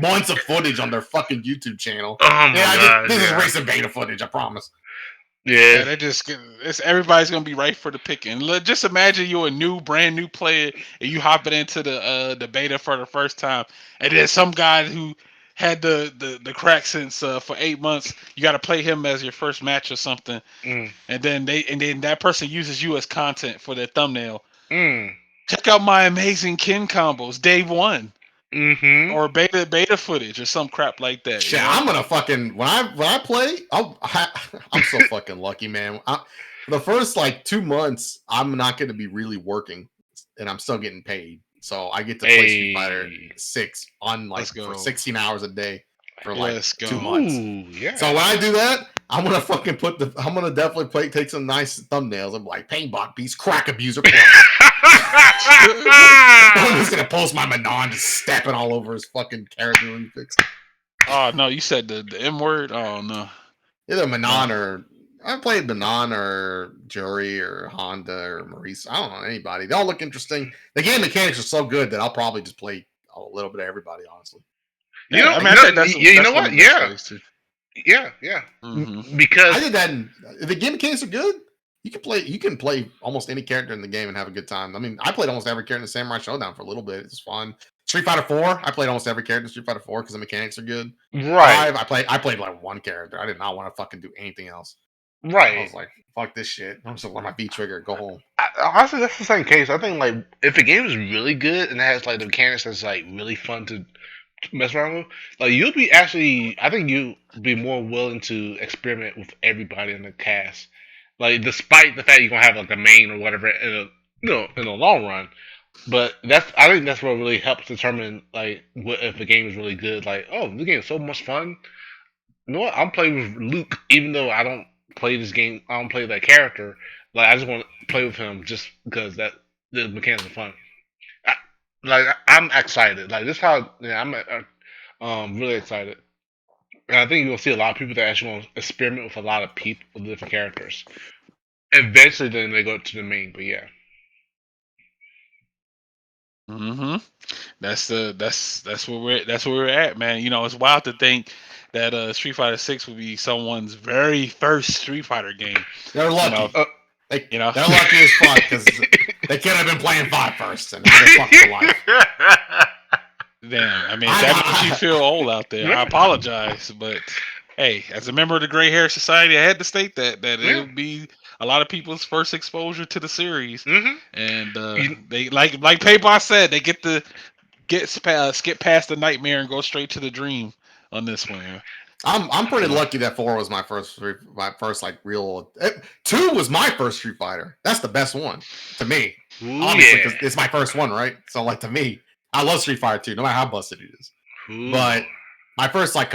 months of footage on their fucking YouTube channel.
Oh my God,
this is recent beta footage, I promise.
Yeah, everybody's gonna be right for the picking. Just imagine you're a brand new player, and you hopping into the beta for the first time, and then some guy who had the crack since for 8 months, you got to play him as your first match or something, and then that person uses you as content for their thumbnail. Check out my amazing kin combos day one. Or beta footage or some crap like that.
Shit, I'm gonna fucking when I play, I'm so fucking lucky, man. The first like 2 months, I'm not gonna be really working, and I'm still getting paid. So I get to play Street Fighter 6 on for 16 hours a day for like 2 months.
Yeah.
So when I do that, I'm gonna fucking I'm gonna definitely take some nice thumbnails. I'm like Painbot beats crack abuser. I'm just gonna post my Manon just stepping all over his fucking character refix.
Oh no, you said the M word. Oh no.
Either Manon or I played Manon or Jury or Honda or Maurice. I don't know anybody. They all look interesting. The game mechanics are so good that I'll probably just play a little bit of everybody, honestly.
You know what? Yeah. Because
I did that. The game mechanics are good. You can play almost any character in the game and have a good time. I mean, I played almost every character in Samurai Showdown for a little bit. It's fun. Street Fighter 4, I played almost every character in Street Fighter 4 because the mechanics are good.
Right.
5, I played like one character. I did not want to fucking do anything else. I
Right.
was like, fuck this shit. I'm just gonna let my B trigger go home.
Honestly, that's the same case. I think like if the game is really good and it has like the mechanics that's like really fun to mess around with, like you'll be actually. I think you'll be more willing to experiment with everybody in the cast. Like despite the fact you're gonna have like a main or whatever in a in the long run. But I think that's what really helps determine like what if the game is really good. Like, oh, this game is so much fun. You know what? I'm playing with Luke, even though I don't play this game. I don't play that character. Like, I just want to play with him just because the mechanics are fun. I'm excited. Like this, how I'm really excited. And I think you'll see a lot of people that actually want to experiment with a lot of people with different characters. Eventually, then they go to the main. But yeah.
Mm-hmm. That's where we're at, man. You know, it's wild to think that Street Fighter 6 would be someone's very first Street Fighter game.
They're lucky.
You know,
they're lucky as fuck because they could have been playing 5 first, and now they're fucked for life.
Damn, I mean, that makes you feel old out there. I apologize, but hey, as a member of the Gray Hair Society, I had to state that it'll be a lot of people's first exposure to the series, and they like Painbot said, they get to skip past the nightmare and go straight to the dream on this one. Yeah.
I'm pretty lucky that 4 was my first like real. 2 was my first Street Fighter. That's the best one to me.
Ooh,
obviously, because it's my first one, right? So like to me, I love Street Fighter 2, no matter how busted it is.
Ooh.
But my first like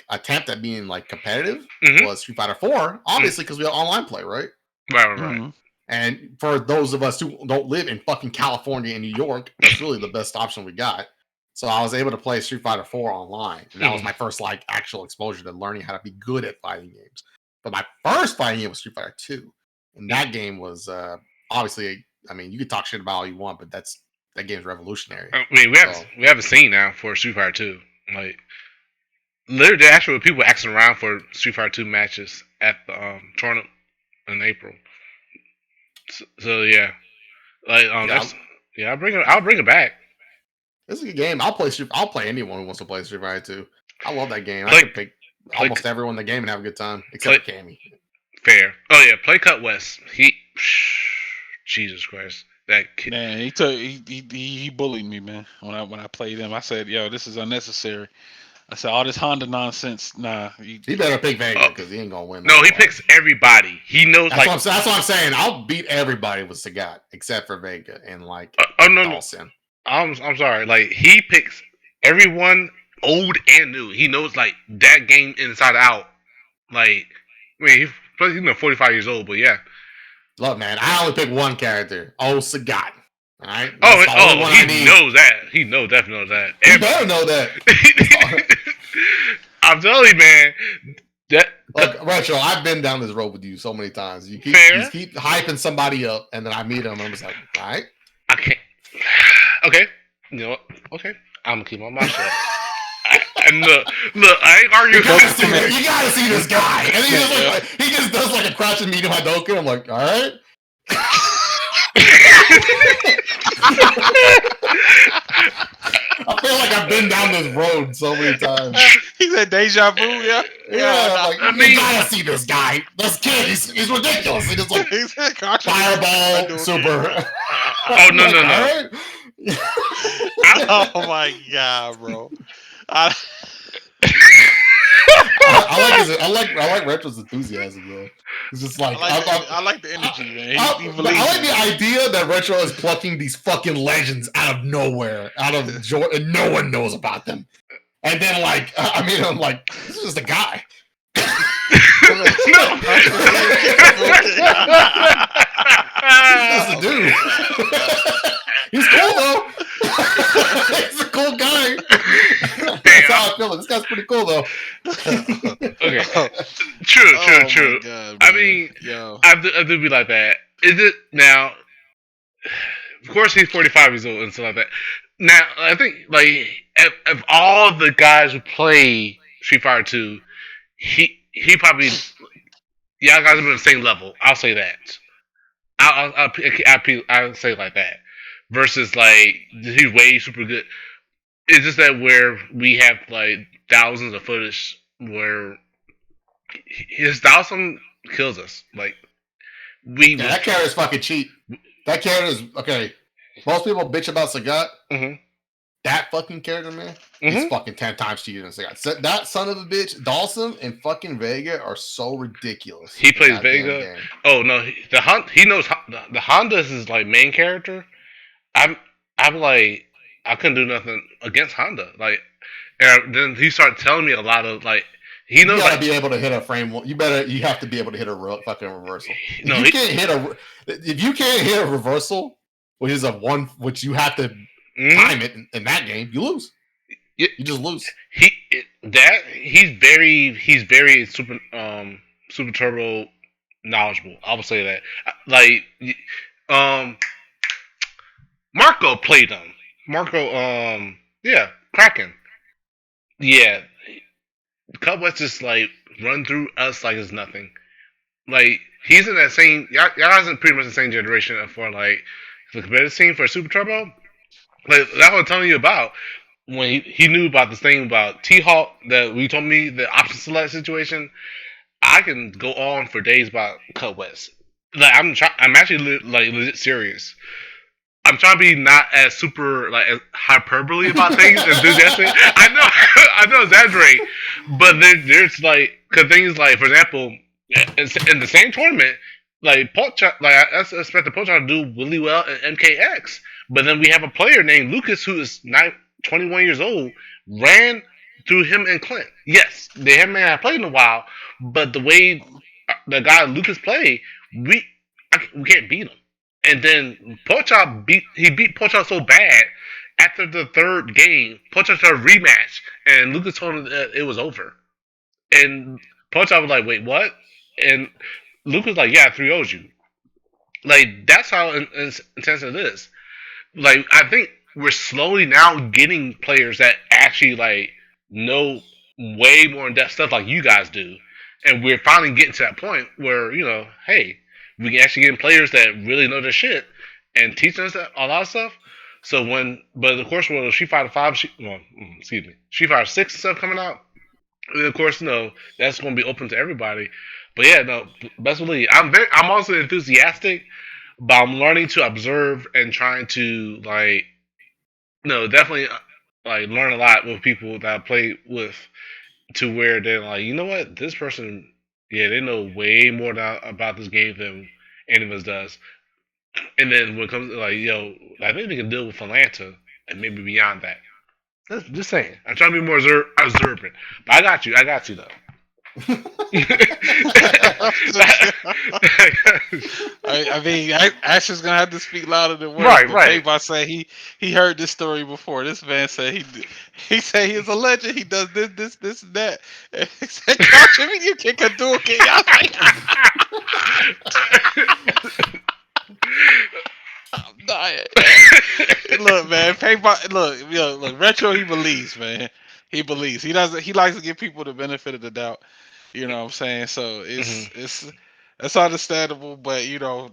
attempt at being like competitive was Street Fighter 4, obviously because we had online play, right?
Right.
And for those of us who don't live in fucking California and New York, that's really the best option we got. So I was able to play Street Fighter 4 online, and that was my first like actual exposure to learning how to be good at fighting games. But my first fighting game was Street Fighter 2, and that game was obviously. I mean, you could talk shit about all you want, but that game's revolutionary.
I mean, we have a scene now for Street Fighter 2. Like, literally, actually, people asking around for Street Fighter 2 matches at the tournament in April. So yeah, like I'll bring it back.
This is a good game. I'll play anyone who wants to play Street Fighter 2. I love that game. I could pick almost everyone in the game and have a good time, except for Cammy.
Fair. Oh yeah, play Cut West. Jesus Christ. That kid.
Man, he bullied me, man. When I played him, I said, "Yo, this is unnecessary." I said, "All this Honda nonsense, nah."
He better pick Vega because he ain't gonna win.
No, he picks everybody. He knows.
That's what I'm saying. I'll beat everybody with Sagat except for Vega and like Dawson.
I'm sorry. Like he picks everyone, old and new. He knows like that game inside out. Like, I mean, he's 45 years old, but yeah.
Look, man, I only pick one character. Sagat. All right.
He knows that. He definitely knows that.
You better know that.
I'm telling you, man.
Look, Retro, I've been down this road with you so many times. You keep hyping somebody up, and then I meet them, and I'm just like, all right.
I can't. Okay. You know what? Okay. I'm gonna keep my mouth shut. And look, I ain't arguing.
You gotta see this guy. And he just does like a crouch and medium Hadouken. I'm like, all right. I feel like I've been down this road so many times.
He said deja vu, yeah.
You gotta see this guy. This kid, he's ridiculous. He just like fireball, super.
Oh no.
Right?
Oh my god, bro.
I like Retro's enthusiasm, bro. It's just like
I like the energy, man.
I like the idea that Retro is plucking these fucking legends out of nowhere, and no one knows about them. And then I'm like, this is just a guy. He's just a dude. He's cool though. He's a cool guy. That's how I feel. This guy's pretty cool though.
Okay. True.
God,
I mean, I do be like that. Is it now? Of course, he's 45 years old and stuff like that. Now, I think like of all the guys who play Street Fighter 2, he probably y'all guys are on the same level. I'll say that. I'll say it like that. Versus like he's way super good. It's just that where we have like thousands of footage where his thousand kills us. Like we
Yeah,
was.
that character is fucking cheap. That character is okay. Most people bitch about Sagat.
Mm-hmm.
That fucking character, man, is fucking 10 times cheaper than Sagat. So that son of a bitch, Dawson and fucking Vega are so ridiculous.
He
in
plays
that damn
Vega.
game.
Oh no, he knows the Honda is his like main character. I'm like I couldn't do nothing against Honda. Like and then he started telling me a lot of like he
You
knows
gotta
like
be able to hit a frame. You have to be able to hit a fucking reversal. If
no
you
he,
can't hit a reversal, which is a one, which you have to
mhm.
time it in that game, you lose.
Yeah,
You just lose.
He's very super turbo knowledgeable. I would say that like um Marco played him. Marco yeah Kraken yeah Cubwest just like run through us like it's nothing. Like he's in that same y'all guys in pretty much the same generation for like the competitive scene for Super Turbo. Like that's what I'm telling you about. When he knew about this thing about T Hawk that we told me the option select situation, I can go on for days about Cut West. Like I'm actually like legit serious. I'm trying to be not as super like as hyperbole about things, enthusiastic. I know, I know, exaggerate, but there's like cause things like, for example, in the same tournament, like Pochak, like I expected Pochak to do really well in MKX, but then we have a player named Lucas who is 21 years old, ran through him and Clint. Yes, they haven't played in a while, but the way the guy Lucas played, we can't beat him. And then he beat Pochak so bad after the third game, Pochak started a rematch, and Lucas told him that it was over. And Pochak was like, "Wait, what?" And Lucas was like, "Yeah, I 3-0'd you." Like that's how intense it is. Like I think we're slowly now getting players that actually like know way more in depth stuff like you guys do, and we're finally getting to that point where hey, we can actually get players that really know their shit and teaching us a lot of stuff. So but of course, when Street Fighter Five, excuse me, Street Fighter Six and stuff coming out, and of course, that's going to be open to everybody. But yeah, no, best believe I'm also enthusiastic, but I'm learning to observe and trying to like no, definitely like learn a lot with people that I play with to where they're like, you know what, this person, yeah, they know way more about this game than any of us does. And then when it comes to like, I think they can deal with Atlanta and maybe beyond that. Just saying. I'm trying to be more observant. But I got you though.
I mean, action's gonna have to speak louder than words.
Right,
But
right.
Painbot said he heard this story before. This man said he said he's a legend. He does this, and that. And he said, "Coach, Jimmy, you kick a dual kick." I was like, I'm dying. Look, man, Painbot. Look, Retro. He believes, man. He believes. He doesn't. He likes to give people the benefit of the doubt. You know what I'm saying? So
Mhm.
it's understandable, but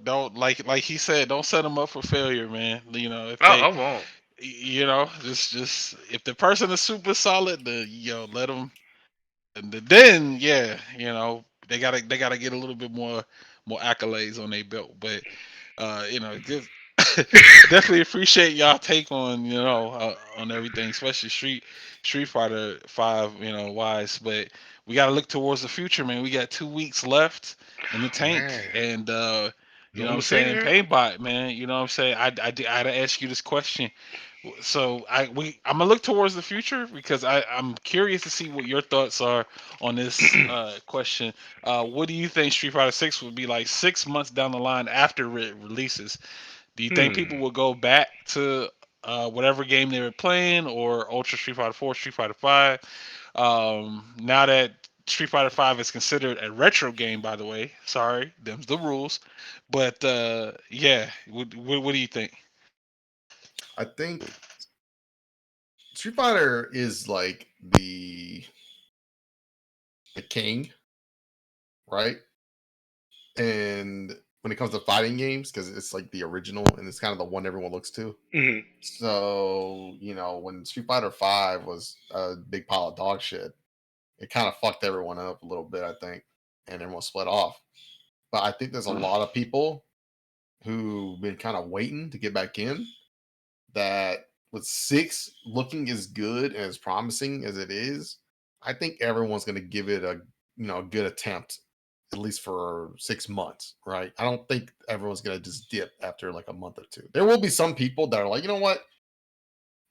don't like he said, don't set them up for failure, man. If they
I won't.
just if the person is super solid, then let them. And then they gotta get a little bit more accolades on their belt, but just definitely appreciate y'all take on everything, especially Street Fighter Five, wise. But we got to look towards the future, man. We got 2 weeks left in the tank,
Man,
and
you
what I'm
almost
saying,
there.
Paintbot, man. You know what I'm saying. I had to ask you this question. So I'm gonna look towards the future because I'm curious to see what your thoughts are on this question. What do you think Street Fighter Six would be like 6 months down the line after it releases? Do you think people
Hmm.
will go back to whatever game they were playing, or Ultra Street Fighter Four, Street Fighter Five? Now that Street Fighter Five is considered a retro game, by the way. Sorry, them's the rules. But yeah, what do you think?
I think Street Fighter is like the king, right? and when it comes to fighting games, because it's like the original and it's kind of the one everyone looks to.
Mm-hmm.
So when Street Fighter V was a big pile of dog shit, it kind of fucked everyone up a little bit, I think, and everyone split off. But I think there's a lot of people who've been kind of waiting to get back in. That with 6 looking as good and as promising as it is, I think everyone's going to give it a good attempt, at least for 6 months, right? I don't think everyone's going to just dip after like a month or two. There will be some people that are like, you know what,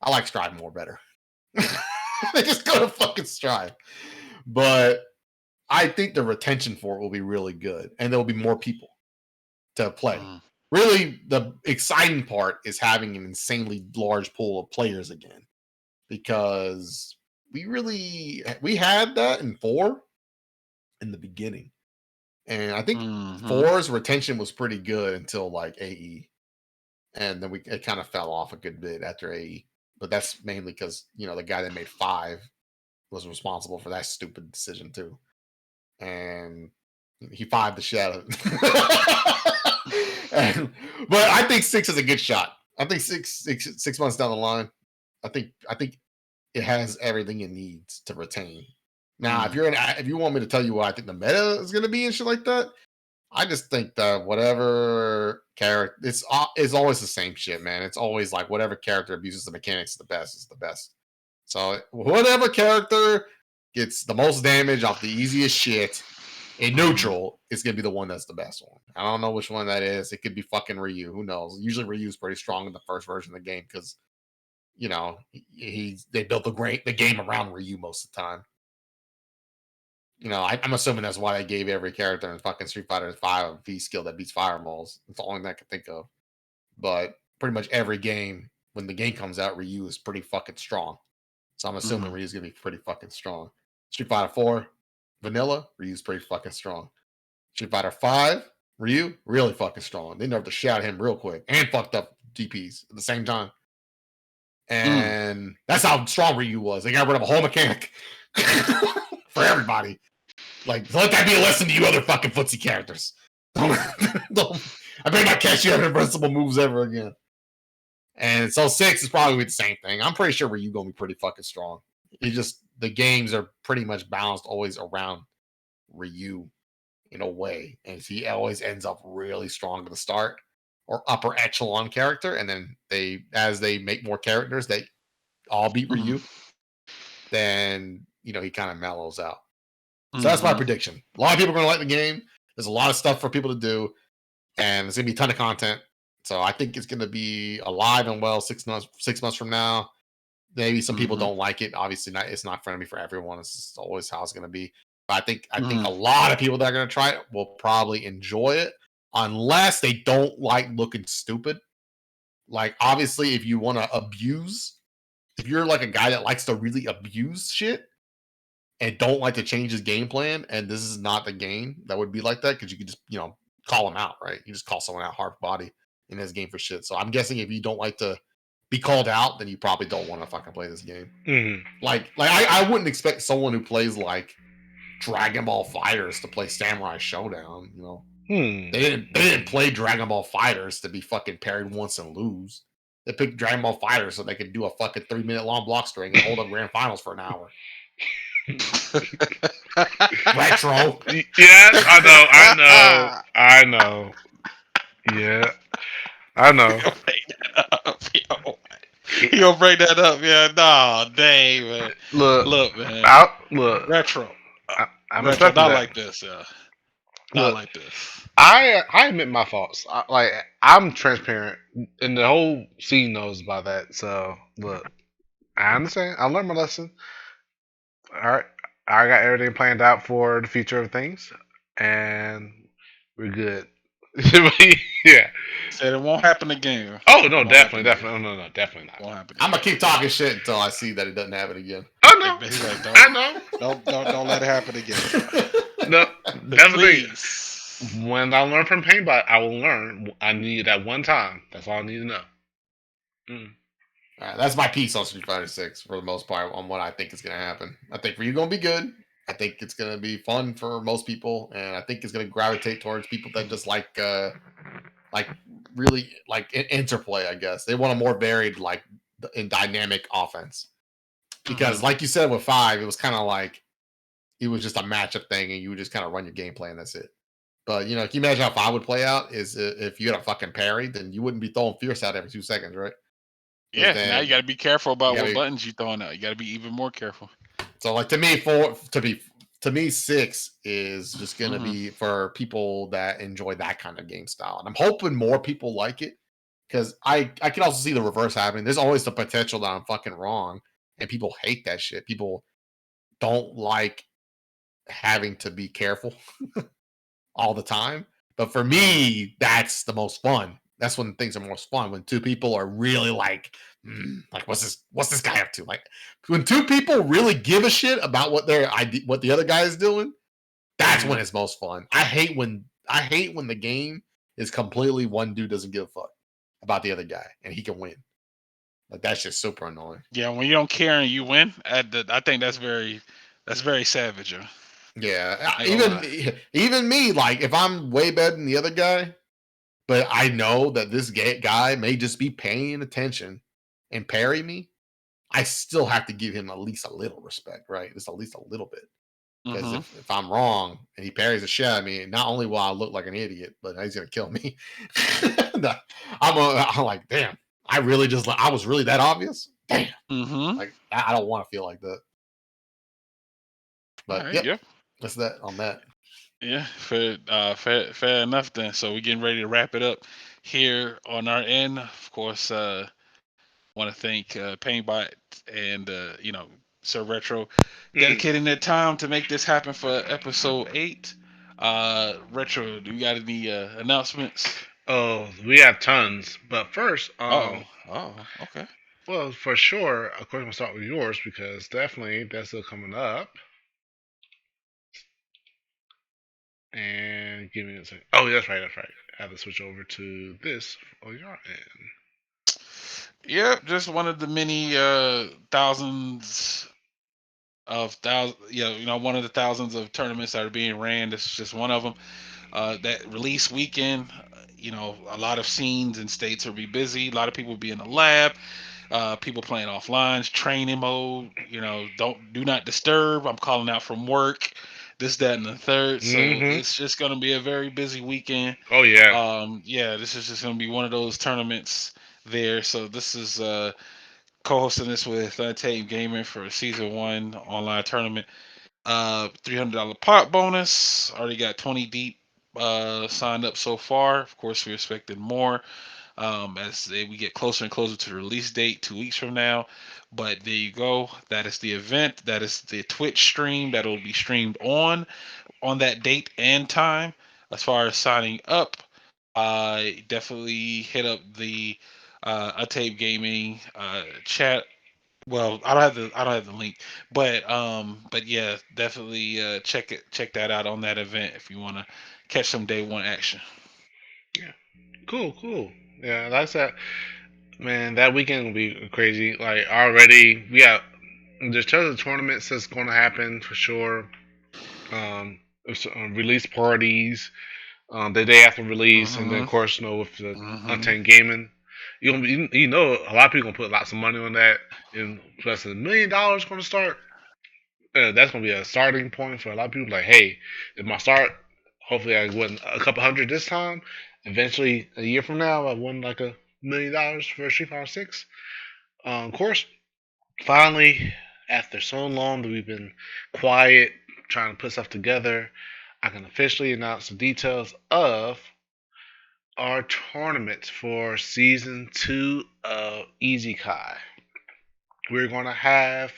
I like Strive more better. They just go to fucking Strive, but I think the retention for it will be really good, and there will be more people to play. Really, the exciting part is having an insanely large pool of players again, because we had that in 4 in the beginning, and I think 4's retention was pretty good until like AE, and then it kind of fell off a good bit after AE. But that's mainly because the guy that made 5 was responsible for that stupid decision too, and he 5'd the shit out of it. But I think 6 is a good shot. I think six months down the line, I think it has everything it needs to retain. Now, if you want me to tell you what I think the meta is going to be and shit like that, I just think that whatever character, it's always the same shit, man. It's always like whatever character abuses the mechanics is the best. So whatever character gets the most damage off the easiest shit in neutral is going to be the one that's the best one. I don't know which one that is. It could be fucking Ryu. Who knows? Usually Ryu's pretty strong in the first version of the game because, they built the game around Ryu most of the time. I'm assuming that's why they gave every character in fucking Street Fighter 5 a V skill that beats fireballs. That's the only thing I can think of. But pretty much every game, when the game comes out, Ryu is pretty fucking strong. So I'm assuming Ryu's going to be pretty fucking strong. Street Fighter 4, vanilla, Ryu's pretty fucking strong. Street Fighter 5, Ryu, really fucking strong. They nerfed the shit out of him real quick and fucked up DPs at the same time. And that's how strong Ryu was. They got rid of a whole mechanic for everybody. Like, let that be a lesson to you other fucking footsie characters. I better not catch you having invincible moves ever again. And so 6 is probably the same thing. I'm pretty sure Ryu gonna be pretty fucking strong. The games are pretty much balanced always around Ryu in a way, and he always ends up really strong at the start or upper echelon character, and then as they make more characters they all beat Ryu, then he kind of mellows out. So that's my prediction. A lot of people are going to like the game. There's a lot of stuff for people to do, and there's going to be a ton of content. So I think it's going to be alive and well 6 months from now. Maybe some people don't like it. Obviously, it's not going to be for everyone. It's always how it's going to be. But I think a lot of people that are going to try it will probably enjoy it, unless they don't like looking stupid. Like, obviously, if you want to abuse, if you're like a guy that likes to really abuse shit and don't like to change his game plan, and this is not the game that would be like that, because you could just call him out, right? You just call someone out hard body in this game for shit. So I'm guessing if you don't like to be called out, then you probably don't want to fucking play this game. Like I wouldn't expect someone who plays like Dragon Ball Fighters to play Samurai Showdown. They didn't play Dragon Ball Fighters to be fucking parried once and lose. They picked Dragon Ball Fighters so they could do a fucking 3-minute long block string and hold up grand finals for an hour. Retro.
Yes, I know. Yeah, I know.
You gonna break that up, yeah? Nah, dang, man. Look, man. Retro.
I'm
Retro, not
that.
like this, yeah. Not like this.
I admit my faults. I'm transparent, and the whole scene knows about that. So look, I understand. I learned my lesson. All right, I got everything planned out for the future of things, and we're good. Yeah.
Said it won't happen again.
Oh no, definitely. No, definitely not.
Won't happen
I'm gonna keep talking shit until I see that it doesn't happen again.
Oh no, I know.
Don't let it happen again.
No, that's
Please.
the thing. When I learn from Painbot, I will learn. I need that one time. That's all I need to know.
All right, that's my piece on Street Fighter 6 for the most part on what I think is going to happen. I think Ryu going to be good. I think it's gonna be fun for most people, and I think it's gonna gravitate towards people that just like really like interplay. I guess they want a more varied, like in dynamic offense. Because, like you said, with 5, it was kind of like it was just a matchup thing, and you would just kind of run your gameplay, and that's it. But can you imagine how 5 would play out? Is if you had a fucking parry, then you wouldn't be throwing fierce out every 2 seconds, right? Because
Yeah, now you
then
got to be careful
you
about
got
what
to.
buttons you throwing out. You got to be even more careful.
So, like to me, 6 is just gonna be for people that enjoy that kind of game style, and I'm hoping more people like it because I can also see the reverse happening. There's always the potential that I'm fucking wrong, and people hate that shit. People don't like having to be careful all the time. But for me, that's the most fun. That's when things are most fun. When two people are really like what's this guy up to? Like when two people really give a shit about what the other guy is doing. That's when it's most fun. I hate when the game is completely one dude doesn't give a fuck about the other guy and he can win. Like that's just super annoying.
Yeah, when you don't care and you win, I think that's very savage. Yo.
Yeah,
I ain't gonna lie.
even me, like if I'm way better than the other guy, but I know that this guy may just be paying attention and parry me, I still have to give him at least a little respect, right? Just at least a little bit. Because if I'm wrong and he parries the shit out of me, not only will I look like an idiot, but he's gonna kill me. I'm like, damn, I was really that obvious. Damn, like I don't want to feel like that.
All
But
right,
yep,
yeah.
that's that on that.
Yeah, fair enough then. So we're getting ready to wrap it up here on our end. Of course, want to thank Painbot and Sir Retro dedicating their time to make this happen for episode 8. Retro, do you got any announcements?
Oh, we have tons. But first,
Okay.
well, for sure, of course, I'm gonna start with yours because definitely that's still coming up. And give me a second. Oh, that's right, that's right. I have to switch over to this on your end.
Yep, just one of the many thousands of one of the thousands of tournaments that are being ran. This is just one of them. That release weekend, a lot of scenes and states will be busy. A lot of people will be in the lab. People playing offline, training mode. Do not disturb. I'm calling out from work. This, that, and the third. So it's just going to be a very busy weekend.
Oh yeah.
Yeah, this is just going to be one of those tournaments there. So this is co-hosting this with Tape Gaming for season 1 online tournament. $300 pot bonus. Already got 20 deep signed up so far. Of course, we're expecting more as we get closer and closer to the release date 2 weeks from now. But there you go. That is the event. That is the Twitch stream that will be streamed on that date and time. As far as signing up, definitely hit up the Untape Gaming chat. Well, I don't have the link, but yeah, definitely check that out on that event if you want to catch some day one action.
Yeah. Cool. Yeah, like I said, man, that weekend will be crazy. Like already, we got there's tons of tournaments that's going to happen for sure. Release parties, the day after release, and then of course, with the Untamed Gaming, you know a lot of people gonna put lots of money on that, and plus $1 million going to start. That's gonna be a starting point for a lot of people. Like, hey, if my start, hopefully I win a couple hundred this time. Eventually, a year from now, I won like $1 million for Street Fighter 6. Of course, finally, after so long that we've been quiet, trying to put stuff together, I can officially announce the details of our tournament for season 2 of Easy Kai. We're going to have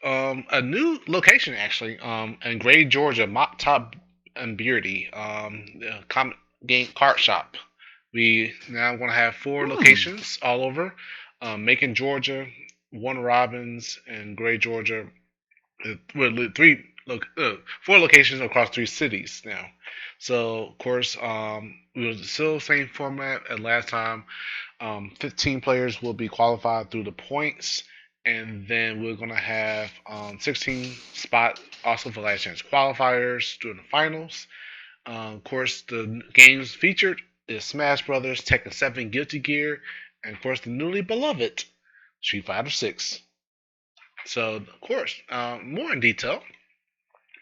a new location actually in Gray, Georgia, Mop Top and Beardy, the comic game cart shop. We now going to have 4 locations all over Macon, Georgia, Warner Robins, and Gray, Georgia. Well, 4 locations across 3 cities now. So, of course, we will still same format as last time. 15 players will be qualified through the points, and then we're gonna have 16 spot also for last chance qualifiers during the finals. Of course, the games featured is Smash Brothers, Tekken 7, Guilty Gear, and of course the newly beloved Street Fighter 6. So, of course, more in detail.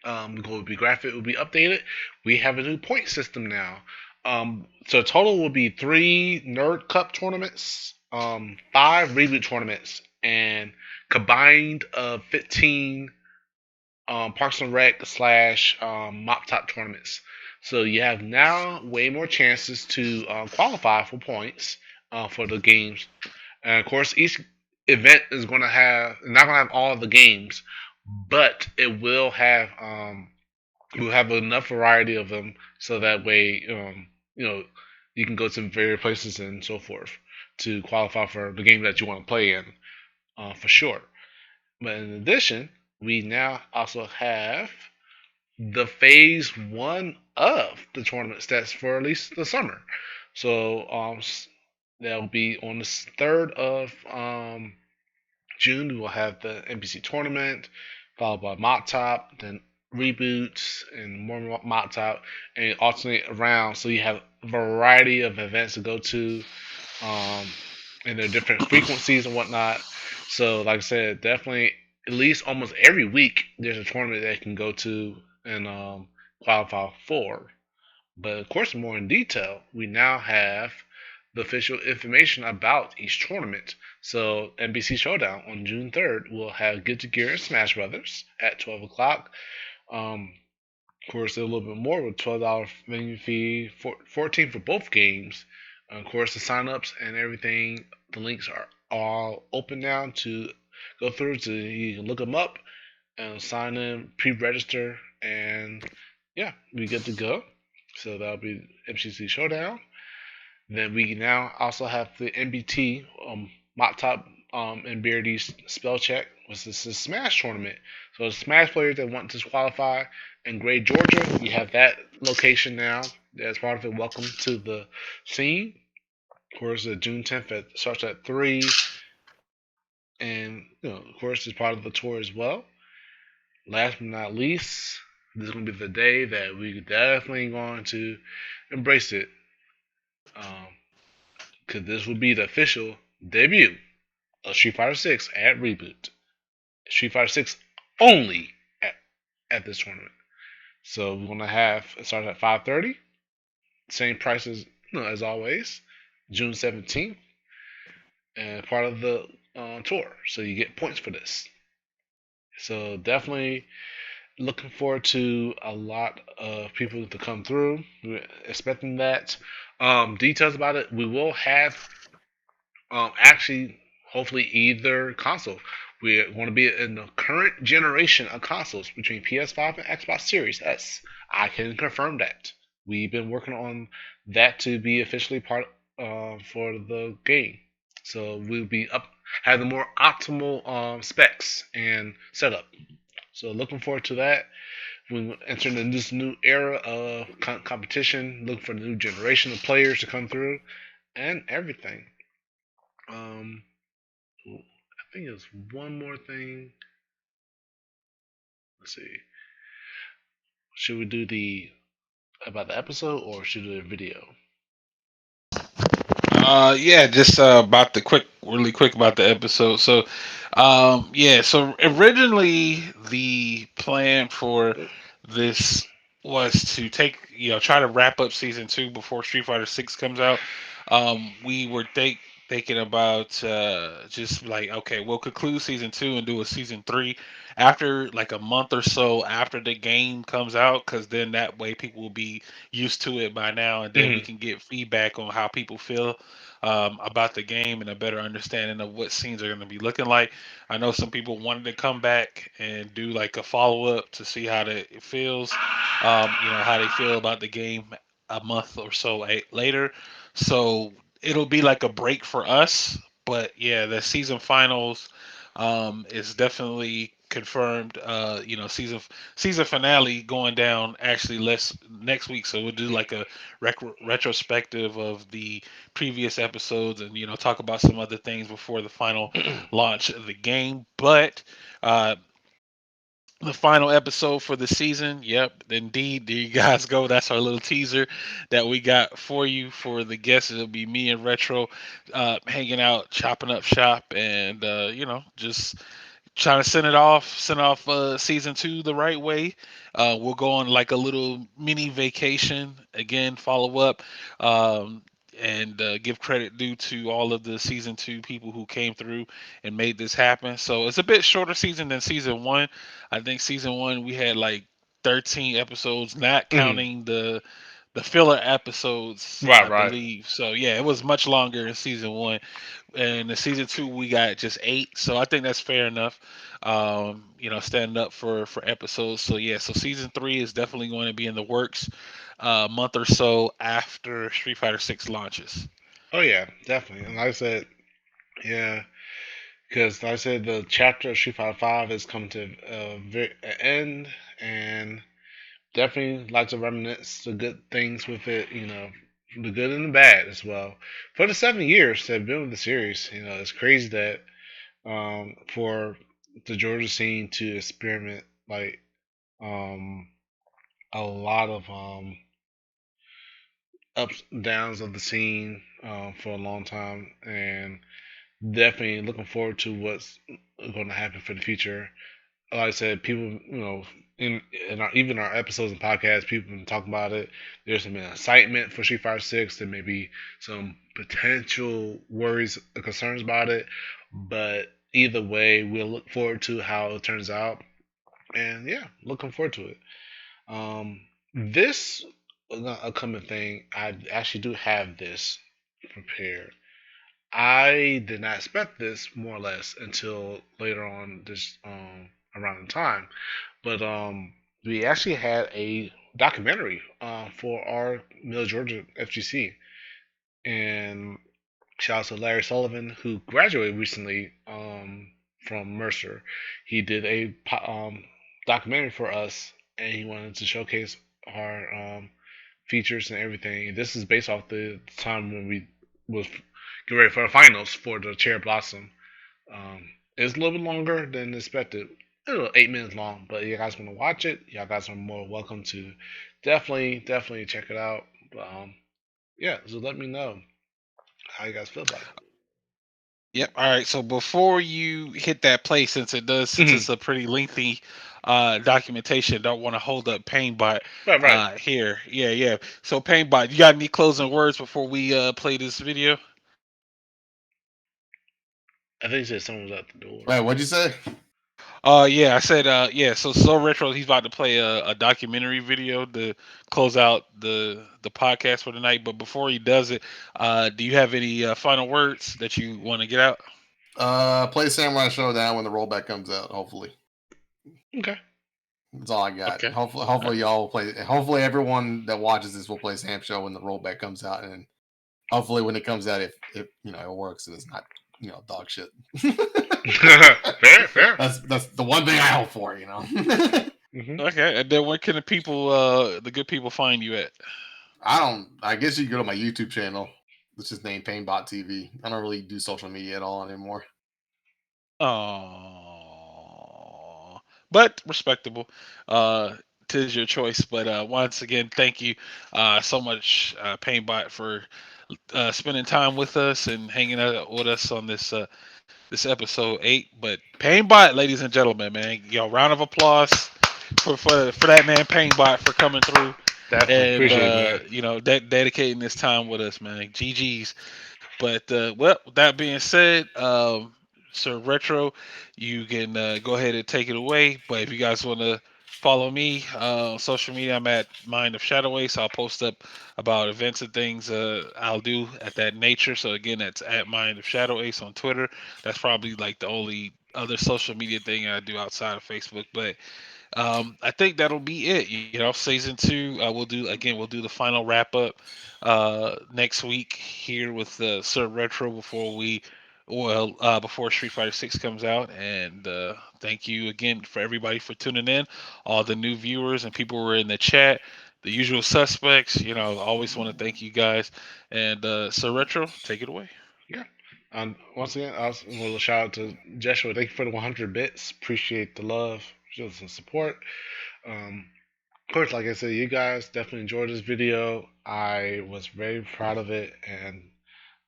The goal will be graphic will be updated. We have a new point system now. So total will be 3 Nerd Cup tournaments, 5 Reboot tournaments, and combined 15 Parks and Rec slash Mop Top tournaments. So you have now way more chances to qualify for points for the games. And of course, each event is going to have not going to have all of the games, but it will have enough variety of them so that way you know you can go to various places and so forth to qualify for the game that you want to play in for sure. But in addition, we now also have the phase 1 of the tournaments that's for at least the summer. So that'll be on the 3rd of June. We will have the NBC tournament, followed by Mop Top, then reboots and more Mop Top, and alternate around. So you have a variety of events to go to, um, and their different frequencies and whatnot. So, like I said, definitely at least almost every week there's a tournament that you can go to and qualify for. But of course, more in detail, we now have the official information about each tournament. So, NBC Showdown on June 3rd will have Guilty Gear and Smash Brothers at 12 o'clock. Of course, a little bit more with $12 venue fee, 14 for both games. Of course, the signups and everything, the links are all open now to go through. So you can look them up and sign in, pre-register, and yeah, we good to go. So that'll be MCC Showdown. Then we now also have the MBT Mop Top and BRD's spell check, which is a Smash tournament. So the Smash players that want to qualify in Gray, Georgia, we have that location now. As part of it, welcome to the scene. Of course, June 10th starts at 3, and of course, it's part of the tour as well. Last but not least, this is going to be the day that we definitely going to embrace it, because this will be the official debut of Street Fighter 6 at Reboot. Street Fighter 6 only at this tournament. So we're gonna have it starts at 5:30, same prices as always, June 17th, and part of the tour. So you get points for this. So definitely looking forward to a lot of people to come through. We're expecting that. Details about it, we will have actually hopefully either console. We're going to be in the current generation of consoles between PS5 and Xbox Series S. I can confirm that. We've been working on that to be officially part for the game. So we'll be up having more optimal specs and setup. So looking forward to that. We entering this new era of competition, looking for the new generation of players to come through, and everything. Um, I think there's one more thing. Let's see. Should we do the about the episode or should we do a video?
Yeah, just about the really quick about the episode. So, yeah, so originally the plan for this was to try to wrap up season 2 before Street Fighter 6 comes out. We were thinking about just like, okay, we'll conclude season 2 and do a season 3 after like a month or so after the game comes out, because then that way people will be used to it by now, and then we
Mm-hmm.
can get feedback on how people feel about the game and a better understanding of what scenes are going to be looking like. I know some people wanted to come back and do like a follow up to see how it feels, how they feel about the game a month or so later. So it'll be like a break for us. But yeah, the season finals is definitely confirmed. Season finale going down actually less next week, so we'll do like a retrospective of the previous episodes, and talk about some other things before the final launch of the game. But uh, the final episode for the season. Yep, indeed. There you guys go. That's our little teaser that we got for you for the guests. It'll be me and Retro hanging out, chopping up shop, and just trying to send off season two the right way. We'll go on like a little mini vacation again, follow up, um, and give credit due to all of the season two people who came through and made this happen. So it's a bit shorter season than season one. I think season one we had like 13 episodes, not
Mhm.
counting the filler episodes,
Right,
I
right.
believe. So yeah, it was much longer in season one, and in season two we got just 8. So I think that's fair enough. Standing up for episodes. So yeah, so season three is definitely going to be in the works, a month or so after Street Fighter Six launches.
Oh yeah, definitely. And like I said, yeah, because like I said, the chapter of Street Fighter Five has come to an end, and definitely like to reminisce the good things with it. The good and the bad as well. For the 7 years that I've been with the series, it's crazy that for the Georgia scene to experiment like um, a lot of ups and downs of the scene for a long time, and definitely looking forward to what's going to happen for the future. Like I said, people, in even our episodes and podcasts, people have been talking about it. There's some excitement for Street Fighter Six. There may be some potential worries or concerns about it, but either way, we'll look forward to how it turns out. And yeah, looking forward to it. This upcoming thing, I actually do have this prepared. I did not expect this more or less until later on this around the time, but we actually had a documentary for our Middle Georgia FGC, and shout out to Larry Sullivan who graduated recently from Mercer. He did a documentary for us, and he wanted to showcase our features and everything. This is based off the time when we was getting ready for the finals for the Cherry Blossom. It's a little bit longer than expected. A little 8 minutes long, but you guys want to watch it? Y'all guys are more welcome to definitely check it out. But, yeah, so let me know how you guys feel about
Yep. All right. So before you hit that play, since
it.
it's a pretty lengthy documentation, don't want to hold up Painbot
Right, right.
here. Yeah, yeah. So Painbot, you got any closing words before we play this video?
I think he said someone was at the door.
Wait, what'd you say?
Yeah, I said yeah. So Retro, he's about to play a documentary video to close out the podcast for tonight. But before he does it, do you have any final words that you want to get out?
Play Samurai Showdown when the rollback comes out. Hopefully,
Okay.
that's all I got.
Okay.
Hopefully y'all will play. Hopefully everyone that watches this will play Sam Show when the rollback comes out, and hopefully when it comes out, if it works and it's not dog shit.
Fair, fair.
That's the one thing I hope for.
Hmm.
Okay. And then where can the people, the good people, find you at?
I don't. I guess you can go to my YouTube channel, which is named Painbot TV. I don't really do social media at all anymore.
Oh, but respectable. Tis your choice. But once again, thank you so much, Painbot, for spending time with us and hanging out with us on this episode 8. But Painbot, ladies and gentlemen, man, y'all, round of applause for that man Painbot for coming through
Definitely
and
appreciate it, man.
dedicating this time with us, man. GG's. But well, with that being said, Sir Retro, you can go ahead and take it away. But if you guys want to follow me on social media, I'm at Mind of Shadow Ace. I'll post up about events and things I'll do at that nature. So again, that's at Mind of Shadow Ace on Twitter. That's probably like the only other social media thing I do outside of Facebook. But I think that'll be it. Season two. We'll do the final wrap up next week here with Sir Retro before we well, before Street Fighter 6 comes out. And thank you again for everybody for tuning in, all the new viewers and people who are in the chat, the usual suspects. Always want to thank you guys. And so Retro, take it away.
Yeah. Once again, I was a little shout out to Joshua. Thank you for the 100 bits. Appreciate the love, show some support. Of course, like I said, you guys definitely enjoyed this video. I was very proud of it and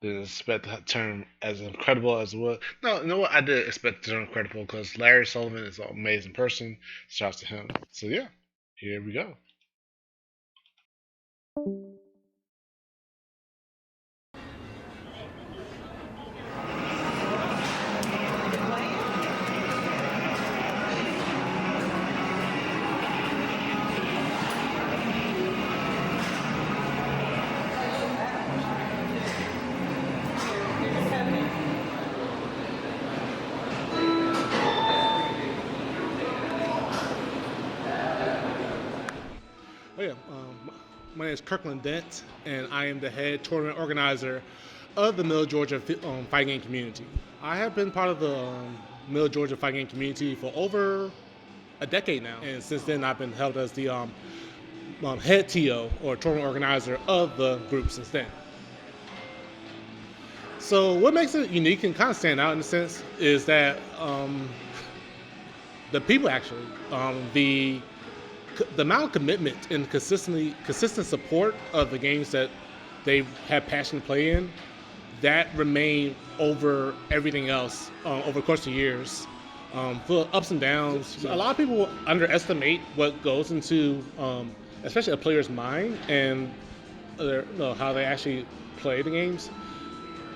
didn't expect that turn as incredible as it was. No, you know what? I did expect it to turn incredible because Larry Sullivan is an amazing person. Shouts to him. So yeah, here we go.
Oh yeah, my name is Kirkland Dent, and I am the head tournament organizer of the Middle Georgia fighting game community. I have been part of the Middle Georgia fighting game community for over a decade now, and since then I've been held as the head TO or tournament organizer of the group since then. So what makes it unique and kind of stand out in a sense is that the people actually, the amount of commitment and consistent support of the games that they have passion to play in, that remain over everything else over the course of years. For ups and downs, a lot of people underestimate what goes into, especially a player's mind and how they actually play the games.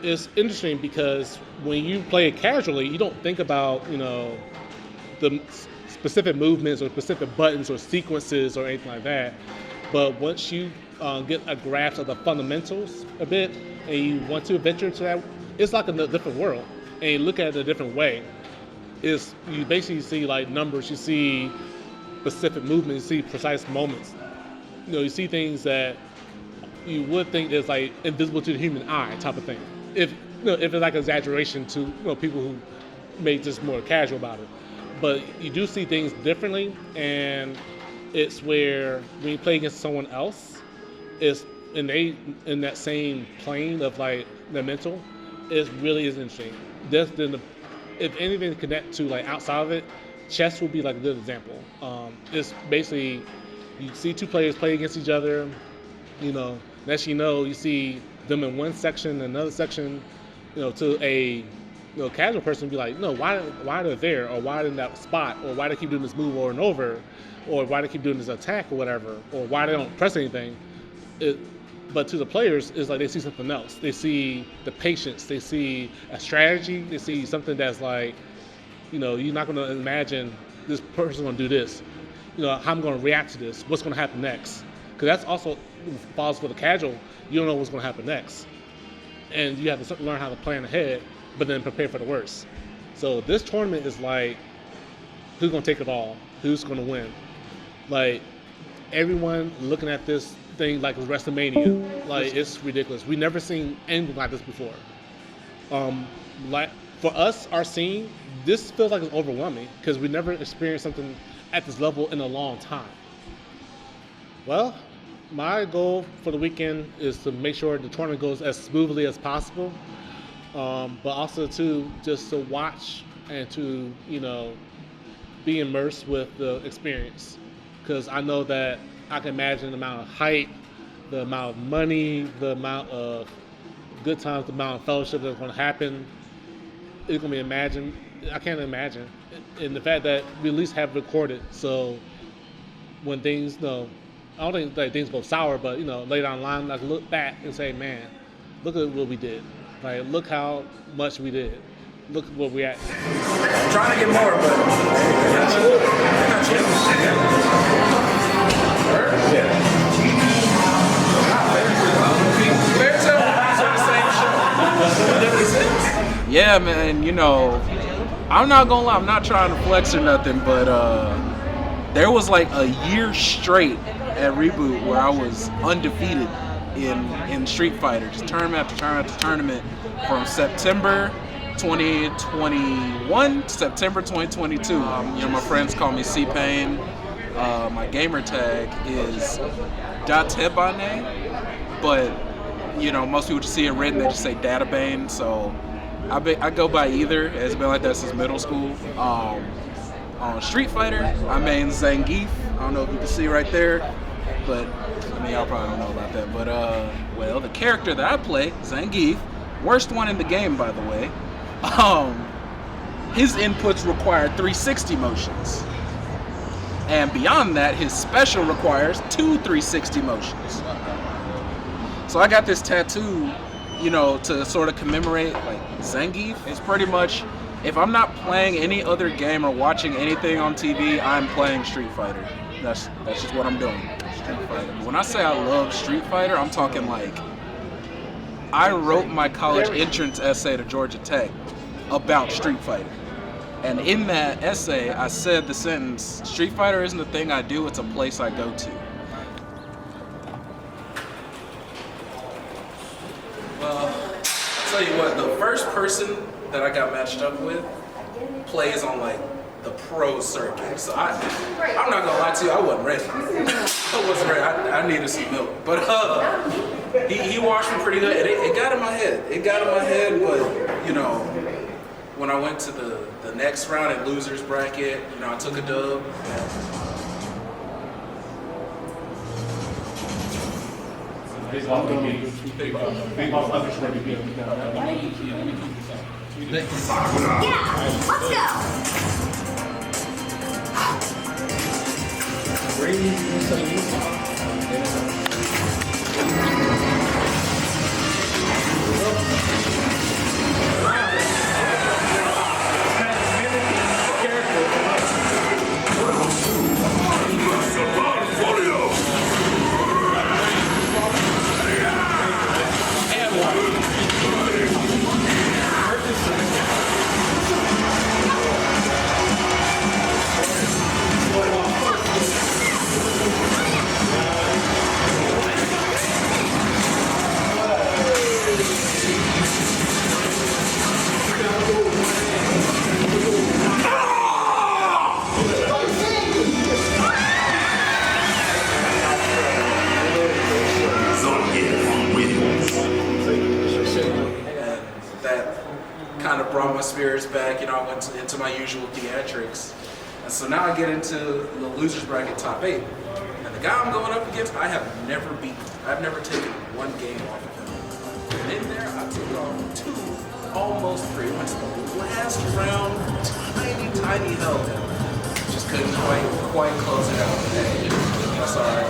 It's interesting because when you play it casually, you don't think about the specific movements or specific buttons or sequences or anything like that. But once you get a grasp of the fundamentals a bit and you want to venture into that, it's like a different world and you look at it a different way. You basically see like numbers, you see specific movements, you see precise moments. You see things that you would think is like invisible to the human eye type of thing. If it's like exaggeration to people who may just more casual about it. But you do see things differently, and it's where when you play against someone else, in that same plane of like the mental, it really is interesting. If anything to connect to like outside of it, chess would be like a good example. It's basically you see two players play against each other. Next you see them in one section, another section. To a casual person would be like, no, why they're there, or why in that spot, or why they keep doing this move over and over, or why they keep doing this attack or whatever, or why they don't press anything. But to the players, it's like they see something else. They see the patience, they see a strategy, they see something that's like, you're not going to imagine this person going to do this. How I'm going to react to this, what's going to happen next. Because that's also falls for the casual. You don't know what's going to happen next. And you have to learn how to plan ahead, but then prepare for the worst. So this tournament is like, who's going to take it all? Who's going to win? Like, everyone looking at this thing like it's WrestleMania. Like, it's ridiculous. We've never seen anything like this before. Like, for us, our scene, this feels like it's overwhelming because we never experienced something at this level in a long time. Well, my goal for the weekend is to make sure the tournament goes as smoothly as possible. But also just to watch and to be immersed with the experience, because I know that I can imagine the amount of hype, the amount of money, the amount of good times, the amount of fellowship that's going to happen. It's going to be I can't imagine, and the fact that we at least have recorded, so when things I don't think like things go sour, but later on the line, like look back and say, man, look at what we did. Like, look how much we did. Look where we at.
Trying to get more, but
yeah, man. I'm not gonna lie. I'm not trying to flex or nothing, but there was like a year straight at Reboot where I was undefeated in Street Fighter, just tournament after tournament after tournament, from September 2021, September 2022. My friends call me C-Pain. My gamer tag is Datebane, but most people just see it written, they just say Databane, so I go by either. It's been like that since middle school. On Street Fighter, I main Zangief. I don't know if you can see right there, but y'all probably don't know about that. But the character that I play, Zangief, worst one in the game, by the way. His inputs require 360 motions, and beyond that, his special requires 2 360 motions. So I got this tattoo, to sort of commemorate like Zangief. It's pretty much, if I'm not playing any other game or watching anything on TV, I'm playing Street Fighter. That's just what I'm doing. Street Fighter. When I say I love Street Fighter, I'm talking like I wrote my college entrance essay to Georgia Tech about Street Fighter. And in that essay, I said the sentence, Street Fighter isn't a thing I do, it's a place I go to. Well, I'll tell you what, the first person that I got matched up with plays on like the pro circuit. So I'm not gonna lie to you, I wasn't ready. I needed some milk. But he washed me pretty good. It got in my head. But when I went to the next round at losers bracket, I took a dub.
Yeah, let's go.
Kind of brought my spirits back. I went into my usual theatrics. And so now I get into the losers bracket top 8. And the guy I'm going up against, I have never beaten. I've never taken one game off of him. And in there, I took off 2, almost 3. Went to the last round, tiny held him. Just couldn't quite close it out. Hey, that's all right.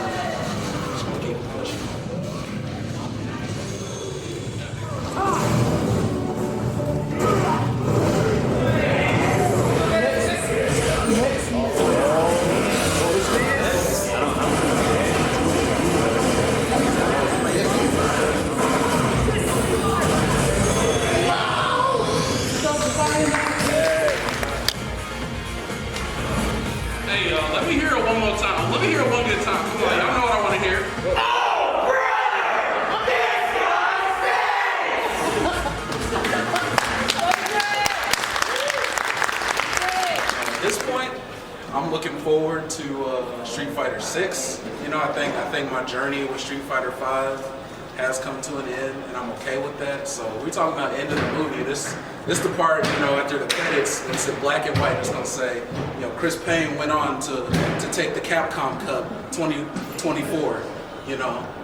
Just gonna keep pushing. Let me hear it one more time. Let me hear it one good time. Come on, y'all know what I want to hear. Oh, brother! At this point, I'm looking forward to Street Fighter 6. I think my journey with Street Fighter 5 has come to an end, and I'm okay with that. So we're talking about the end of the movie. This the part, after the credits, it's in black and white. It's gonna say, Chris Payne went on to take the Capcom Cup 2024.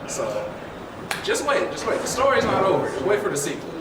So just wait. The story's not over. Just wait for the sequel.